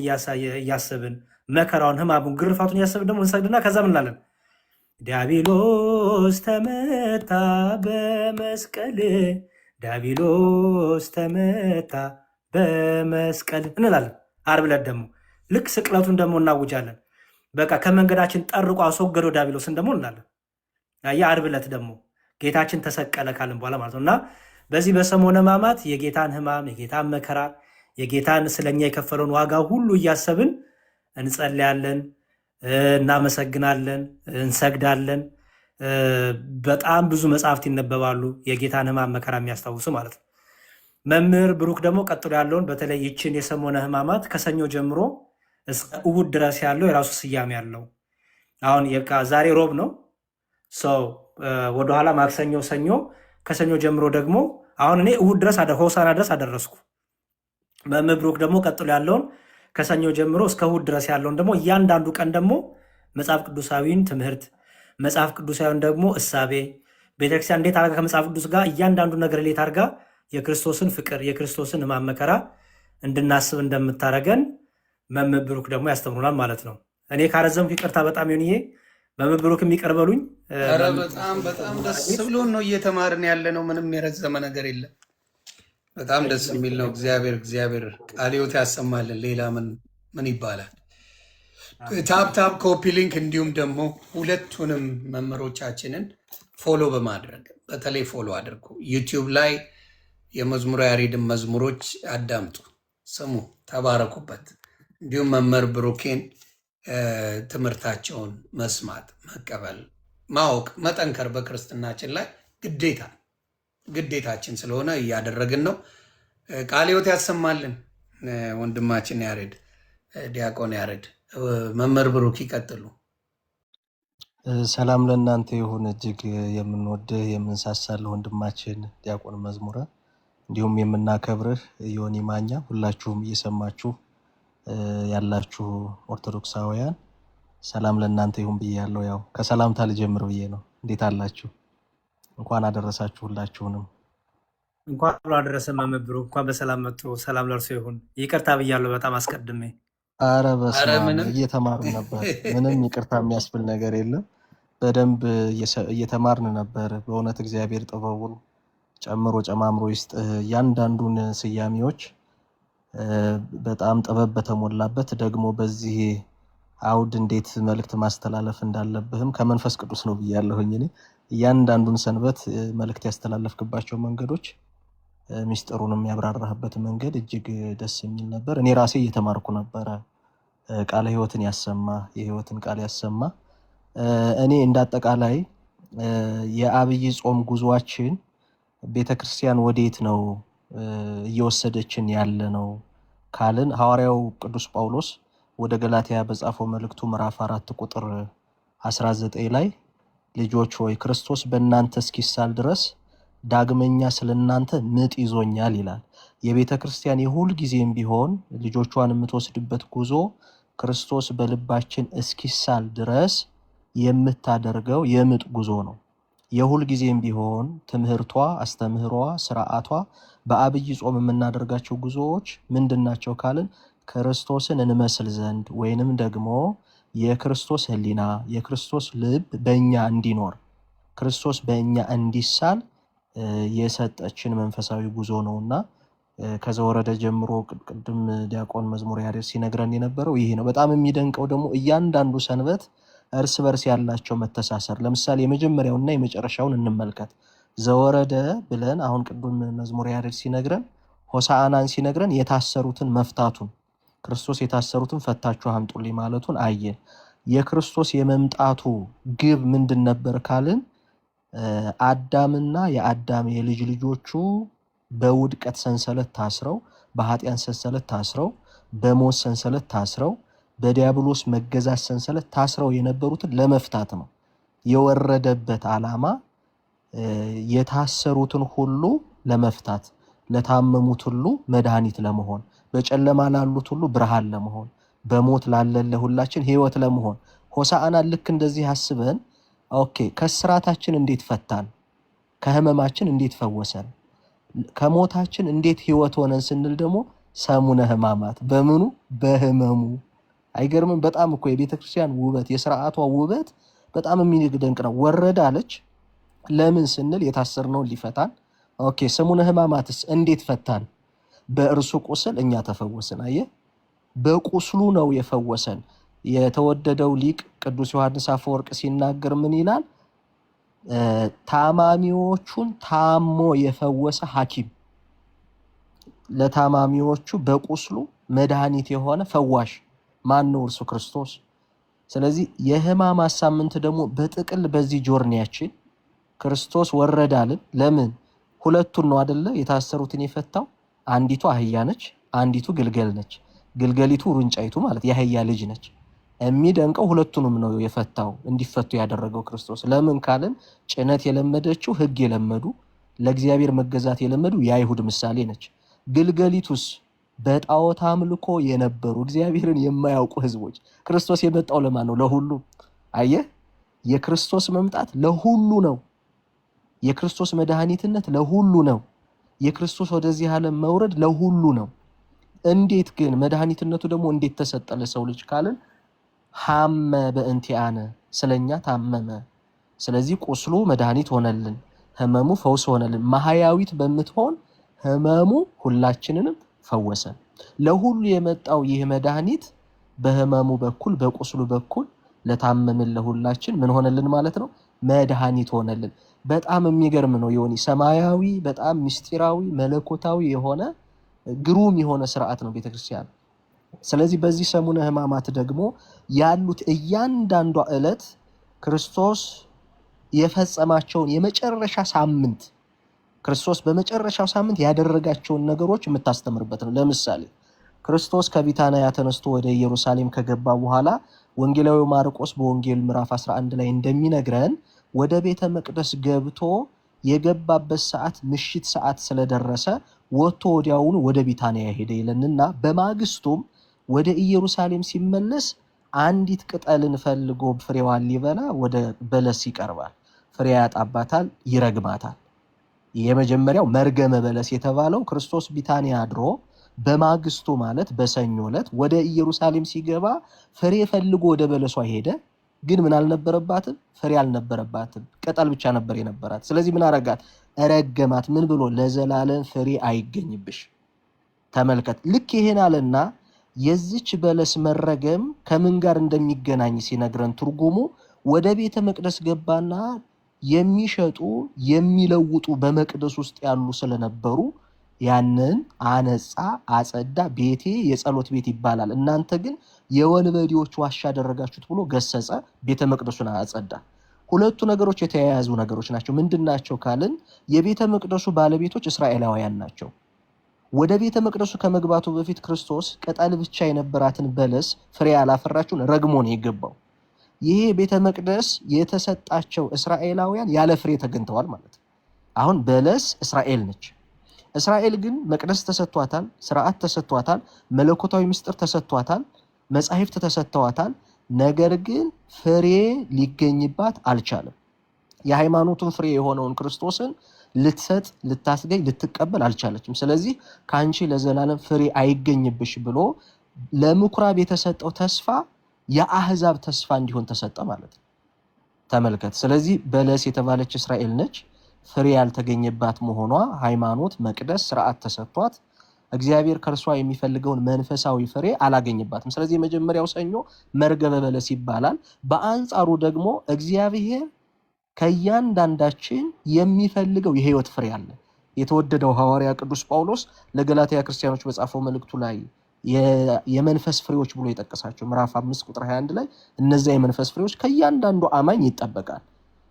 እያሰብን መከራውን፣ ሕማሙን፣ ግርፋቱን እያሰብን ደግሞ እንሰግድና ከዛ ምን እንላለን? ዲያብሎስ ተመታ በመስቀል፣ ዲያብሎስ ተመታ በመስቀል እንላለን። ዓርብ ዕለት ደግሞ ልክ ስቅለቱን ደግሞ እናውጃለን። በቃ ከመንገዳችን ጠርቆ አስወገደው ዲያብሎስን ደግሞ እንላለን። የዓርብ ዕለት ደግሞ ጌታችን ተሰቀለ ካልን በኋላ ማለት ነው። እና በዚህ በሰሞነ ሕማማት የጌታን ሕማም፣ የጌታን መከራ፣ የጌታን ስለኛ የከፈለውን ዋጋ ሁሉ እያሰብን እንጸልያለን፣ እናመሰግናለን፣ እንሰግዳለን። በጣም ብዙ መጽሐፍት ይነበባሉ የጌታን ሕማም መከራ የሚያስታውሱ ማለት ነው። መምህር ብሩክ ደግሞ ቀጥሎ ያለውን በተለይ ይችን የሰሞነ ሕማማት ከሰኞ ጀምሮ እስከ እሑድ ድረስ ያለው የራሱ ስያሜ ያለው። አሁን ዛሬ ሮብ ነው ሰው ወደኋላ ማክሰኞ፣ ሰኞ፣ ከሰኞ ጀምሮ ደግሞ አሁን እኔ እሑድ ድረስ ሆሳና ድረስ አደረስኩ። መምህር ብሩክ ደግሞ ቀጥሎ ያለውን ከሰኞ ጀምሮ እስከ እሑድ ድረስ ያለውን ደግሞ እያንዳንዱ ቀን ደግሞ መጽሐፍ ቅዱሳዊን ትምህርት፣ መጽሐፍ ቅዱሳዊን ደግሞ እሳቤ፣ ቤተክርስቲያን እንዴት አድርጋ ከመጽሐፍ ቅዱስ ጋር እያንዳንዱ ነገር ሌት አድርጋ የክርስቶስን ፍቅር፣ የክርስቶስን ሕማም መከራ እንድናስብ እንደምታደርገን መምህር ብሩክ ደግሞ ያስተምሩናል ማለት ነው። እኔ ካረዘምኩ ይቅርታ በጣም ይሁንዬ። መምህር ብሩክ የሚቀር በሉኝ። ኧረ በጣም ደስ ብሎን ነው እየተማርን ያለ ነው። ምንም የረዘመ ነገር የለም። በጣም ደስ የሚል ነው። እግዚአብሔር ቃለ ሕይወት ያሰማልን። ሌላ ምን ይባላል? ታፕ ኮፒ ሊንክ፣ እንዲሁም ደግሞ ሁለቱንም መምህሮቻችንን ፎሎ በማድረግ በተለይ ፎሎ አድርጉ። ዩቲዩብ ላይ የመዝሙረ ያሬድን መዝሙሮች አዳምጡ፣ ስሙ፣ ተባረኩበት። እንዲሁም መምህር ብሩኬን ትምህርታቸውን መስማት፣ መቀበል፣ ማወቅ፣ መጠንከር በክርስትናችን ላይ ግዴታችን ስለሆነ እያደረግን ነው። ቃለ ሕይወት ያሰማልን ወንድማችን ያሬድ፣ ዲያቆን ያሬድ። መምህር ብሩክ ይቀጥሉ። ሰላም ለእናንተ ይሁን። እጅግ የምንወድህ የምንሳሳልህ ወንድማችን ዲያቆን መዝሙረ፣ እንዲሁም የምናከብርህ ዮኒ ማኛ፣ ሁላችሁም እየሰማችሁ ያላችሁ ኦርቶዶክሳውያን ሰላም ለእናንተ ይሁን ብያለሁ። ያው ከሰላምታ ልጀምር ብዬ ነው። እንዴት አላችሁ? እንኳን አደረሳችሁ ሁላችሁንም። እንኳን ብሎ አደረሰ መምህር ብሩክ፣ እንኳን በሰላም መጡ። ሰላም ለእርሶ ይሁን። ይቅርታ ብያለሁ በጣም አስቀድሜ። አረ በስመ አብ፣ እየተማርን ነበር። ምንም ይቅርታ የሚያስብል ነገር የለም። በደንብ እየተማርን ነበር። በእውነት እግዚአብሔር ጥበቡን ጨምሮ ጨማምሮ ይስጥ። እያንዳንዱን ስያሜዎች በጣም ጥበብ በተሞላበት ደግሞ በዚህ አውድ እንዴት መልእክት ማስተላለፍ እንዳለብህም ከመንፈስ ቅዱስ ነው ብያለሁኝ። እኔ እያንዳንዱን ሰንበት መልእክት ያስተላለፍክባቸው መንገዶች፣ ሚስጥሩንም ያብራራህበት መንገድ እጅግ ደስ የሚል ነበር። እኔ ራሴ እየተማርኩ ነበረ። ቃለ ሕይወትን ያሰማ፣ የሕይወትን ቃል ያሰማ። እኔ እንዳጠቃላይ የአብይ ጾም ጉዟችን ቤተክርስቲያን ወዴት ነው እየወሰደችን ያለ ነው ካልን ሐዋርያው ቅዱስ ጳውሎስ ወደ ገላትያ በጻፈው መልእክቱ ምዕራፍ 4 ቁጥር 19 ላይ ልጆች ሆይ ክርስቶስ በእናንተ እስኪሳል ድረስ ዳግመኛ ስለናንተ ምጥ ይዞኛል ይላል። የቤተ ክርስቲያን የሁል ጊዜም ቢሆን ልጆቿን የምትወስድበት ጉዞ ክርስቶስ በልባችን እስኪሳል ድረስ የምታደርገው የምጥ ጉዞ ነው። የሁል ጊዜም ቢሆን ትምህርቷ፣ አስተምህሯ፣ ስርዓቷ በአብይ ጾም የምናደርጋቸው ጉዞዎች ምንድናቸው ካልን ክርስቶስን እንመስል ዘንድ ወይንም ደግሞ የክርስቶስ ሕሊና የክርስቶስ ልብ በእኛ እንዲኖር ክርስቶስ በእኛ እንዲሳል የሰጠችን መንፈሳዊ ጉዞ ነውና ከዘወረደ ጀምሮ ቅድም ዲያቆን መዝሙር ያሬድ ሲነግረን የነበረው ይሄ ነው። በጣም የሚደንቀው ደግሞ እያንዳንዱ ሰንበት እርስ በርስ ያላቸው መተሳሰር። ለምሳሌ የመጀመሪያውና የመጨረሻውን እንመልከት። ዘወረደ ብለን አሁን ቅዱም መዝሙር ያሬድ ሲነግረን ሆሳዕናን ሲነግረን የታሰሩትን መፍታቱን ክርስቶስ የታሰሩትን ፈታችሁ አምጡልኝ ማለቱን አየን። የክርስቶስ የመምጣቱ ግብ ምንድን ነበር ካልን አዳምና የአዳም የልጅ ልጆቹ በውድቀት ሰንሰለት ታስረው፣ በኃጢአን ሰንሰለት ታስረው፣ በሞት ሰንሰለት ታስረው፣ በዲያብሎስ መገዛት ሰንሰለት ታስረው የነበሩትን ለመፍታት ነው። የወረደበት ዓላማ የታሰሩትን ሁሉ ለመፍታት፣ ለታመሙት ሁሉ መድኃኒት ለመሆን፣ በጨለማ ላሉት ሁሉ ብርሃን ለመሆን፣ በሞት ላለን ለሁላችን ሕይወት ለመሆን ሆሳዕና ልክ እንደዚህ አስበን ኦኬ ከስራታችን እንዴት ፈታን፣ ከህመማችን እንዴት ፈወሰን፣ ከሞታችን እንዴት ሕይወት ሆነን ስንል ደግሞ ሰሙነ ሕማማት በምኑ በህመሙ። አይገርምም? በጣም እኮ የቤተክርስቲያን ውበት የሥርዓቷ ውበት በጣም የሚደንቅ ነው። ወረደ አለች ለምን ስንል የታሰርነውን ሊፈታን። ኦኬ ሰሙነ ሕማማትስ እንዴት ፈታን? በእርሱ ቁስል እኛ ተፈወስን። አየ በቁስሉ ነው የፈወሰን። የተወደደው ሊቅ ቅዱስ ዮሐንስ አፈወርቅ ሲናገር ምን ይላል? ታማሚዎቹን ታሞ የፈወሰ ሐኪም ለታማሚዎቹ በቁስሉ መድኃኒት የሆነ ፈዋሽ ማን ነው? እርሱ ክርስቶስ። ስለዚህ የሕማማት ሳምንት ደግሞ በጥቅል በዚህ ጆርኒያችን ክርስቶስ ወረዳልን። ለምን? ሁለቱን ነው አይደለ የታሰሩትን የፈታው። አንዲቱ አህያ ነች፣ አንዲቱ ግልገል ነች። ግልገሊቱ ሩንጫይቱ ማለት የአህያ ልጅ ነች። የሚደንቀው ሁለቱንም ነው የፈታው፣ እንዲፈቱ ያደረገው ክርስቶስ። ለምን ካልን ጭነት የለመደችው ሕግ የለመዱ ለእግዚአብሔር መገዛት የለመዱ የአይሁድ ምሳሌ ነች። ግልገሊቱስ በጣዖት አምልኮ የነበሩ እግዚአብሔርን የማያውቁ ህዝቦች። ክርስቶስ የመጣው ለማን ነው? ለሁሉ። አየህ የክርስቶስ መምጣት ለሁሉ ነው። የክርስቶስ መድኃኒትነት ለሁሉ ነው። የክርስቶስ ወደዚህ ዓለም መውረድ ለሁሉ ነው። እንዴት ግን መድኃኒትነቱ ደግሞ እንዴት ተሰጠ ለሰው ልጅ ካልን ሐመ በእንቲአነ ስለኛ ታመመ። ስለዚህ ቁስሉ መድኃኒት ሆነልን፣ ህመሙ ፈውስ ሆነልን። ማህያዊት በምትሆን ህመሙ ሁላችንንም ፈወሰን። ለሁሉ የመጣው ይህ መድኃኒት በህመሙ በኩል በቁስሉ በኩል ለታመምን ለሁላችን ምን ሆነልን ማለት ነው? መድኃኒት ሆነልን። በጣም የሚገርም ነው። ዮኒ ሰማያዊ በጣም ምስጢራዊ መለኮታዊ የሆነ ግሩም የሆነ ስርዓት ነው ቤተክርስቲያን። ስለዚህ በዚህ ሰሙነ ሕማማት ደግሞ ያሉት እያንዳንዷ ዕለት ክርስቶስ የፈጸማቸውን የመጨረሻ ሳምንት ክርስቶስ በመጨረሻው ሳምንት ያደረጋቸውን ነገሮች የምታስተምርበት ነው። ለምሳሌ ክርስቶስ ከቢታንያ ተነስቶ ወደ ኢየሩሳሌም ከገባ በኋላ ወንጌላዊ ማርቆስ በወንጌል ምዕራፍ 11 ላይ እንደሚነግረን ወደ ቤተ መቅደስ ገብቶ የገባበት ሰዓት ምሽት ሰዓት ስለደረሰ ወጥቶ ወዲያውኑ ወደ ቢታንያ ሄደ ይለንና በማግስቱም ወደ ኢየሩሳሌም ሲመለስ አንዲት ቅጠልን ፈልጎ ፍሬዋን ሊበላ ወደ በለስ ይቀርባል። ፍሬ ያጣባታል፣ ይረግማታል። የመጀመሪያው መርገመ በለስ የተባለው ክርስቶስ ቢታንያ አድሮ በማግስቱ ማለት በሰኞ ዕለት ወደ ኢየሩሳሌም ሲገባ ፍሬ ፈልጎ ወደ በለሷ ሄደ። ግን ምን አልነበረባትም? ፍሬ አልነበረባትም። ቅጠል ብቻ ነበር የነበራት። ስለዚህ ምን አረጋት? ረገማት። ምን ብሎ? ለዘላለም ፍሬ አይገኝብሽ። ተመልከት። ልክ ይሄን አለና የዚች በለስ መረገም ከምን ጋር እንደሚገናኝ ሲነግረን ትርጉሙ ወደ ቤተ መቅደስ ገባና የሚሸጡ የሚለውጡ በመቅደስ ውስጥ ያሉ ስለነበሩ ያንን አነጻ፣ አጸዳ። ቤቴ የጸሎት ቤት ይባላል፣ እናንተ ግን የወንበዴዎች ዋሻ አደረጋችሁት ብሎ ገሰጸ። ቤተ መቅደሱን አጸዳ። ሁለቱ ነገሮች የተያያዙ ነገሮች ናቸው። ምንድናቸው ካልን የቤተ መቅደሱ ባለቤቶች እስራኤላውያን ናቸው። ወደ ቤተ መቅደሱ ከመግባቱ በፊት ክርስቶስ ቅጠል ብቻ የነበራትን በለስ ፍሬ ያላፈራችውን ረግሞ ነው የገባው። ይሄ ቤተ መቅደስ የተሰጣቸው እስራኤላውያን ያለ ፍሬ ተገኝተዋል ማለት ነው። አሁን በለስ እስራኤል ነች። እስራኤል ግን መቅደስ ተሰጥቷታል፣ ስርዓት ተሰጥቷታል፣ መለኮታዊ ምስጢር ተሰጥቷታል፣ መጻሕፍት ተሰጥተዋታል። ነገር ግን ፍሬ ሊገኝባት አልቻለም። የሃይማኖቱን ፍሬ የሆነውን ክርስቶስን ልትሰጥ፣ ልታስገኝ፣ ልትቀበል አልቻለችም። ስለዚህ ከአንቺ ለዘላለም ፍሬ አይገኝብሽ ብሎ ለምኩራብ የተሰጠው ተስፋ የአህዛብ ተስፋ እንዲሆን ተሰጠ ማለት ነው። ተመልከት። ስለዚህ በለስ የተባለች እስራኤል ነች። ፍሬ ያልተገኘባት መሆኗ ሃይማኖት፣ መቅደስ፣ ስርዓት ተሰጥቷት እግዚአብሔር ከእርሷ የሚፈልገውን መንፈሳዊ ፍሬ አላገኝባትም። ስለዚህ የመጀመሪያው ሰኞ መርገመ በለስ ይባላል። በአንጻሩ ደግሞ እግዚአብሔር ከእያንዳንዳችን የሚፈልገው የህይወት ፍሬ አለ። የተወደደው ሐዋርያ ቅዱስ ጳውሎስ ለገላትያ ክርስቲያኖች በጻፈው መልእክቱ ላይ የመንፈስ ፍሬዎች ብሎ የጠቀሳቸው ምዕራፍ 5 ቁጥር 21 ላይ እነዚያ የመንፈስ ፍሬዎች ከእያንዳንዱ አማኝ ይጠበቃል።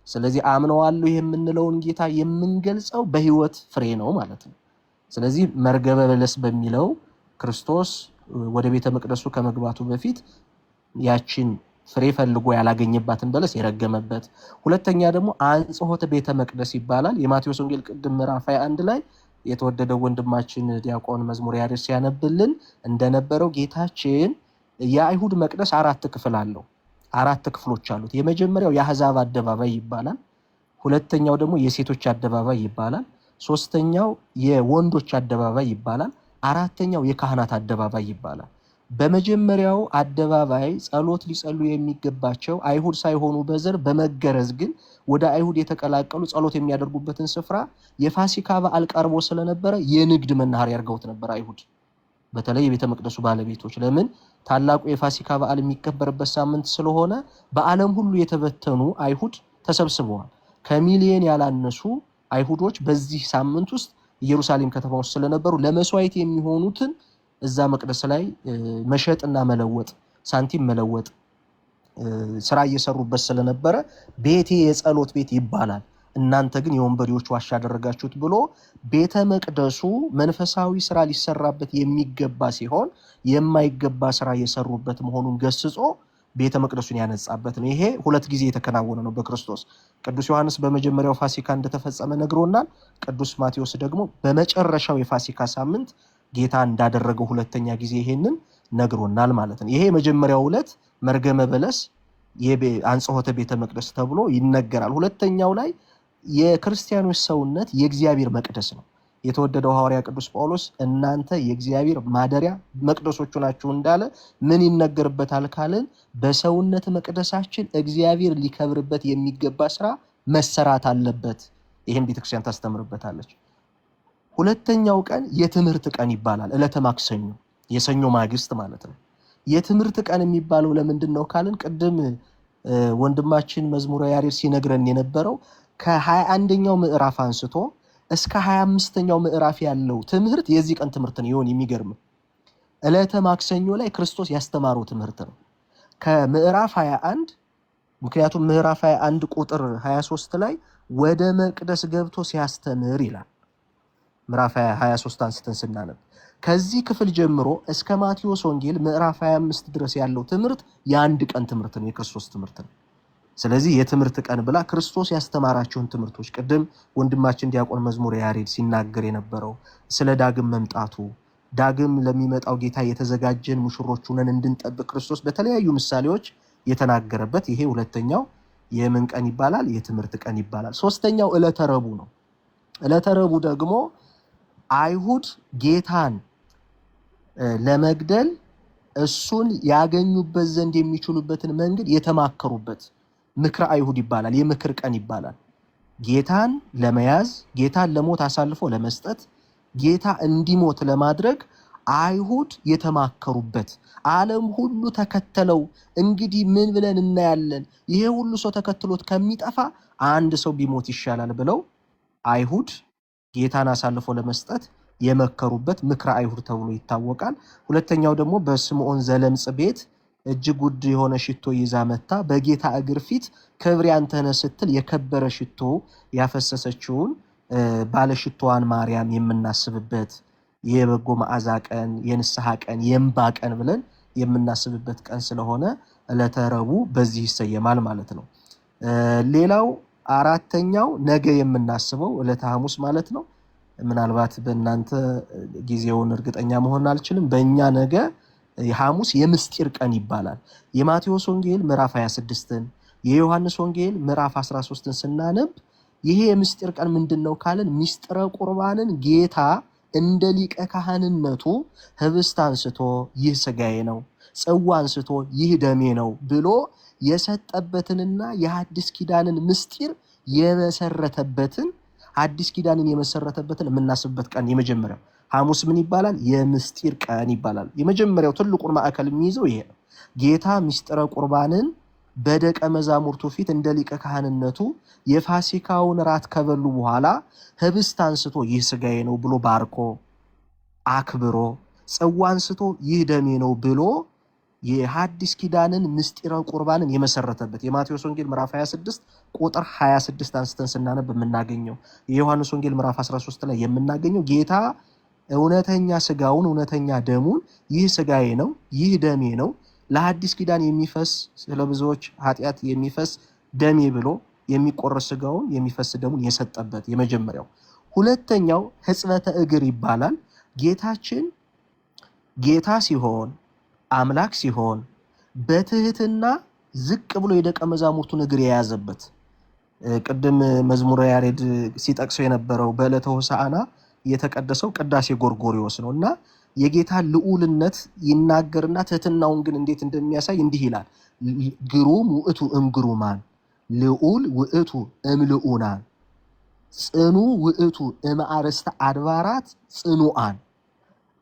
ስለዚህ አምነዋለሁ የምንለውን ጌታ የምንገልጸው በህይወት ፍሬ ነው ማለት ነው። ስለዚህ መርገመ በለስ በሚለው ክርስቶስ ወደ ቤተ መቅደሱ ከመግባቱ በፊት ያችን ፍሬ ፈልጎ ያላገኘባትን በለስ የረገመበት። ሁለተኛ ደግሞ አንጽሖተ ቤተ መቅደስ ይባላል። የማቴዎስ ወንጌል ቅድም ምዕራፍ 21 ላይ የተወደደው ወንድማችን ዲያቆን መዝሙር ያሬድ ሲያነብልን እንደነበረው ጌታችን የአይሁድ መቅደስ 4 ክፍል አለው። 4 ክፍሎች አሉት። የመጀመሪያው የአሕዛብ አደባባይ ይባላል። ሁለተኛው ደግሞ የሴቶች አደባባይ ይባላል። ሶስተኛው የወንዶች አደባባይ ይባላል። አራተኛው የካህናት አደባባይ ይባላል። በመጀመሪያው አደባባይ ጸሎት ሊጸሉ የሚገባቸው አይሁድ ሳይሆኑ በዘር በመገረዝ ግን ወደ አይሁድ የተቀላቀሉ ጸሎት የሚያደርጉበትን ስፍራ የፋሲካ በዓል ቀርቦ ስለነበረ የንግድ መናኸሪያ ያርገውት ነበር አይሁድ። በተለይ የቤተ መቅደሱ ባለቤቶች ለምን ታላቁ የፋሲካ በዓል የሚከበርበት ሳምንት ስለሆነ በዓለም ሁሉ የተበተኑ አይሁድ ተሰብስበዋል። ከሚሊዮን ያላነሱ አይሁዶች በዚህ ሳምንት ውስጥ ኢየሩሳሌም ከተማ ውስጥ ስለነበሩ ለመስዋዕት የሚሆኑትን እዛ መቅደስ ላይ መሸጥና መለወጥ ሳንቲም መለወጥ ስራ እየሰሩበት ስለነበረ ቤቴ የጸሎት ቤት ይባላል፣ እናንተ ግን የወንበዴዎች ዋሻ አደረጋችሁት ብሎ ቤተ መቅደሱ መንፈሳዊ ስራ ሊሰራበት የሚገባ ሲሆን የማይገባ ስራ የሰሩበት መሆኑን ገስጾ ቤተ መቅደሱን ያነጻበት ነው። ይሄ 2 ጊዜ የተከናወነ ነው በክርስቶስ። ቅዱስ ዮሐንስ በመጀመሪያው ፋሲካ እንደተፈጸመ ነግሮናል። ቅዱስ ማቴዎስ ደግሞ በመጨረሻው የፋሲካ ሳምንት ጌታ እንዳደረገው 2ኛ ጊዜ ይሄንን ነግሮናል ማለት ነው። ይሄ የመጀመሪያው ዕለት መርገመ በለስ አንጽሖተ ቤተ መቅደስ ተብሎ ይነገራል። 2ኛው ላይ የክርስቲያኖች ሰውነት የእግዚአብሔር መቅደስ ነው። የተወደደው ሐዋርያ ቅዱስ ጳውሎስ እናንተ የእግዚአብሔር ማደሪያ መቅደሶቹ ናችሁ እንዳለ ምን ይነገርበታል ካልን በሰውነት መቅደሳችን እግዚአብሔር ሊከብርበት የሚገባ ስራ መሰራት አለበት። ይሄን ቤተክርስቲያን ታስተምርበታለች። 2ኛው ቀን የትምህርት ቀን ይባላል። ዕለተ ማክሰኞ የሰኞ ማግስት ማለት ነው። የትምህርት ቀን የሚባለው ለምንድን ነው ካልን ቅድም ወንድማችን መዝሙረ ያሬድ ሲነግረን የነበረው ከ21ኛው ምዕራፍ አንስቶ እስከ 25ኛው ምዕራፍ ያለው ትምህርት የዚህ ቀን ትምህርት ነው። ይሁን የሚገርም ዕለተ ማክሰኞ ላይ ክርስቶስ ያስተማረው ትምህርት ነው። ከምዕራፍ 21 ምክንያቱም ምዕራፍ 21 ቁጥር 23 ላይ ወደ መቅደስ ገብቶ ሲያስተምር ይላል። ምዕራፍ 23 አንስተን ስናነብ ከዚህ ክፍል ጀምሮ እስከ ማቴዎስ ወንጌል ምዕራፍ 25 ድረስ ያለው ትምህርት የአንድ ቀን ትምህርት ነው፣ የክርስቶስ ትምህርት ነው። ስለዚህ የትምህርት ቀን ብላ ክርስቶስ ያስተማራቸውን ትምህርቶች ቅድም ወንድማችን ዲያቆን መዝሙረ ያሬድ ሲናገር የነበረው ስለ ዳግም መምጣቱ ዳግም ለሚመጣው ጌታ የተዘጋጀን ሙሽሮች ሆነን እንድንጠብቅ ክርስቶስ በተለያዩ ምሳሌዎች የተናገረበት ይሄ 2ኛው የምን ቀን ይባላል? የትምህርት ቀን ይባላል። 3ኛው ዕለተ ረቡዕ ነው። ዕለተ ረቡዕ ደግሞ አይሁድ ጌታን ለመግደል እሱን ያገኙበት ዘንድ የሚችሉበትን መንገድ የተማከሩበት ምክረ አይሁድ ይባላል። የምክር ቀን ይባላል። ጌታን ለመያዝ ጌታን ለሞት አሳልፎ ለመስጠት ጌታ እንዲሞት ለማድረግ አይሁድ የተማከሩበት ዓለም ሁሉ ተከተለው እንግዲህ ምን ብለን እናያለን? ይሄ ሁሉ ሰው ተከትሎት ከሚጠፋ አንድ ሰው ቢሞት ይሻላል ብለው አይሁድ ጌታን አሳልፎ ለመስጠት የመከሩበት ምክረ አይሁድ ተብሎ ይታወቃል። 2ኛው ደግሞ በስምዖን ዘለምጽ ቤት እጅግ ውድ የሆነ ሽቶ ይዛ መታ በጌታ እግር ፊት ክብር ያንተ ነህ ስትል የከበረ ሽቶ ያፈሰሰችውን ባለ ሽቶዋን ማርያም የምናስብበት የበጎ መዓዛ ቀን፣ የንስሐ ቀን፣ የእንባ ቀን ብለን የምናስብበት ቀን ስለሆነ ዕለተ ረቡዕ በዚህ ይሰየማል ማለት ነው። ሌላው 4ኛው ነገ የምናስበው ዕለተ ሐሙስ ማለት ነው። ምናልባት በእናንተ ጊዜውን እርግጠኛ መሆን አልችልም። በእኛ ነገ ሐሙስ የምስጢር ቀን ይባላል። የማቴዎስ ወንጌል ምዕራፍ 26ን የዮሐንስ ወንጌል ምዕራፍ 13ን ስናነብ ይሄ የምስጢር ቀን ምንድነው ካልን ምስጢረ ቁርባንን ጌታ እንደ ሊቀ ካህንነቱ ህብስት አንስቶ ይህ ስጋዬ ነው፣ ጽዋ አንስቶ ይህ ደሜ ነው ብሎ የሰጠበትንና የሐዲስ ኪዳንን ምስጢር የመሰረተበትን አዲስ ኪዳንን የመሰረተበትን የምናስብበት ቀን የመጀመሪያው ሐሙስ ምን ይባላል? የምስጢር ቀን ይባላል። የመጀመሪያው ትልቁን ማዕከል የሚይዘው ይሄ ነው። ጌታ ምስጢረ ቁርባንን በደቀ መዛሙርቱ ፊት እንደ ሊቀ ካህንነቱ የፋሲካውን ራት ከበሉ በኋላ ህብስት አንስቶ ይህ ስጋዬ ነው ብሎ ባርኮ አክብሮ፣ ጽዋ አንስቶ ይህ ደሜ ነው ብሎ የሐዲስ ኪዳንን ምስጢረ ቁርባንን የመሰረተበት የማቴዎስ ወንጌል ምዕራፍ 26 ቁጥር 26 አንስተን ስናነብ የምናገኘው የዮሐንስ ወንጌል ምዕራፍ 13 ላይ የምናገኘው ጌታ እውነተኛ ስጋውን እውነተኛ ደሙን ይህ ስጋዬ ነው ይህ ደሜ ነው ለሐዲስ ኪዳን የሚፈስ ስለ ብዙዎች ኃጢአት የሚፈስ ደሜ ብሎ የሚቆረስ ስጋውን የሚፈስ ደሙን የሰጠበት የመጀመሪያው። 2ኛው ሕጽበተ እግር ይባላል። ጌታችን ጌታ ሲሆን አምላክ ሲሆን በትህትና ዝቅ ብሎ የደቀ መዛሙርቱን እግር የያዘበት ቅድም መዝሙረ ያሬድ ሲጠቅሰው የነበረው በዕለተ ሆሳዕና የተቀደሰው ቅዳሴ ጎርጎርዮስ ነውና የጌታ ልዑልነት ይናገርና ትህትናውን ግን እንዴት እንደሚያሳይ እንዲህ ይላል። ግሩም ውእቱ እምግሩማን ልዑል ውእቱ እምልዑናን ጽኑ ውእቱ እምአርእስተ አድባራት ጽኑዓን።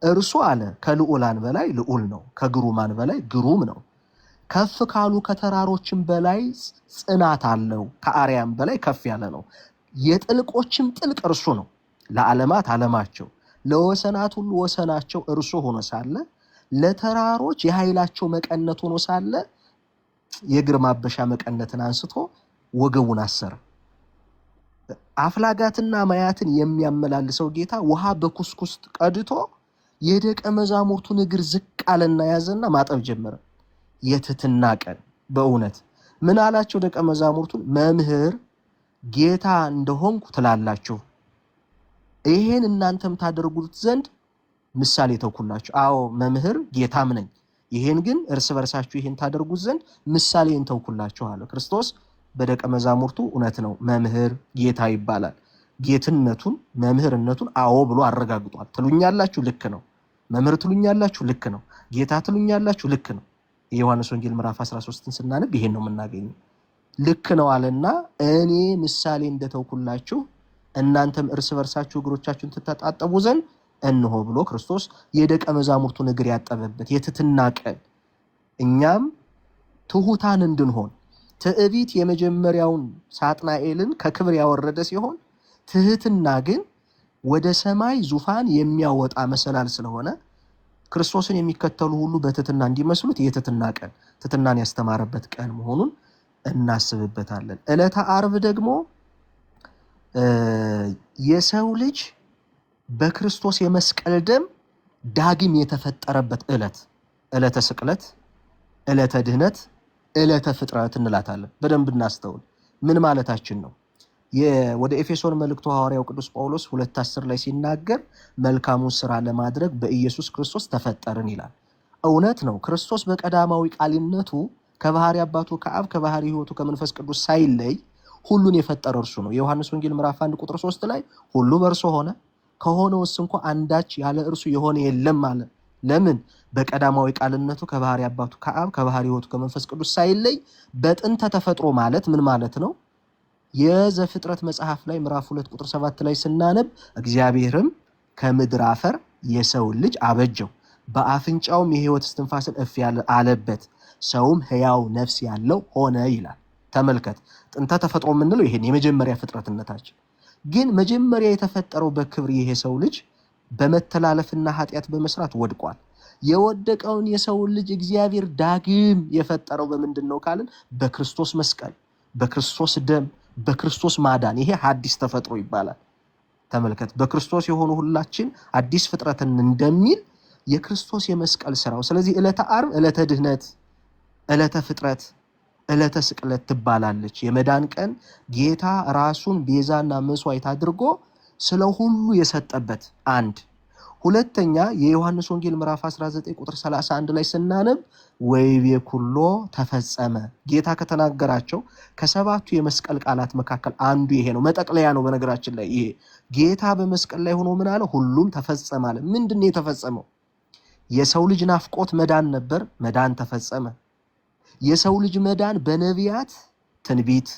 እርሱ አለ ከልዑላን በላይ ልዑል ነው፣ ከግሩማን በላይ ግሩም ነው፣ ከፍ ካሉ ከተራሮችም በላይ ጽናት አለው፣ ከአርያም በላይ ከፍ ያለ ነው። የጥልቆችም ጥልቅ እርሱ ነው፣ ለዓለማት ዓለማቸው፣ ለወሰናት ሁሉ ወሰናቸው እርሱ ሆኖ ሳለ ለተራሮች የኃይላቸው መቀነት ሆኖ ሳለ የእግር ማበሻ መቀነትን አንስቶ ወገቡን አሰረ። አፍላጋትና ማያትን የሚያመላልሰው ጌታ ውሃ በኩስኩስ ቀድቶ የደቀ መዛሙርቱን እግር ዝቅ አለና ያዘና ማጠብ ጀመረ። የትህትና ቀን በእውነት ምን አላቸው ደቀ መዛሙርቱን? መምህር ጌታ እንደሆንኩ ትላላችሁ፣ ይሄን እናንተም ታደርጉት ዘንድ ምሳሌ ተውኩላችሁ። አዎ መምህር ጌታም ነኝ፣ ይሄን ግን እርስ በርሳችሁ ይሄን ታደርጉት ዘንድ ምሳሌን ተውኩላችሁ አለ። ክርስቶስ በደቀ መዛሙርቱ እውነት ነው መምህር ጌታ ይባላል። ጌትነቱን መምህርነቱን አዎ ብሎ አረጋግጧል። ትሉኛላችሁ፣ ልክ ነው። መምህር ትሉኛላችሁ፣ ልክ ነው። ጌታ ትሉኛላችሁ፣ ልክ ነው። የዮሐንስ ወንጌል ምዕራፍ 13ን ስናነብ ይሄን ነው የምናገኘው። ልክ ነው አለና እኔ ምሳሌ እንደተውኩላችሁ እናንተም እርስ በርሳችሁ እግሮቻችሁን ትታጠቡ ዘንድ እንሆ ብሎ ክርስቶስ የደቀ መዛሙርቱን እግር ያጠበበት የትህትና ቀን። እኛም ትሁታን እንድንሆን ትዕቢት የመጀመሪያውን ሳጥናኤልን ከክብር ያወረደ ሲሆን ትህትና ግን ወደ ሰማይ ዙፋን የሚያወጣ መሰላል ስለሆነ ክርስቶስን የሚከተሉ ሁሉ በትህትና እንዲመስሉት የትህትና ቀን ትህትናን ያስተማረበት ቀን መሆኑን እናስብበታለን። ዕለተ ዓርብ ደግሞ የሰው ልጅ በክርስቶስ የመስቀል ደም ዳግም የተፈጠረበት ዕለት፣ ዕለተ ስቅለት፣ ዕለተ ድህነት፣ ዕለተ ፍጥረት እንላታለን። በደንብ እናስተውል። ምን ማለታችን ነው? ወደ ኤፌሶን መልእክቱ ሐዋርያው ቅዱስ ጳውሎስ 2:10 ላይ ሲናገር መልካሙን ስራ ለማድረግ በኢየሱስ ክርስቶስ ተፈጠርን ይላል። እውነት ነው። ክርስቶስ በቀዳማዊ ቃልነቱ ከባህሪ አባቱ ከአብ ከባህሪ ሕይወቱ ከመንፈስ ቅዱስ ሳይለይ ሁሉን የፈጠረ እርሱ ነው። የዮሐንስ ወንጌል ምዕራፍ 1 ቁጥር 3 ላይ ሁሉ በእርሱ ሆነ ከሆነውስ እንኳ አንዳች ያለ እርሱ የሆነ የለም አለ። ለምን? በቀዳማዊ ቃልነቱ ከባህሪ አባቱ ከአብ ከባህሪ ሕይወቱ ከመንፈስ ቅዱስ ሳይለይ በጥንተ ተፈጥሮ ማለት ምን ማለት ነው? የዘፍጥረት መጽሐፍ ላይ ምዕራፍ 2 ቁጥር 7 ላይ ስናነብ እግዚአብሔርም ከምድር አፈር የሰውን ልጅ አበጀው፣ በአፍንጫውም የሕይወት እስትንፋስን እፍ አለበት፣ ሰውም ሕያው ነፍስ ያለው ሆነ ይላል። ተመልከት፣ ጥንተ ተፈጥሮ የምንለው ይሄን የመጀመሪያ ፍጥረትነታችን። ግን መጀመሪያ የተፈጠረው በክብር ይሄ ሰው ልጅ በመተላለፍና ኃጢአት በመስራት ወድቋል። የወደቀውን የሰውን ልጅ እግዚአብሔር ዳግም የፈጠረው በምንድን ነው ካልን በክርስቶስ መስቀል፣ በክርስቶስ ደም፣ በክርስቶስ ማዳን። ይሄ ሐዲስ ተፈጥሮ ይባላል። ተመልከት፣ በክርስቶስ የሆኑ ሁላችን አዲስ ፍጥረትን እንደሚል የክርስቶስ የመስቀል ስራው። ስለዚህ ዕለተ ዓርብ ዕለተ ድህነት፣ ዕለተ ፍጥረት፣ ዕለተ ስቅለት ትባላለች። የመዳን ቀን ጌታ ራሱን ቤዛና መስዋዕት አድርጎ ስለ ሁሉ የሰጠበት አንድ። ሁለተኛ የዮሐንስ ወንጌል ምዕራፍ 19 ቁጥር 31 ላይ ስናነብ ወይቤ ኩሎ ተፈጸመ፣ ጌታ ከተናገራቸው ከሰባቱ የመስቀል ቃላት መካከል አንዱ ይሄ ነው። መጠቅለያ ነው። በነገራችን ላይ ይሄ ጌታ በመስቀል ላይ ሆኖ ምን አለ? ሁሉም ተፈጸመ አለ። ምንድን ነው የተፈጸመው? የሰው ልጅ ናፍቆት መዳን ነበር፣ መዳን ተፈጸመ። የሰው ልጅ መዳን በነቢያት ትንቢት፣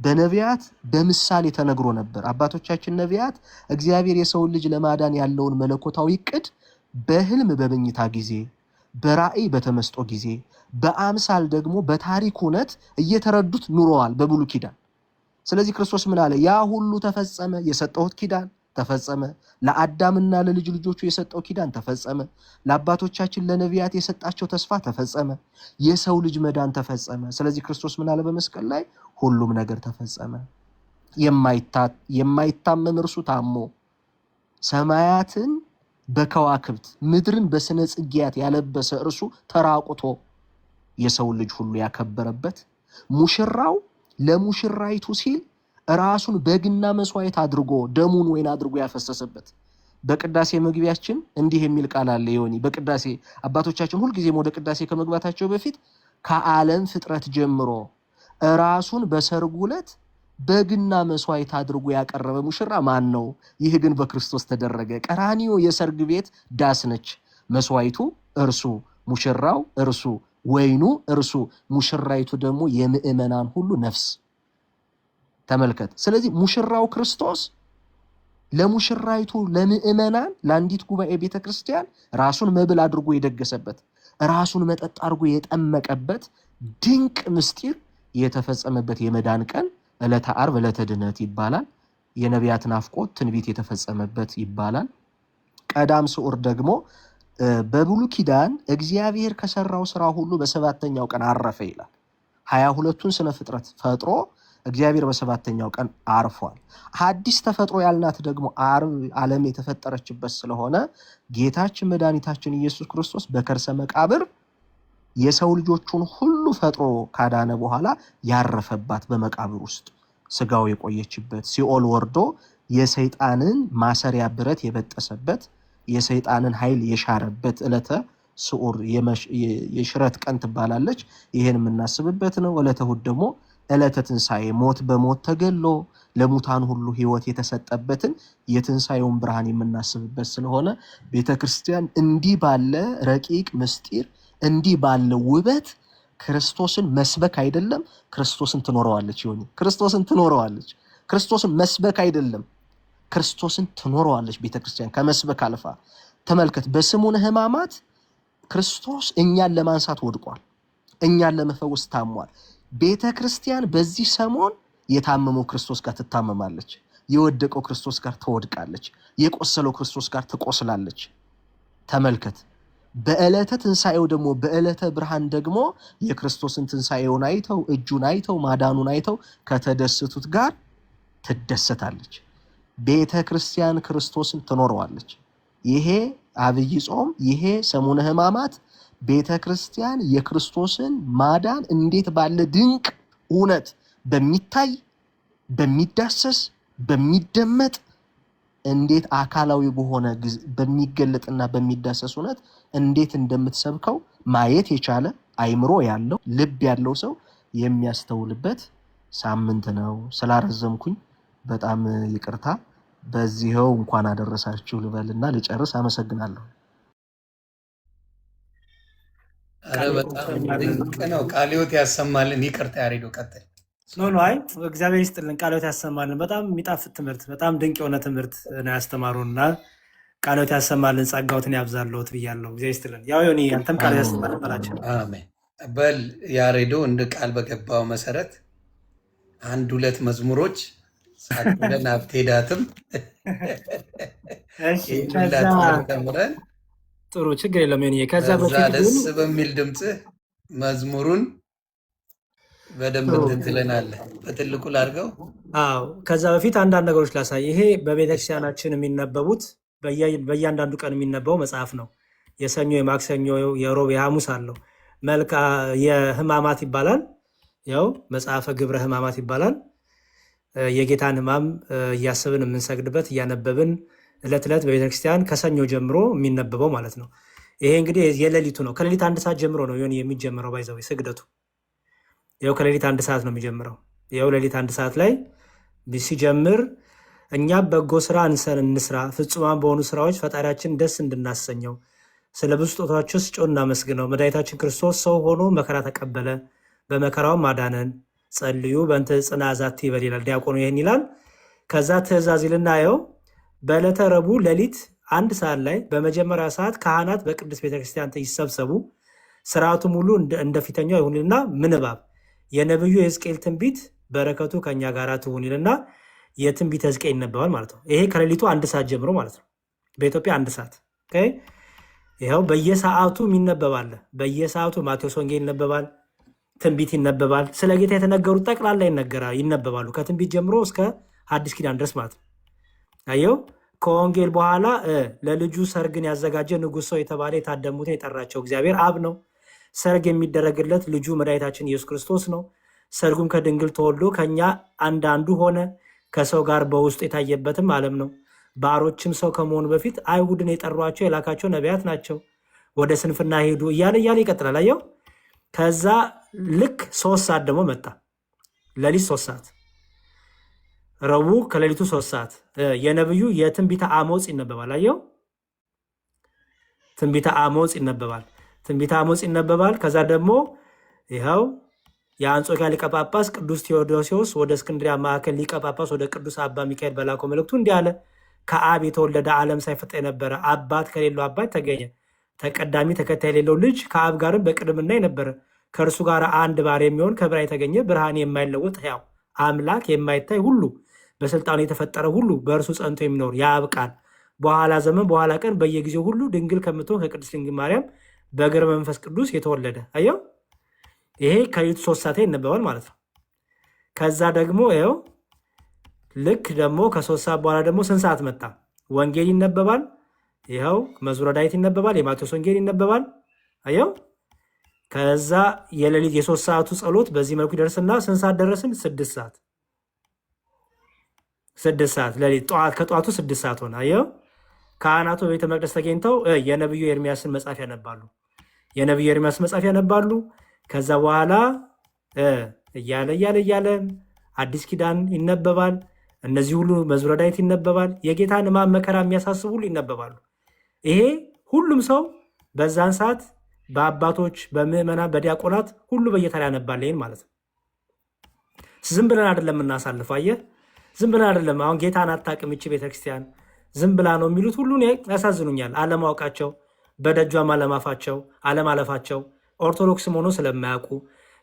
በነቢያት በምሳሌ ተነግሮ ነበር። አባቶቻችን ነቢያት እግዚአብሔር የሰውን ልጅ ለማዳን ያለውን መለኮታዊ ዕቅድ በህልም በመኝታ ጊዜ፣ በራእይ በተመስጦ ጊዜ፣ በአምሳል ደግሞ በታሪክ እውነት እየተረዱት ኑረዋል በብሉይ ኪዳን። ስለዚህ ክርስቶስ ምን አለ? ያ ሁሉ ተፈጸመ፣ የሰጠሁት ኪዳን ተፈጸመ። ለአዳምና ለልጅ ልጆቹ የሰጠው ኪዳን ተፈጸመ። ለአባቶቻችን ለነቢያት የሰጣቸው ተስፋ ተፈጸመ። የሰው ልጅ መዳን ተፈጸመ። ስለዚህ ክርስቶስ ምን አለ በመስቀል ላይ? ሁሉም ነገር ተፈጸመ። የማይታመም እርሱ ታሞ ሰማያትን በከዋክብት ምድርን በስነ ጽጌያት ያለበሰ እርሱ ተራቁቶ የሰው ልጅ ሁሉ ያከበረበት፣ ሙሽራው ለሙሽራይቱ ሲል ራሱን በግና መስዋዕት አድርጎ ደሙን ወይን አድርጎ ያፈሰሰበት፣ በቅዳሴ መግቢያችን እንዲህ የሚል ቃል አለ። ዮኒ በቅዳሴ አባቶቻችን ሁልጊዜም ወደ ቅዳሴ ከመግባታቸው በፊት ከዓለም ፍጥረት ጀምሮ ራሱን በሰርጉ ዕለት በግና መስዋዕት አድርጎ ያቀረበ ሙሽራ ማን ነው? ይህ ግን በክርስቶስ ተደረገ። ቀራንዮ የሰርግ ቤት ዳስ ነች። መስዋዕቱ እርሱ፣ ሙሽራው እርሱ፣ ወይኑ እርሱ፣ ሙሽራይቱ ደግሞ የምእመናን ሁሉ ነፍስ። ተመልከት። ስለዚህ ሙሽራው ክርስቶስ ለሙሽራይቱ ለምእመናን ለአንዲት ጉባኤ ቤተክርስቲያን ራሱን መብል አድርጎ የደገሰበት ራሱን መጠጥ አድርጎ የጠመቀበት ድንቅ ምስጢር የተፈጸመበት የመዳን ቀን ዕለተ ዓርብ ዕለተ ድነት ይባላል። የነቢያት ናፍቆት ትንቢት የተፈጸመበት ይባላል። ቀዳም ስዑር ደግሞ በብሉይ ኪዳን እግዚአብሔር ከሰራው ስራ ሁሉ በሰባተኛው ቀን አረፈ ይላል። 22ቱን ስነ ፍጥረት ፈጥሮ እግዚአብሔር በሰባተኛው ቀን አርፏል። ሐዲስ ተፈጥሮ ያልናት ደግሞ ዓርብ ዓለም የተፈጠረችበት ስለሆነ ጌታችን መድኃኒታችን ኢየሱስ ክርስቶስ በከርሰ መቃብር የሰው ልጆቹን ሁሉ ፈጥሮ ካዳነ በኋላ ያረፈባት በመቃብር ውስጥ ስጋው የቆየችበት ሲኦል ወርዶ የሰይጣንን ማሰሪያ ብረት የበጠሰበት የሰይጣንን ኃይል የሻረበት ዕለተ ስዑር የሽረት ቀን ትባላለች። ይሄን የምናስብበት ነው። ዕለተ እሑድ ደግሞ ዕለተ ትንሣኤ ሞት በሞት ተገሎ ለሙታን ሁሉ ሕይወት የተሰጠበትን የትንሣኤውን ብርሃን የምናስብበት ስለሆነ ቤተክርስቲያን እንዲህ ባለ ረቂቅ ምስጢር እንዲህ ባለ ውበት ክርስቶስን መስበክ አይደለም ክርስቶስን ትኖረዋለች። ይሁን ክርስቶስን ትኖረዋለች። ክርስቶስን መስበክ አይደለም ክርስቶስን ትኖረዋለች ቤተክርስቲያን ከመስበክ አልፋ። ተመልከት፣ በሰሙነ ሕማማት ክርስቶስ እኛን ለማንሳት ወድቋል፣ እኛን ለመፈወስ ታሟል። ቤተክርስቲያን በዚህ ሰሞን የታመመው ክርስቶስ ጋር ትታመማለች፣ የወደቀው ክርስቶስ ጋር ትወድቃለች፣ የቆሰለው ክርስቶስ ጋር ትቆስላለች። ተመልከት፣ በዕለተ ትንሣኤው ደግሞ በዕለተ ብርሃን ደግሞ የክርስቶስን ትንሣኤውን አይተው እጁን አይተው ማዳኑን አይተው ከተደሰቱት ጋር ትደሰታለች። ቤተ ክርስቲያን ክርስቶስን ትኖረዋለች። ይሄ አብይ ጾም፣ ይሄ ሰሙነ ሕማማት ቤተ ክርስቲያን የክርስቶስን ማዳን እንዴት ባለ ድንቅ እውነት በሚታይ በሚዳሰስ በሚደመጥ እንዴት አካላዊ በሆነ በሚገለጥና በሚዳሰስ እውነት እንዴት እንደምትሰብከው ማየት የቻለ አይምሮ ያለው ልብ ያለው ሰው የሚያስተውልበት ሳምንት ነው። ስላረዘምኩኝ በጣም ይቅርታ። በዚህው እንኳን አደረሳችሁ ልበልና ልጨርስ። አመሰግናለሁ። አረ በጣም ድንቅ ነው። ቃልዮት ያሰማልን። ይቅርታ ያሬዶ ቀጥል። አይ እግዚአብሔር ይስጥልን፣ ቃልዮት ያሰማልን። በጣም የሚጣፍጥ ትምህርት፣ በጣም ድንቅ የሆነ ትምህርት ነው ያስተማሩና ቃልዮት ያሰማልን፣ ጸጋዎትን ያብዛልዎት ብያለሁ። እግዚአብሔር ይስጥልን። ያው ዮኒ አንተም ቃልዮት ያሰማልን በላቸው። አሜን በል ያሬዶ። እንደ ቃል በገባው መሰረት አንድ ሁለት መዝሙሮች ሳትለን አትሄዳትም። ተምረን ጥሩ ችግር የለም ዮኒ። ከዛ ደስ በሚል ድምፅህ መዝሙሩን በደንብ ትለናለህ። በትልቁ ላድርገው። አዎ ከዛ በፊት አንዳንድ ነገሮች ላሳይ። ይሄ በቤተክርስቲያናችን የሚነበቡት በእያንዳንዱ ቀን የሚነበበው መጽሐፍ ነው። የሰኞ፣ የማክሰኞ፣ የሮብ፣ የሐሙስ አለው። መልካ የሕማማት ይባላል። ያው መጽሐፈ ግብረ ሕማማት ይባላል። የጌታን ሕማም እያሰብን የምንሰግድበት እያነበብን ዕለት ዕለት በቤተክርስቲያን ከሰኞ ጀምሮ የሚነበበው ማለት ነው። ይሄ እንግዲህ የሌሊቱ ነው። ከሌሊት 1 ሰዓት ጀምሮ ነው የሚጀምረው። ባይዘው ስግደቱ ይኸው ከሌሊት 1 ሰዓት ነው የሚጀምረው። ይኸው ሌሊት 1 ሰዓት ላይ ሲጀምር እኛ በጎ ስራ እንስራ፣ ፍጹማን በሆኑ ስራዎች ፈጣሪያችን ደስ እንድናሰኘው ስለ ብዙ ስጦታዎቹ ስጮህ እናመስግነው። መድኃኒታችን ክርስቶስ ሰው ሆኖ መከራ ተቀበለ፣ በመከራውም አዳነን። ጸልዩ በእንተ ጽና ዛቲ ይበል ይላል ዲያቆኑ። ይህን ይላል። ከዛ ትእዛዝ ልናየው በዕለተ ረቡዕ ሌሊት 1 ሰዓት ላይ በመጀመሪያ ሰዓት ካህናት በቅድስት ቤተክርስቲያን ይሰብሰቡ፣ ስርዓቱም ሁሉ እንደፊተኛው ይሁንልና ምንባብ የነብዩ የሕዝቅኤል ትንቢት በረከቱ ከኛ ጋር ትሁን ይልና የትንቢተ ሕዝቅኤል ይነበባል ማለት ነው። ይሄ ከሌሊቱ 1 ሰዓት ጀምሮ ማለት ነው። በኢትዮጵያ 1 ሰዓት ይኸው በየሰዓቱ ይነበባል። በየሰዓቱ ማቴዎስ ወንጌል ይነበባል፣ ትንቢት ይነበባል። ስለ ጌታ የተነገሩት ጠቅላላ ይነበባሉ ከትንቢት ጀምሮ እስከ አዲስ ኪዳን ድረስ ማለት ነው። አየው ከወንጌል በኋላ ለልጁ ሰርግን ያዘጋጀ ንጉሥ ሰው የተባለ የታደሙትን የጠራቸው እግዚአብሔር አብ ነው። ሰርግ የሚደረግለት ልጁ መድኃኒታችን ኢየሱስ ክርስቶስ ነው። ሰርጉም ከድንግል ተወልዶ ከኛ አንዳንዱ ሆነ፣ ከሰው ጋር በውስጡ የታየበትም ዓለም ነው። ባሮችም ሰው ከመሆኑ በፊት አይሁድን የጠሯቸው የላካቸው ነቢያት ናቸው፣ ወደ ስንፍና ሄዱ እያለ ይቀጥላል። አየው። ከዛ ልክ 3 ሰዓት ደግሞ መጣ። ሌሊት 3 ሰዓት፣ ረቡዕ ከሌሊቱ 3 ሰዓት የነብዩ የትንቢተ አሞጽ ይነበባል። አየው። ትንቢተ አሞጽ ይነበባል። ትንቢተ አሞጽ ይነበባል። ከዛ ደግሞ ይኸው የአንጾኪያ ሊቀ ጳጳስ ቅዱስ ቴዎዶሲዎስ ወደ እስክንድሪያ ማዕከል ሊቀ ጳጳስ ወደ ቅዱስ አባ ሚካኤል በላከው መልእክቱ እንዲህ አለ። ከአብ የተወለደ ዓለም ሳይፈጠር የነበረ አባት ከሌለው አባት ተገኘ። ተቀዳሚ ተከታይ የሌለው ልጅ ከአብ ጋርም በቅድምና የነበረ ከእርሱ ጋር አንድ ባር የሚሆን ከብርሃን የተገኘ ብርሃን የማይለወጥ ሕያው አምላክ የማይታይ ሁሉ በስልጣኑ የተፈጠረ ሁሉ በእርሱ ጸንቶ የሚኖር የአብ ቃል በኋላ ዘመን በኋላ ቀን በየጊዜው ሁሉ ድንግል ከምትሆን ከቅድስት ድንግል ማርያም በግብረ መንፈስ ቅዱስ የተወለደ። አየው። ይሄ ከሌሊቱ 3 ሰዓት ይነበባል ማለት ነው። ከዛ ደግሞ ይኸው ልክ ደግሞ ከ3 ሰዓት በኋላ ደግሞ ስንት ሰዓት መጣ? ወንጌል ይነበባል። ይኸው መዝሙረ ዳዊት ይነበባል። የማቴዎስ ወንጌል ይነበባል። አየው። ከዛ የሌሊት የ3 ሰዓቱ ጸሎት በዚህ መልኩ ይደርስና ስንት ሰዓት ደረስን? 6 ሰዓት 6 ሰዓት ሌሊት ከጠዋቱ 6 ሰዓት ሆነ። አየው። ካህናቱ በቤተ መቅደስ ተገኝተው የነቢዩ ኤርሚያስን መጽሐፍ ያነባሉ። የነቢዩ ኤርሚያስ መጽሐፍ ያነባሉ። ከዛ በኋላ እያለ አዲስ ኪዳን ይነበባል። እነዚህ ሁሉ መዝሙረ ዳዊት ይነበባል። የጌታን ሕማም መከራ የሚያሳስብ ሁሉ ይነበባሉ። ይሄ ሁሉም ሰው በዛን ሰዓት በአባቶች በምዕመናን በዲያቆናት ሁሉ በየተራ ያነባል። ይሄን ማለት ነው። ዝም ብለን አይደለም የምናሳልፈው። አየህ፣ ዝም ብለን አይደለም። አሁን ጌታን አታውቅም ይህች ቤተክርስቲያን ዝም ብላ ነው የሚሉት ሁሉን ያሳዝኑኛል። አለማወቃቸው፣ በደጇም አለማለፋቸው፣ ኦርቶዶክስም ሆኖ ስለማያውቁ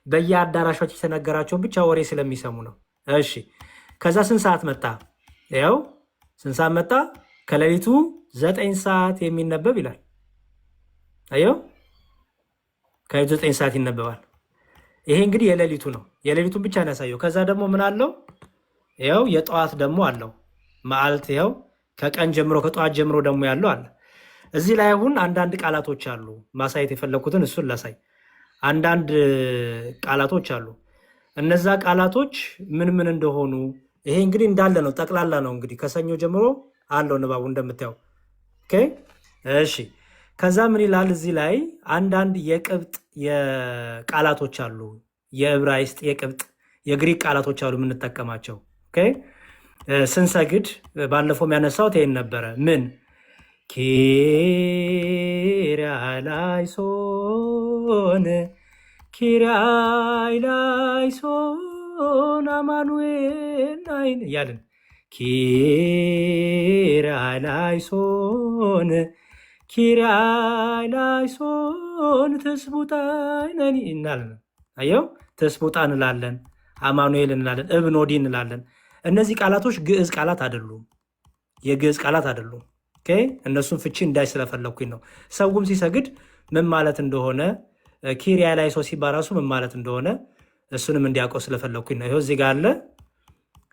በየአዳራሾች የተነገራቸውን ብቻ ወሬ ስለሚሰሙ ነው። እሺ፣ ከዛ ስንት ሰዓት መጣ? ያው ስንት ሰዓት መጣ? ከሌሊቱ 9 ሰዓት የሚነበብ ይላል። አየው፣ ከሌሊቱ 9 ሰዓት ይነበባል። ይሄ እንግዲህ የሌሊቱ ነው። የሌሊቱን ብቻ ነው ያሳየው። ከዛ ደግሞ ምን አለው? ያው የጠዋት ደግሞ አለው መዓልት። ያው ከቀን ጀምሮ ከጠዋት ጀምሮ ደግሞ ያለው አለ። እዚህ ላይ አሁን አንዳንድ ቃላቶች አሉ። ማሳየት የፈለኩትን እሱን ላሳይ። አንዳንድ ቃላቶች አሉ። እነዛ ቃላቶች ምን ምን እንደሆኑ ይሄ እንግዲህ እንዳለ ነው፣ ጠቅላላ ነው። እንግዲህ ከሰኞ ጀምሮ አለው ንባቡ እንደምታየው። ኦኬ፣ እሺ። ከዛ ምን ይላል እዚህ ላይ? አንዳንድ የቅብጥ የቃላቶች አሉ፣ የዕብራይስጥ፣ የቅብጥ፣ የግሪክ ቃላቶች አሉ የምንጠቀማቸው። ኦኬ፣ ስንሰግድ ባለፈው የሚያነሳው ይሄን ነበረ። ምን ኪርያላይሶን ኪርያላይሶን አማኑኤል ናይን እያልን ኪርያላይሶን ኪርያላይሶን ትስቡጣይነኒ እናለን። አየው፣ ትስቡጣ እንላለን፣ አማኑኤል እንላለን፣ እብኖዲ እንላለን። እነዚህ ቃላቶች ግዕዝ ቃላት አይደሉም፣ የግዕዝ ቃላት አይደሉም። እነሱን ፍቺ እንዳይ ስለፈለግኩኝ ነው። ሰውም ሲሰግድ ምን ማለት እንደሆነ ኪርያላይሶን ሲባል ራሱ ምን ማለት እንደሆነ እሱንም እንዲያውቀው ስለፈለግኩኝ ነው። ይኸው እዚህ ጋር አለ፣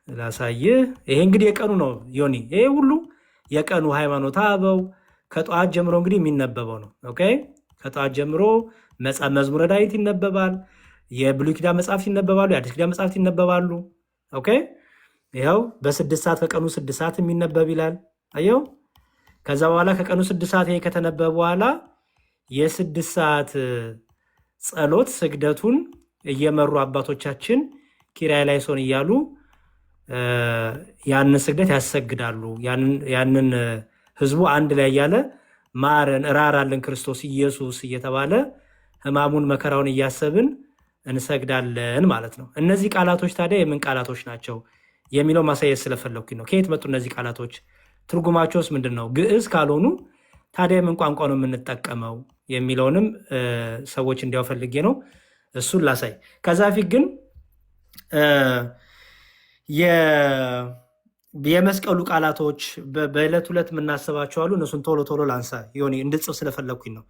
ላሳይህ። ይሄ እንግዲህ የቀኑ ነው ዮኒ። ይሄ ሁሉ የቀኑ ሃይማኖተ አበው ከጠዋት ጀምሮ እንግዲህ የሚነበበው ነው። ኦኬ፣ ከጠዋት ጀምሮ መዝሙረ ዳዊት ይነበባል። የብሉይ ኪዳን መጽሐፍት ይነበባሉ። የአዲስ ኪዳን መጽሐፍት ይነበባሉ። ኦኬ፣ ይኸው በ6 ሰዓት ከቀኑ 6 ሰዓት የሚነበብ ይላል። አየው። ከዛ በኋላ ከቀኑ 6 ሰዓት ይሄ ከተነበበ በኋላ የ6 ሰዓት ጸሎት ስግደቱን እየመሩ አባቶቻችን ኪርያላይሶን እያሉ ያንን ስግደት ያሰግዳሉ። ያንን ህዝቡ አንድ ላይ እያለ ማረን እራራልን ክርስቶስ ኢየሱስ እየተባለ ሕማሙን መከራውን እያሰብን እንሰግዳለን ማለት ነው። እነዚህ ቃላቶች ታዲያ የምን ቃላቶች ናቸው የሚለው ማሳየት ስለፈለኩኝ ነው። ከየት መጡ እነዚህ ቃላቶች? ትርጉማቸውስ ምንድን ነው? ግዕዝ ካልሆኑ ታዲያ የምን ቋንቋ ነው የምንጠቀመው የሚለውንም ሰዎች እንዲያው ፈልጌ ነው። እሱን ላሳይ። ከዛ ፊት ግን የመስቀሉ ቃላቶች በዕለት ዕለት የምናስባቸው አሉ። እነሱን ቶሎ ቶሎ ላንሳ ሆኔ እንድጽፍ ስለፈለግኩኝ ነው።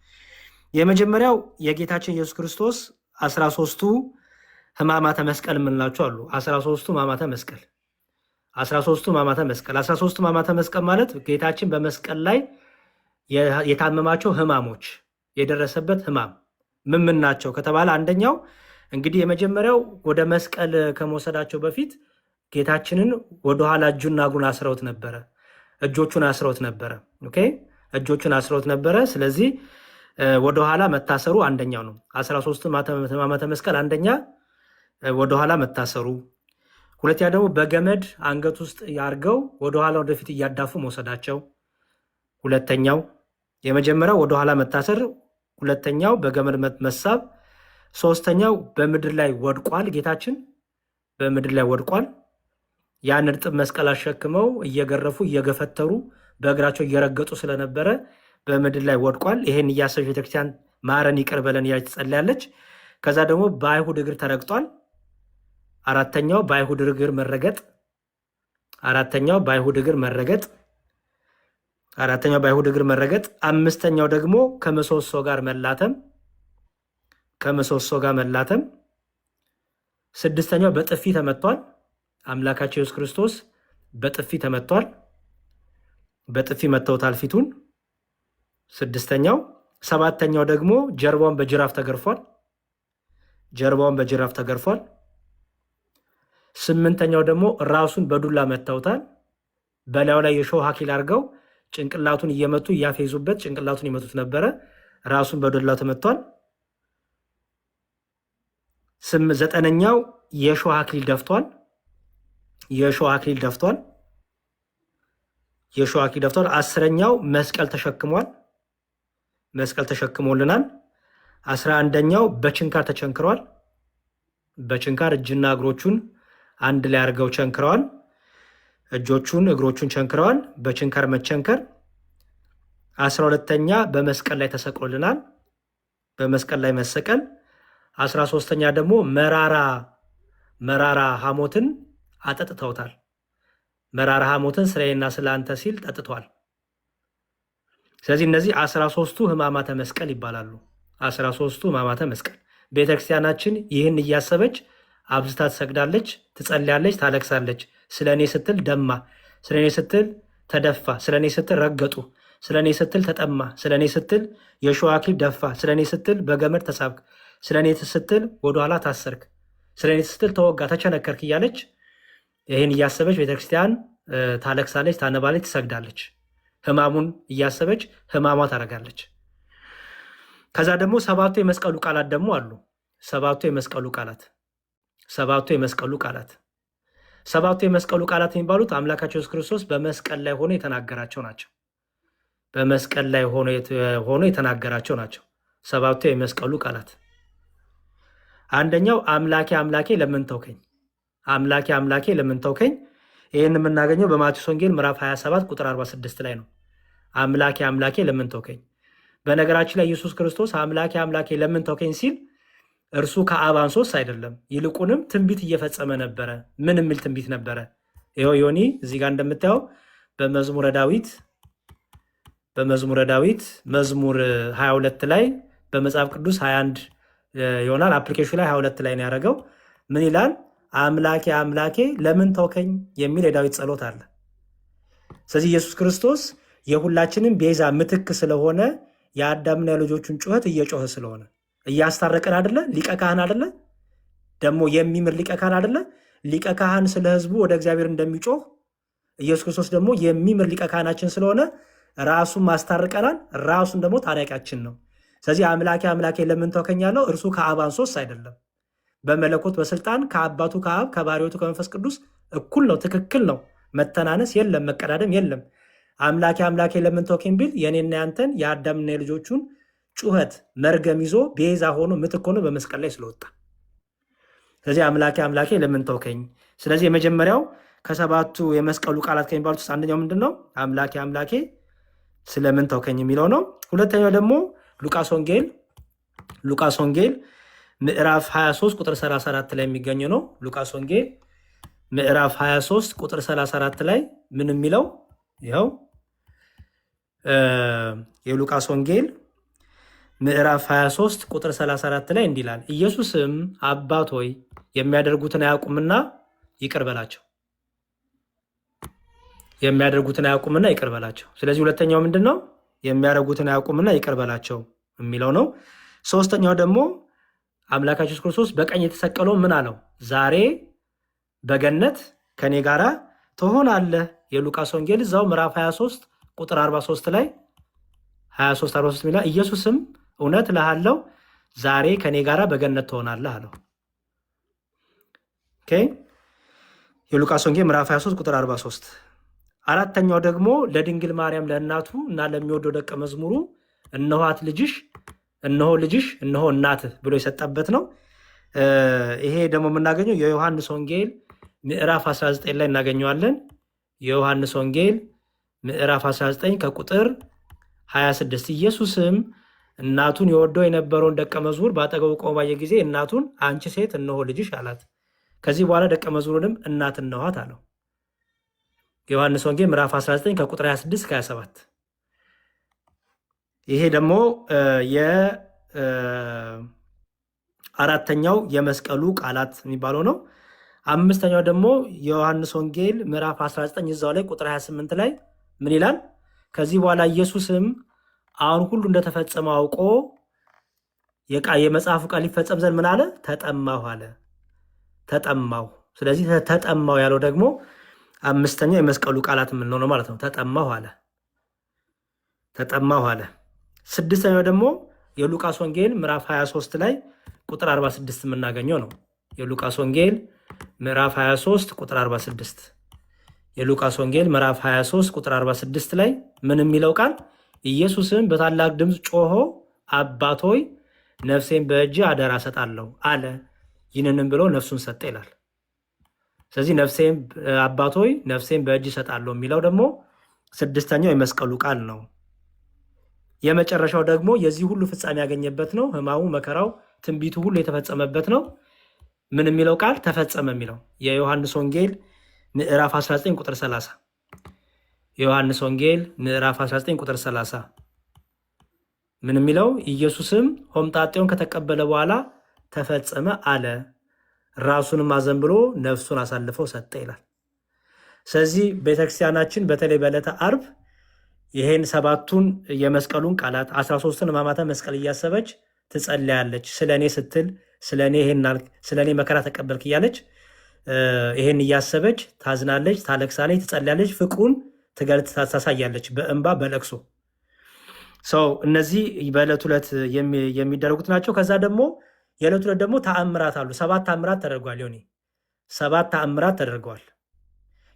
የመጀመሪያው የጌታችን ኢየሱስ ክርስቶስ 13ቱ ሕማማተ መስቀል የምንላቸው አሉ። 13ቱ ሕማማተ መስቀል 13ቱ ሕማማተ መስቀል 13ቱ ሕማማተ መስቀል ማለት ጌታችን በመስቀል ላይ የታመማቸው ሕማሞች የደረሰበት ሕማም ምን ናቸው ከተባለ አንደኛው እንግዲህ የመጀመሪያው ወደ መስቀል ከመውሰዳቸው በፊት ጌታችንን ወደኋላ እጁና እግሩን አስረውት ነበረ። እጆቹን አስረውት ነበረ። ኦኬ እጆቹን አስረውት ነበረ። ስለዚህ ወደኋላ መታሰሩ አንደኛው ነው። 13 ሕማማተ መስቀል አንደኛ ወደኋላ መታሰሩ፣ ሁለተኛ ደግሞ በገመድ አንገት ውስጥ ያርገው ወደኋላ ወደፊት እያዳፉ መውሰዳቸው ሁለተኛው። የመጀመሪያው ወደኋላ መታሰር፣ ሁለተኛው በገመድ መሳብ፣ ሶስተኛው በምድር ላይ ወድቋል። ጌታችን በምድር ላይ ወድቋል። ያን እርጥብ መስቀል አሸክመው እየገረፉ እየገፈተሩ በእግራቸው እየረገጡ ስለነበረ በምድር ላይ ወድቋል። ይሄን እያሰበች ቤተክርስቲያን ማረን ይቅር በለን እያለች ትጸልያለች። ከዛ ደግሞ በአይሁድ እግር ተረግጧል። አራተኛው በአይሁድ እግር መረገጥ፣ አራተኛው በአይሁድ እግር መረገጥ፣ አራተኛው በአይሁድ እግር መረገጥ፣ አምስተኛው ደግሞ ከምሰሶ ጋር መላተም፣ ከምሰሶ ጋር መላተም፣ ስድስተኛው በጥፊ ተመቷል። አምላካችን ኢየሱስ ክርስቶስ በጥፊ ተመቷል። በጥፊ መተውታል ፊቱን። ስድስተኛው። ሰባተኛው ደግሞ ጀርባውን በጅራፍ ተገርፏል። ጀርባውን በጅራፍ ተገርፏል። ስምንተኛው ደግሞ ራሱን በዱላ መተውታል። በላዩ ላይ የሾህ አክሊል አድርገው ጭንቅላቱን እየመቱ እያፌዙበት ጭንቅላቱን ይመቱት ነበረ። ራሱን በዱላ ተመቷል። ዘጠነኛው የሾህ አክሊል ደፍቷል። የሾህ አክሊል ደፍቷል። የሾህ አክሊል ደፍቷል። አስረኛው መስቀል ተሸክሟል። መስቀል ተሸክሞልናል። 11ኛው በችንካር ተቸንክሯል። በችንካር እጅና እግሮቹን አንድ ላይ አድርገው ቸንክረዋል። እጆቹን እግሮቹን ቸንክረዋል። በችንካር መቸንከር። 12ኛ በመስቀል ላይ ተሰቅሎልናል። በመስቀል ላይ መሰቀል። 13ኛ ደግሞ መራራ ሐሞትን አጠጥተውታል። መራራ ሐሞትን ስለኔና ስለ አንተ ሲል ጠጥቷል። ስለዚህ እነዚህ 13ቱ ሕማማተ መስቀል ይባላሉ። 13ቱ ሕማማተ መስቀል ቤተክርስቲያናችን ይህን እያሰበች አብዝታ ትሰግዳለች፣ ትጸልያለች፣ ታለቅሳለች። ስለ እኔ ስትል ደማ፣ ስለ እኔ ስትል ተደፋ፣ ስለ እኔ ስትል ረገጡ፣ ስለ እኔ ስትል ተጠማ፣ ስለ እኔ ስትል የሾህ አክሊል ደፋ፣ ስለ እኔ ስትል በገመድ ተሳብክ፣ ስለ እኔ ስትል ወደኋላ ታሰርክ፣ ስለ እኔ ስትል ተወጋ፣ ተቸነከርክ እያለች ይህን እያሰበች ቤተክርስቲያን ታለቅሳለች፣ ታነባለች፣ ትሰግዳለች። ሕማሙን እያሰበች ሕማሟ ታደርጋለች። ከዛ ደግሞ ሰባቱ የመስቀሉ ቃላት ደግሞ አሉ። ሰባቱ የመስቀሉ ቃላት ሰባቱ የመስቀሉ ቃላት የሚባሉት አምላካችን ኢየሱስ ክርስቶስ በመስቀል ላይ ሆኖ የተናገራቸው ናቸው። በመስቀል ላይ ሆኖ የተናገራቸው ናቸው ሰባቱ የመስቀሉ ቃላት። አንደኛው አምላኬ አምላኬ ለምን ተውከኝ፣ አምላኬ አምላኬ ለምን ተውከኝ። ይህን የምናገኘው በማቴዎስ ወንጌል ምዕራፍ 27 ቁጥር 46 ላይ ነው። አምላኬ አምላኬ ለምን ተውከኝ። በነገራችን ላይ ኢየሱስ ክርስቶስ አምላኬ አምላኬ ለምን ተውከኝ ሲል እርሱ ከአብ አንሶስ አይደለም፣ ይልቁንም ትንቢት እየፈጸመ ነበረ። ምን የሚል ትንቢት ነበረ? ይኸው ዮኒ እዚህ ጋር እንደምታየው በመዝሙረ ዳዊት መዝሙር 22 ላይ በመጽሐፍ ቅዱስ 21 ይሆናል፣ አፕሊኬሽን ላይ 22 ላይ ነው ያደረገው። ምን ይላል? አምላኬ አምላኬ ለምን ተውከኝ የሚል የዳዊት ጸሎት አለ። ስለዚህ ኢየሱስ ክርስቶስ የሁላችንም ቤዛ ምትክ ስለሆነ የአዳምና የልጆቹን ጩኸት እየጮኸ ስለሆነ እያስታረቀን አደለ? ሊቀ ካህን አደለ? ደግሞ የሚምር ሊቀ ካህን አደለ? ሊቀ ካህን ስለ ሕዝቡ ወደ እግዚአብሔር እንደሚጮህ ኢየሱስ ክርስቶስ ደግሞ የሚምር ሊቀ ካህናችን ስለሆነ ራሱን ማስታርቀናል፣ ራሱን ደግሞ ታሪቃችን ነው። ስለዚህ አምላኬ አምላኬ ለምን ተውከኝ ያለው እርሱ ከአብ አንሶስ አይደለም። በመለኮት በስልጣን ከአባቱ ከአብ ከባሪዎቱ ከመንፈስ ቅዱስ እኩል ነው፣ ትክክል ነው። መተናነስ የለም፣ መቀዳደም የለም። አምላኬ አምላኬ ለምን ተውከኝ ቢል የኔና ያንተን የአዳምና የልጆቹን ጩኸት መርገም ይዞ ቤዛ ሆኖ ምትክ ሆኖ በመስቀል ላይ ስለወጣ፣ ስለዚህ አምላኬ አምላኬ ለምን ተውከኝ። ስለዚህ የመጀመሪያው ከሰባቱ የመስቀሉ ቃላት ከሚባሉት ውስጥ አንደኛው ምንድን ነው? አምላኬ አምላኬ ስለምን ተውከኝ የሚለው ነው። ሁለተኛው ደግሞ ሉቃስ ወንጌል ምዕራፍ 23 ቁጥር 34 ላይ የሚገኘው ነው። ሉቃስ ወንጌል ምዕራፍ 23 ቁጥር 34 ላይ ምን የሚለው? ይኸው የሉቃስ ወንጌል ምዕራፍ 23 ቁጥር 34 ላይ እንዲህ ይላል፣ ኢየሱስም አባት ሆይ የሚያደርጉትን አያውቁምና ይቅር በላቸው። የሚያደርጉትን አያውቁምና ይቅር በላቸው። ስለዚህ ሁለተኛው ምንድን ነው? የሚያደርጉትን አያውቁምና ይቅር በላቸው የሚለው ነው። ሶስተኛው ደግሞ አምላካችን ኢየሱስ ክርስቶስ በቀኝ የተሰቀለው ምን አለው? ዛሬ በገነት ከኔ ጋራ ትሆናለህ የሉቃስ ወንጌል እዛው ምዕራፍ 23 ቁጥር 43 ላይ 23 43 ሚላ ኢየሱስም እውነት እልሃለሁ ዛሬ ከኔ ጋራ በገነት ትሆናለህ አለው። ኦኬ የሉቃስ ወንጌል ምዕራፍ 23 ቁጥር 43። አራተኛው ደግሞ ለድንግል ማርያም ለእናቱ እና ለሚወደው ደቀ መዝሙሩ እነሆት ልጅሽ፣ እነሆ ልጅሽ፣ እነሆ እናትህ ብሎ የሰጠበት ነው። ይሄ ደግሞ የምናገኘው የዮሐንስ ወንጌል ምዕራፍ 19 ላይ እናገኘዋለን። የዮሐንስ ወንጌል ምዕራፍ 19 ከቁጥር 26 ኢየሱስም እናቱን የወደው የነበረውን ደቀ መዝሙር በአጠገቡ ቆሞ ባየ ጊዜ እናቱን አንቺ ሴት እነሆ ልጅሽ አላት። ከዚህ በኋላ ደቀ መዝሙሩንም እናት እነኋት አለው። የዮሐንስ ወንጌል ምዕራፍ 19 ከቁጥር 26 ከ27። ይሄ ደግሞ የአራተኛው የመስቀሉ ቃላት የሚባለው ነው። አምስተኛው ደግሞ የዮሐንስ ወንጌል ምዕራፍ 19 እዛው ላይ ቁጥር 28 ላይ ምን ይላል? ከዚህ በኋላ ኢየሱስም አሁን ሁሉ እንደተፈጸመ አውቆ የመጽሐፉ ቃል ሊፈጸም ዘንድ ምን አለ? ተጠማሁ አለ። ተጠማሁ። ስለዚህ ተጠማሁ ያለው ደግሞ አምስተኛው የመስቀሉ ቃላት የምንለው ነው ማለት ነው። ተጠማሁ አለ። ተጠማሁ አለ። ስድስተኛው ደግሞ የሉቃስ ወንጌል ምዕራፍ 23 ላይ ቁጥር 46 የምናገኘው ነው። የሉቃስ ወንጌል ምዕራፍ 23 ቁጥር 46። የሉቃስ ወንጌል ምዕራፍ 23 ቁጥር 46 ላይ ምን የሚለው ቃል? ኢየሱስም በታላቅ ድምፅ ጮሆ አባት ሆይ ነፍሴን በእጅ አደራ ሰጣለሁ አለ። ይህንንም ብሎ ነፍሱን ሰጠ ይላል። ስለዚህ አባት ሆይ ነፍሴን በእጅ ሰጣለሁ የሚለው ደግሞ ስድስተኛው የመስቀሉ ቃል ነው። የመጨረሻው ደግሞ የዚህ ሁሉ ፍጻሜ ያገኘበት ነው። ሕማሙ፣ መከራው፣ ትንቢቱ ሁሉ የተፈጸመበት ነው። ምን የሚለው ቃል? ተፈጸመ የሚለው የዮሐንስ ወንጌል ምዕራፍ 19 ቁጥር 30። የዮሐንስ ወንጌል ምዕራፍ 19 ቁጥር 30 ምን የሚለው? ኢየሱስም ሆምጣጤውን ከተቀበለ በኋላ ተፈጸመ አለ፣ ራሱንም አዘንብሎ ነፍሱን አሳልፈው ሰጠ ይላል። ስለዚህ ቤተክርስቲያናችን በተለይ በዕለተ ዓርብ ይሄን ሰባቱን የመስቀሉን ቃላት 13ን ሕማማተ መስቀል እያሰበች ትጸልያለች። ስለ እኔ ስትል ስለ እኔ መከራ ተቀበልክ እያለች ይሄን እያሰበች ታዝናለች፣ ታለቅሳለች፣ ትጸልያለች፣ ፍቅሩን ትገልጥ ታሳያለች በእንባ በለቅሶ ሰው። እነዚህ በዕለት ዕለት የሚደረጉት ናቸው። ከዛ ደግሞ የዕለት ዕለት ደግሞ ተአምራት አሉ። 7 ተአምራት ተደርጓል። ሆኔ 7 ተአምራት ተደርገዋል።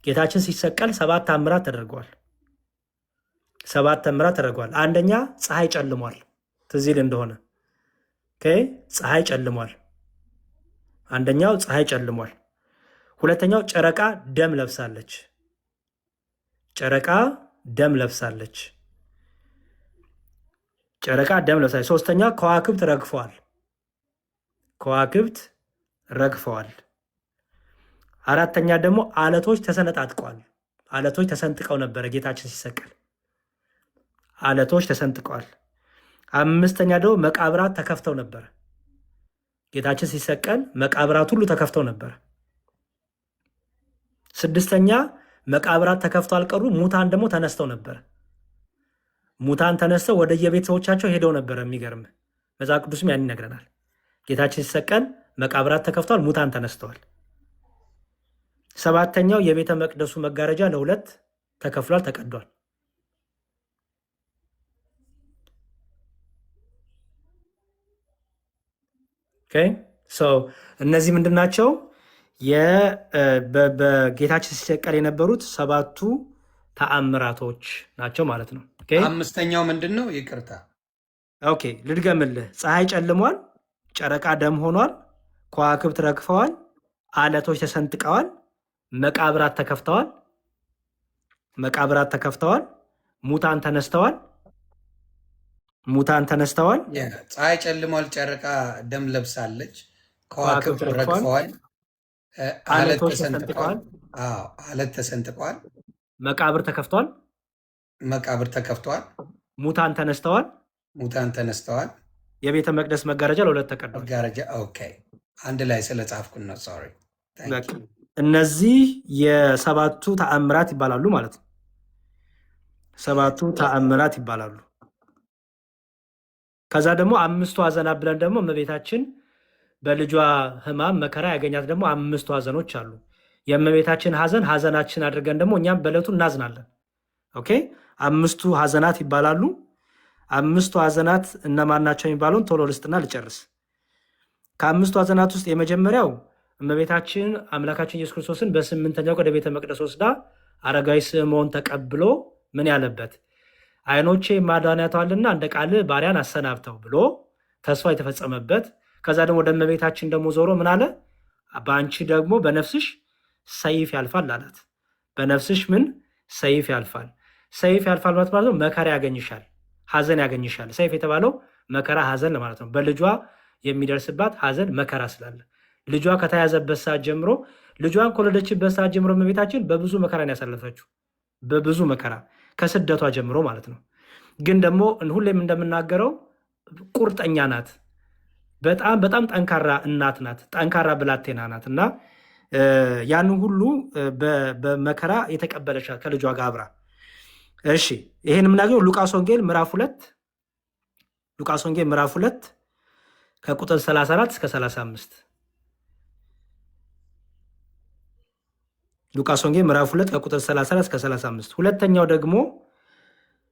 ጌታችን ሲሰቀል 7 ተአምራት ተደርገዋል። 7 ተአምራት ተደርገዋል። አንደኛ ፀሐይ ጨልሟል። ትዝ ይል እንደሆነ ፀሐይ ጨልሟል። አንደኛው ፀሐይ ጨልሟል። ሁለተኛው ጨረቃ ደም ለብሳለች። ጨረቃ ደም ለብሳለች። ጨረቃ ደም ለብሳለች። ሶስተኛ ከዋክብት ረግፈዋል። ከዋክብት ረግፈዋል። አራተኛ ደግሞ አለቶች ተሰነጣጥቀዋል። አለቶች ተሰንጥቀው ነበረ ጌታችን ሲሰቀል። አለቶች ተሰንጥቀዋል። አምስተኛ ደግሞ መቃብራት ተከፍተው ነበር። ጌታችን ሲሰቀል መቃብራት ሁሉ ተከፍተው ነበር። ስድስተኛ መቃብራት ተከፍተው አልቀሩ፣ ሙታን ደግሞ ተነስተው ነበር። ሙታን ተነስተው ወደ የቤተሰቦቻቸው ሄደው ነበር። የሚገርም መጽሐፍ ቅዱስም ያን ይነግረናል። ጌታችን ሲሰቀል መቃብራት ተከፍተዋል፣ ሙታን ተነስተዋል። ሰባተኛው የቤተ መቅደሱ መጋረጃ ለ2 ተከፍሏል፣ ተቀዷል። እነዚህ ምንድን ናቸው? በጌታችን ሲሰቀል የነበሩት 7ቱ ተአምራቶች ናቸው ማለት ነው። አምስተኛው ምንድን ነው? ይቅርታ ልድገምልህ። ፀሐይ ጨልሟል፣ ጨረቃ ደም ሆኗል፣ ከዋክብት ረግፈዋል፣ አለቶች ተሰንጥቀዋል፣ መቃብራት ተከፍተዋል፣ ሙታን ተነስተዋል። ፀሐይ ጨልሟል፣ ጨረቃ ደም ለብሳለች፣ ከዋክብት ረግፈዋል፣ አለት ተሰንጥቀዋል፣ መቃብር ተከፍተዋል፣ ሙታን ተነስተዋል፣ የቤተ መቅደስ መጋረጃ ለ2 ተቀዷል። አንድ ላይ ስለጻፍኩን ነው። ሶሪ። እነዚህ የ7ቱ ተአምራት ይባላሉ ማለት ነው። 7ቱ ተአምራት ይባላሉ። ከዛ ደግሞ 5ቱ ሐዘናት ብለን ደግሞ እመቤታችን በልጇ ሕማም መከራ ያገኛት ደግሞ 5ቱ ሐዘኖች አሉ። የእመቤታችን ሐዘን ሐዘናችን አድርገን ደግሞ እኛም በዕለቱ እናዝናለን። ኦኬ 5ቱ ሐዘናት ይባላሉ። 5ቱ ሐዘናት እነማን ናቸው የሚባለውን ቶሎ ልስጥና ልጨርስ። ከ5ቱ ሐዘናት ውስጥ የመጀመሪያው እመቤታችን አምላካችን ኢየሱስ ክርስቶስን በ8ኛው ወደ ቤተ መቅደስ ወስዳ አረጋዊ ስምዖን ተቀብሎ ምን ያለበት ዓይኖቼ ማዳንያተዋልና እንደ ቃል ባሪያን አሰናብተው ብሎ ተስፋ የተፈጸመበት። ከዛ ደግሞ ወደ እመቤታችን ደግሞ ዞሮ ምን አለ? በአንቺ ደግሞ በነፍስሽ ሰይፍ ያልፋል አላት። በነፍስሽ ምን ሰይፍ ያልፋል? ሰይፍ ያልፋል ማለት ነው መከራ ያገኝሻል፣ ሐዘን ያገኝሻል። ሰይፍ የተባለው መከራ ሐዘን ለማለት ነው። በልጇ የሚደርስባት ሐዘን መከራ ስላለ ልጇ ከተያዘበት ሰዓት ጀምሮ ልጇን ከወለደችበት ሰዓት ጀምሮ እመቤታችን በብዙ መከራን ያሳለፈችው፣ በብዙ መከራ ከስደቷ ጀምሮ ማለት ነው። ግን ደግሞ ሁሌም እንደምናገረው ቁርጠኛ ናት። በጣም በጣም ጠንካራ እናት ናት። ጠንካራ ብላቴና ናት እና ያን ሁሉ በመከራ የተቀበለች ከልጇ ጋር አብራ። እሺ ይሄን የምናገኘው ሉቃስ ወንጌል ምዕራፍ 2 ከቁጥር 34 እስከ 35። ሉቃስ ወንጌል ምዕራፍ 2 ከቁጥር 34 እስከ 35። ሁለተኛው ደግሞ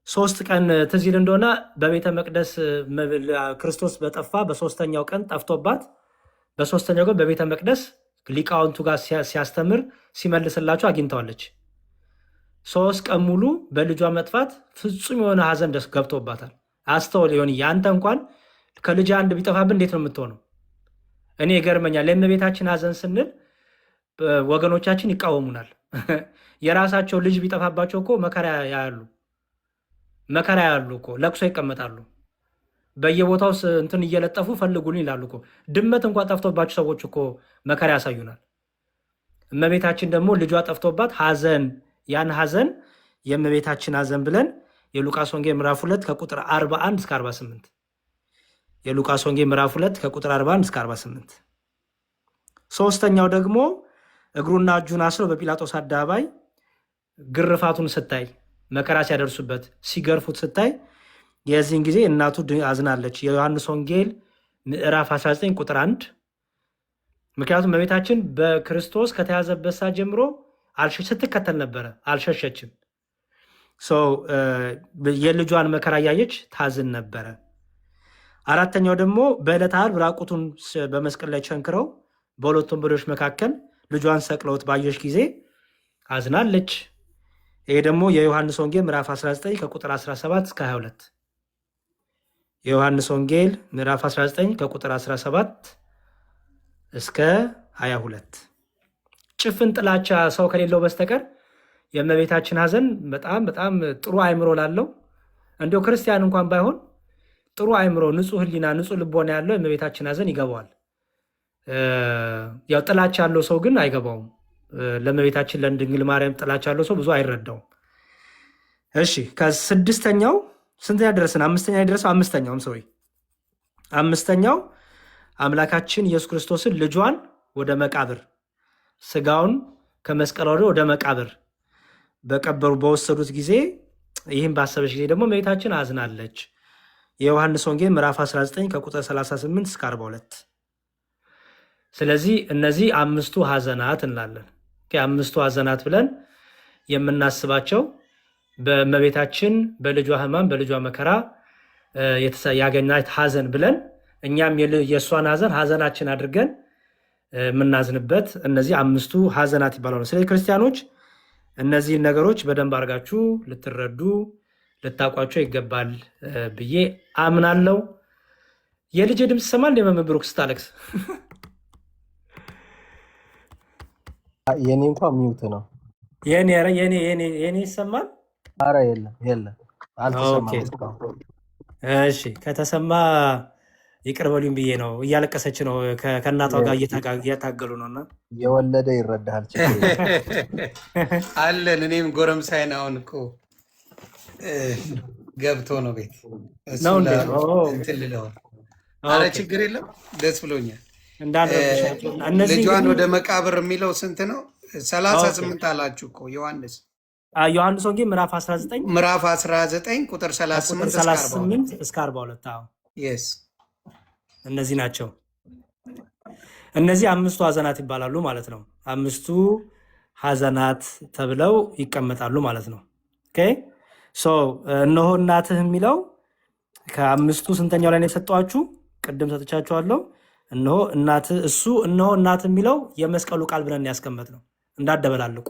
3 ቀን ትዝ ይል እንደሆነ በቤተ መቅደስ ክርስቶስ በጠፋ በ3ኛው ቀን ጠፍቶባት በ3ኛው ቀን በቤተ መቅደስ ሊቃውንቱ ጋር ሲያስተምር ሲመልስላቸው አግኝተዋለች። 3 ቀን ሙሉ በልጇ መጥፋት ፍጹም የሆነ ሐዘን ደስ ገብቶባታል። አስተውል ይሆን ያንተ እንኳን ከልጅ አንድ ቢጠፋብን እንዴት ነው የምትሆነው? እኔ ይገርመኛል። ለእመቤታችን ሐዘን ስንል ወገኖቻችን ይቃወሙናል። የራሳቸው ልጅ ቢጠፋባቸው እኮ መከራ ያሉ እኮ ለቅሶ ይቀመጣሉ። በየቦታው እንትን እየለጠፉ ፈልጉን ይላሉ እኮ። ድመት እንኳን ጠፍቶባቸው ሰዎች እኮ መከራ ያሳዩናል። እመቤታችን ደግሞ ልጇ ጠፍቶባት ሐዘን፣ ያን ሐዘን የእመቤታችን ሐዘን ብለን የሉቃስ ወንጌል ምዕራፍ 2 ከቁጥር 41 እስከ 48 የሉቃስ ወንጌል ምዕራፍ 2 ከቁጥር 41 እስከ 48። ሶስተኛው ደግሞ እግሩና እጁን አስረው በጲላጦስ አደባባይ ግርፋቱን ስታይ መከራ ሲያደርሱበት ሲገርፉት ስታይ የዚህን ጊዜ እናቱ አዝናለች። የዮሐንስ ወንጌል ምዕራፍ 19 ቁጥር 1። ምክንያቱም እመቤታችን በክርስቶስ ከተያዘበት ሰዓት ጀምሮ ስትከተል ነበረ፣ አልሸሸችም። የልጇን መከራ እያየች ታዝን ነበረ። አራተኛው ደግሞ በዕለተ ዓርብ ራቁቱን በመስቀል ላይ ቸንክረው በሁለቱ ወንበዴዎች መካከል ልጇን ሰቅለውት ባየች ጊዜ አዝናለች። ይሄ ደግሞ የዮሐንስ ወንጌል ምዕራፍ 19 ከቁጥር 17 እስከ 22። የዮሐንስ ወንጌል ምዕራፍ 19 ከቁጥር 17 እስከ 22። ጭፍን ጥላቻ ሰው ከሌለው በስተቀር የእመቤታችን ሐዘን በጣም በጣም ጥሩ አእምሮ ላለው እንዲሁ ክርስቲያን እንኳን ባይሆን ጥሩ አእምሮ፣ ንጹህ ሕሊና፣ ንጹህ ልቦና ያለው የእመቤታችን ሐዘን ይገባዋል። ያው ጥላቻ ያለው ሰው ግን አይገባውም። ለእመቤታችን ለድንግል ማርያም ጥላቻ ያለው ሰው ብዙ አይረዳውም። እሺ ከስድስተኛው ስንተኛ ደረስን? አምስተኛ ደረሰው። አምስተኛው አምላካችን ኢየሱስ ክርስቶስን ልጇን ወደ መቃብር ስጋውን ከመስቀል ወደ መቃብር በወሰዱት ጊዜ ይህም ባሰበች ጊዜ ደግሞ እመቤታችን አዝናለች። የዮሐንስ ወንጌል ምዕራፍ 19 ከቁጥር 38 እስከ 42። ስለዚህ እነዚህ 5ቱ ሐዘናት እንላለን። ከ5ቱ ሐዘናት ብለን የምናስባቸው በእመቤታችን በልጇ ሕማም በልጇ መከራ ያገኛት ሐዘን ብለን እኛም የእሷን ሐዘን ሐዘናችን አድርገን የምናዝንበት እነዚህ 5ቱ ሐዘናት ይባላሉ። ስለዚህ ክርስቲያኖች እነዚህን ነገሮች በደንብ አድርጋችሁ ልትረዱ ልታውቋቸው ይገባል ብዬ አምናለሁ። የልጅ ድምፅ ይሰማል እንደ መምህር ስታለቅስ? የኔ እንኳን ሚውት ነው። የኔ ይሰማል? አረ የለም አልተሰማም። እሺ ከተሰማ ይቅር በሉኝ ብዬ ነው። እያለቀሰች ነው፣ ከእናቷ ጋር እየታገሉ ነው። እና የወለደ ይረዳሃል አለን። እኔም ጎረምሳይን አሁን እኮ ገብቶ ነው ቤት ነው ትልለዋል። አረ ችግር የለም ደስ ብሎኛል። ልጇን ወደ መቃብር የሚለው ስንት ነው? 38 አላችሁ እኮ ዮሐንስ ወንጌል ምዕራፍ 19 ቁጥር 38 እስከ 42። ስ እነዚህ ናቸው። እነዚህ 5ቱ ሐዘናት ይባላሉ ማለት ነው። 5ቱ ሐዘናት ተብለው ይቀመጣሉ ማለት ነው። ኦኬ ሶ እነሆ እናትህ የሚለው ከአምስቱ ስንተኛው ላይ ነው የሰጠኋችሁ? ቅድም ሰጥቻችኋለሁ። እነሆ እናትህ እነሆ እናትህ የሚለው የመስቀሉ ቃል ብለን ያስቀመጥ ነው። እንዳደበላልቁ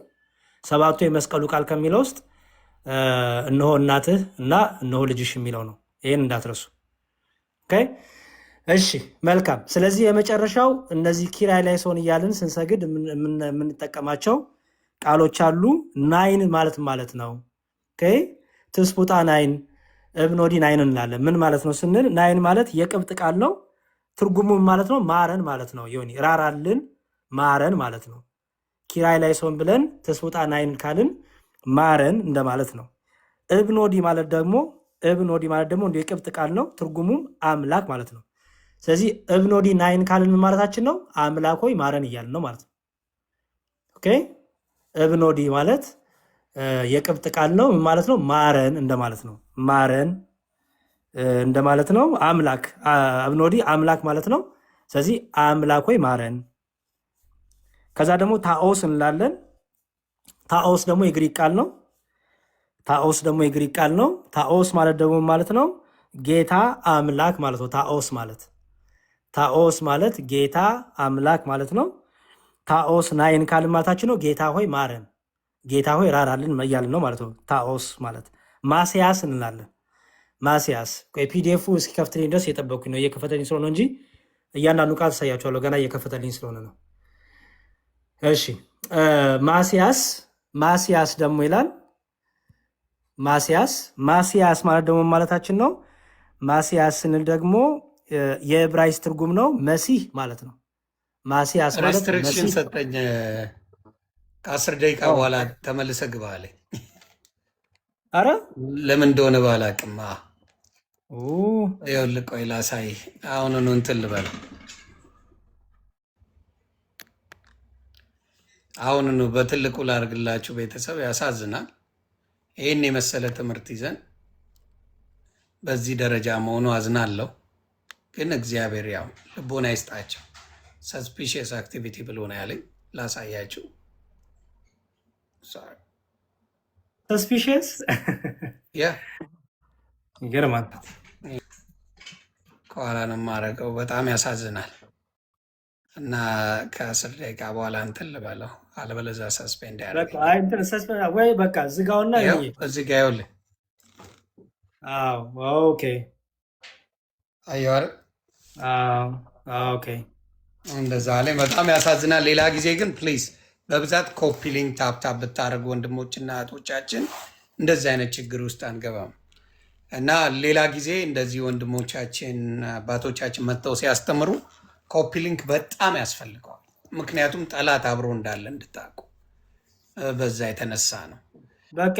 ሰባቱ የመስቀሉ ቃል ከሚለው ውስጥ እነሆ እናትህ እና እነሆ ልጅሽ የሚለው ነው። ይህን እንዳትረሱ። ኦኬ እሺ መልካም። ስለዚህ የመጨረሻው እነዚህ ኪራይ ላይ ሰውን እያልን ስንሰግድ የምንጠቀማቸው ቃሎች አሉ። ናይን ማለት ነው። ኦኬ ትስፑጣ ናይን እብኖዲ ናይን እንላለን። ምን ማለት ነው ስንል ናይን ማለት የቅብጥ ቃል ነው። ትርጉሙ ማለት ነው ማረን ማለት ነው። ዮኒ ራራልን ማረን ማለት ነው። ኪራይ ላይ ሰውን ብለን ትስፑጣ ናይን ካልን ማረን እንደማለት ነው። እብኖዲ ማለት ደግሞ እንዲሁ የቅብጥ ቃል ነው። ትርጉሙም አምላክ ማለት ነው። ስለዚህ እብኖዲ ናይን ካልን ምን ማለታችን ነው? አምላክ ሆይ ማረን እያልን ነው ማለት ነው። ኦኬ እብኖዲ ማለት የቅብጥ ቃል ነው። ምን ማለት ነው? ማረን እንደማለት ነው። ማረን እንደማለት ነው። አምላክ እብኖዲ አምላክ ማለት ነው። ስለዚህ አምላክ ሆይ ማረን። ከዛ ደግሞ ታኦስ እንላለን። ታኦስ ደግሞ የግሪክ ቃል ነው። ታኦስ ማለት ደግሞ ማለት ነው ጌታ አምላክ ማለት ነው። ታኦስ ማለት ጌታ አምላክ ማለት ነው። ታኦስ ናይን ካልን ማለታችን ነው ጌታ ሆይ ማረን፣ ጌታ ሆይ ራራልን እያልን ነው ማለት ነው። ታኦስ ማለት ማስያስ እንላለን። ማስያስ ፒዲኤፉ እስኪከፍትልኝ ድረስ የጠበኩኝ ነው። እየከፈተልኝ ስለሆነ እንጂ እያንዳንዱ ቃል ተሳያቸዋለሁ። ገና እየከፈተልኝ ስለሆነ ነው። እሺ ማስያስ ደግሞ ይላል። ማስያስ ማለት ደግሞ ማለታችን ነው። ማስያስ ስንል ደግሞ የዕብራይስጥ ትርጉም ነው መሲህ ማለት ነው። ማስያስ ማለት ሬስትሪክሽን ሰጠኝ። ከ10 ደቂቃ በኋላ ተመልሰ ግባ አለኝ። አረ ለምን እንደሆነ ባላቅም ይኸውልህ፣ ቆይ ላሳይ። አሁኑኑ እንትን ልበል። አሁኑኑ በትልቁ ላድርግላችሁ። ቤተሰብ ያሳዝናል። ይህን የመሰለ ትምህርት ይዘን በዚህ ደረጃ መሆኑ አዝናለሁ። ግን እግዚአብሔር ያው ልቦና ይስጣቸው። ሰስፒሽየስ አክቲቪቲ ብሎ ነው ያለኝ። ላሳያችሁ። ሰስፒሽየስ ይገርማል። ከኋላ ነው የማደርገው። በጣም ያሳዝናል። እና ከ10 ደቂቃ በኋላ እንትን ልበለው፣ አለበለዚያ ሰስፔንድ ወይ በቃ ዝጋውና እዚህ ጋ ይኸውልህ። ኦኬ አየዋል። ኦኬ እንደዛ ላይ በጣም ያሳዝናል። ሌላ ጊዜ ግን ፕሊዝ በብዛት ኮፒ ሊንክ ታፕታፕ ብታደርጉ ወንድሞችና እህቶቻችን እንደዚህ አይነት ችግር ውስጥ አንገባም። እና ሌላ ጊዜ እንደዚህ ወንድሞቻችን አባቶቻችን መጥተው ሲያስተምሩ ኮፒ ሊንክ በጣም ያስፈልገዋል። ምክንያቱም ጠላት አብሮ እንዳለ እንድታውቁ፣ በዛ የተነሳ ነው። በቃ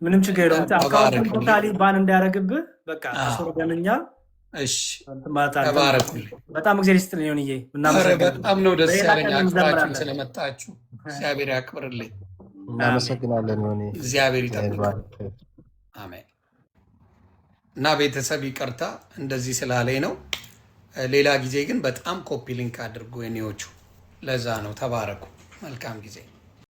ምንም ችግር የለውም። አካውንት ቶታሊ ባን እንዳያደርግብህ በቃ አስወርደንኛ። እሺ ተባረኩልኝ። በጣም እግዚአብሔር ይስጥልኝ። ሆንዬ በጣም ነው ደስ ያለኝ አክብራችሁ ስለመጣችሁ። እግዚአብሔር ያክብርልኝ። እናመሰግናለን። ሆኔ እግዚአብሔር ይጠብቃል። አሜን። እና ቤተሰብ ይቅርታ እንደዚህ ስላለኝ ነው። ሌላ ጊዜ ግን በጣም ኮፒ ሊንክ አድርጎ የኔዎቹ። ለዛ ነው። ተባረኩ። መልካም ጊዜ